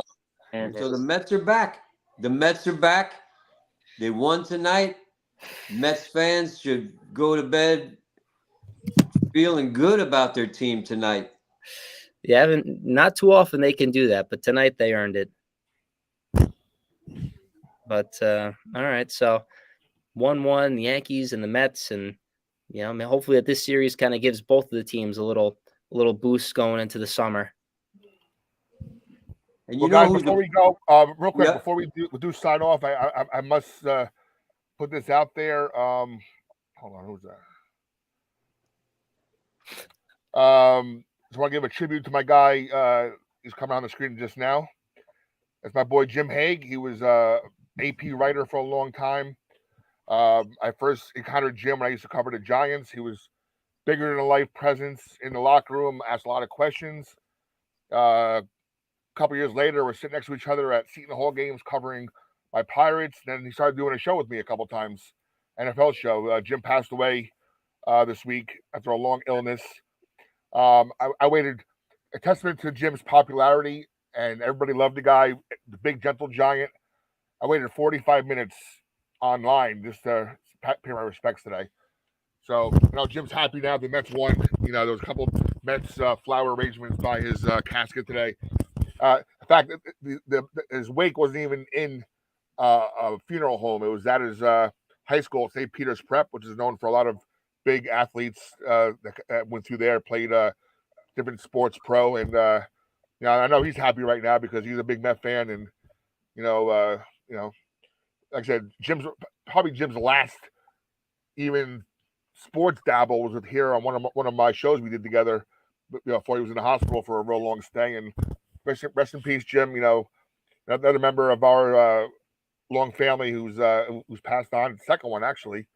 So the Mets are back. The Mets are back. They won tonight. Mets fans should go to bed feeling good about their team tonight. Yeah, not too often they can do that, but tonight they earned it. But all right, so 1-1, the Yankees and the Mets, and hopefully that this series kind of gives both of the teams a little boost going into the summer. And guys, before we go, real quick, before we do sign off, I must put this out there. Hold on, who's that? Just want to give a tribute to my guy. He's coming on the screen just now. That's my boy Jim Haig. He was AP writer for a long time. I first encountered Jim when I used to cover the Giants. He was bigger than a life presence in the locker room. Asked a lot of questions. A couple years later, we're sitting next to each other at Seton Hall games covering my Pirates. Then he started doing a show with me a couple times, NFL show. Jim passed away this week after a long illness. I waited, a testament to Jim's popularity, and everybody loved the guy, the big, gentle giant. I waited 45 minutes online just to pay my respects today. So, Jim's happy now. The Mets won. There was a couple Mets flower arrangements by his casket today. In fact, his wake wasn't even in a funeral home. It was at his high school, St. Peter's Prep, which is known for a lot of big athletes that went through there, played different sports pro. And, I know he's happy right now because he's a big Met fan. And, like I said, Jim's last even sports dabble was with here on one of my shows we did together, before he was in the hospital for a real long stay. And rest in peace, Jim. Another member of our long family who's passed on, second one actually.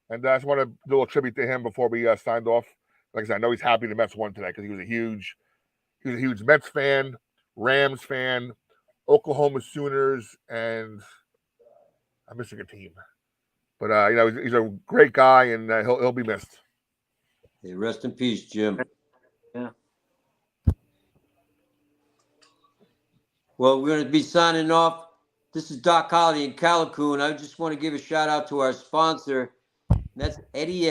And I just want to do a little tribute to him before we signed off. Like I said, I know he's happy the Mets won today because he was a huge Mets fan, Rams fan, Oklahoma Sooners, and I'm missing a team. But he's a great guy, and he'll be missed. Hey, rest in peace, Jim. Yeah. Well, we're going to be signing off. This is Doc Holliday in Calicoon. I just want to give a shout out to our sponsor. That's Eddie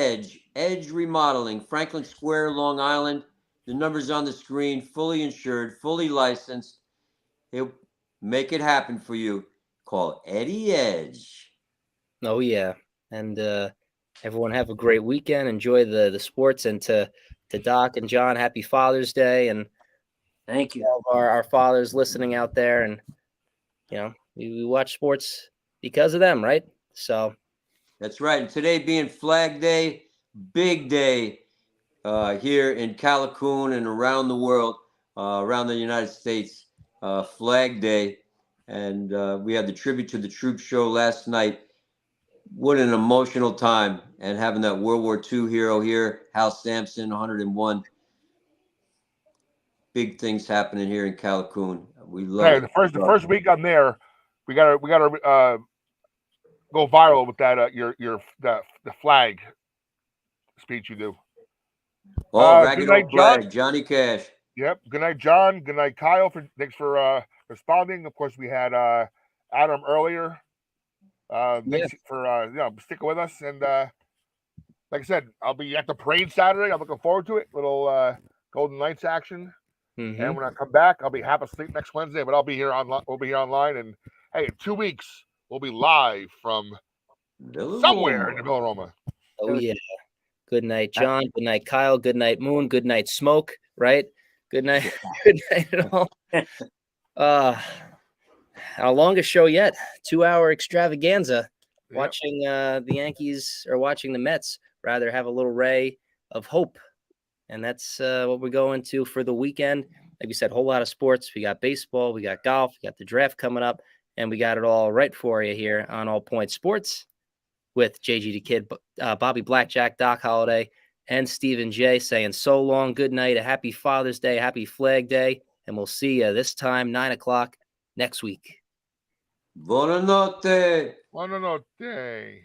Edge Remodeling, Franklin Square, Long Island. The number's on the screen, fully insured, fully licensed. He'll make it happen for you. Call Eddie Edge. Oh, yeah. And everyone have a great weekend. Enjoy the sports. And to Doc and John, happy Father's Day. And thank you. All of our fathers listening out there. And, we watch sports because of them, right? So. That's right. And today being Flag Day, big day here in Calicoon and around the world, around the United States, Flag Day. And we had the Tribute to the Troops show last night. What an emotional time. And having that World War II hero here, Hal Sampson, 101. big things happening here in Calhoun. We love Okay, it. the first week I'm there, we gotta go viral with that the flag speech you do. Oh, Good Ragged night, Old John. Flag, Johnny Cash. Yep. Good night, John. Good night, Kyle. Thanks for responding. Of course, we had Adam earlier. Thanks for sticking with us. And like I said, I'll be at the parade Saturday. I'm looking forward to it. Little Golden Knights action. Mm-hmm. And when I come back, I'll be half asleep next Wednesday, but I'll be here online. We'll be here online. And hey, in 2 weeks, we'll be live from somewhere in the Villaroma. Oh yeah. Good night, John. Good night, Kyle. Good night, Moon. Good night, Smoke. Right. Good night. Good night, all. Our longest show yet. 2-hour extravaganza. Yep. Watching the Yankees or watching the Mets rather have a little ray of hope, and that's what we're going to for the weekend. Like you said, a whole lot of sports. We got baseball, we got golf, we got the draft coming up, and we got it all right for you here on All Point Sports with JG the Kid, Bobby Blackjack, Doc Holliday, and Stephen J saying so long, good night, a happy Father's Day, happy Flag Day, and we'll see you this time, 9 o'clock next week. Buonanotte. Buonanotte.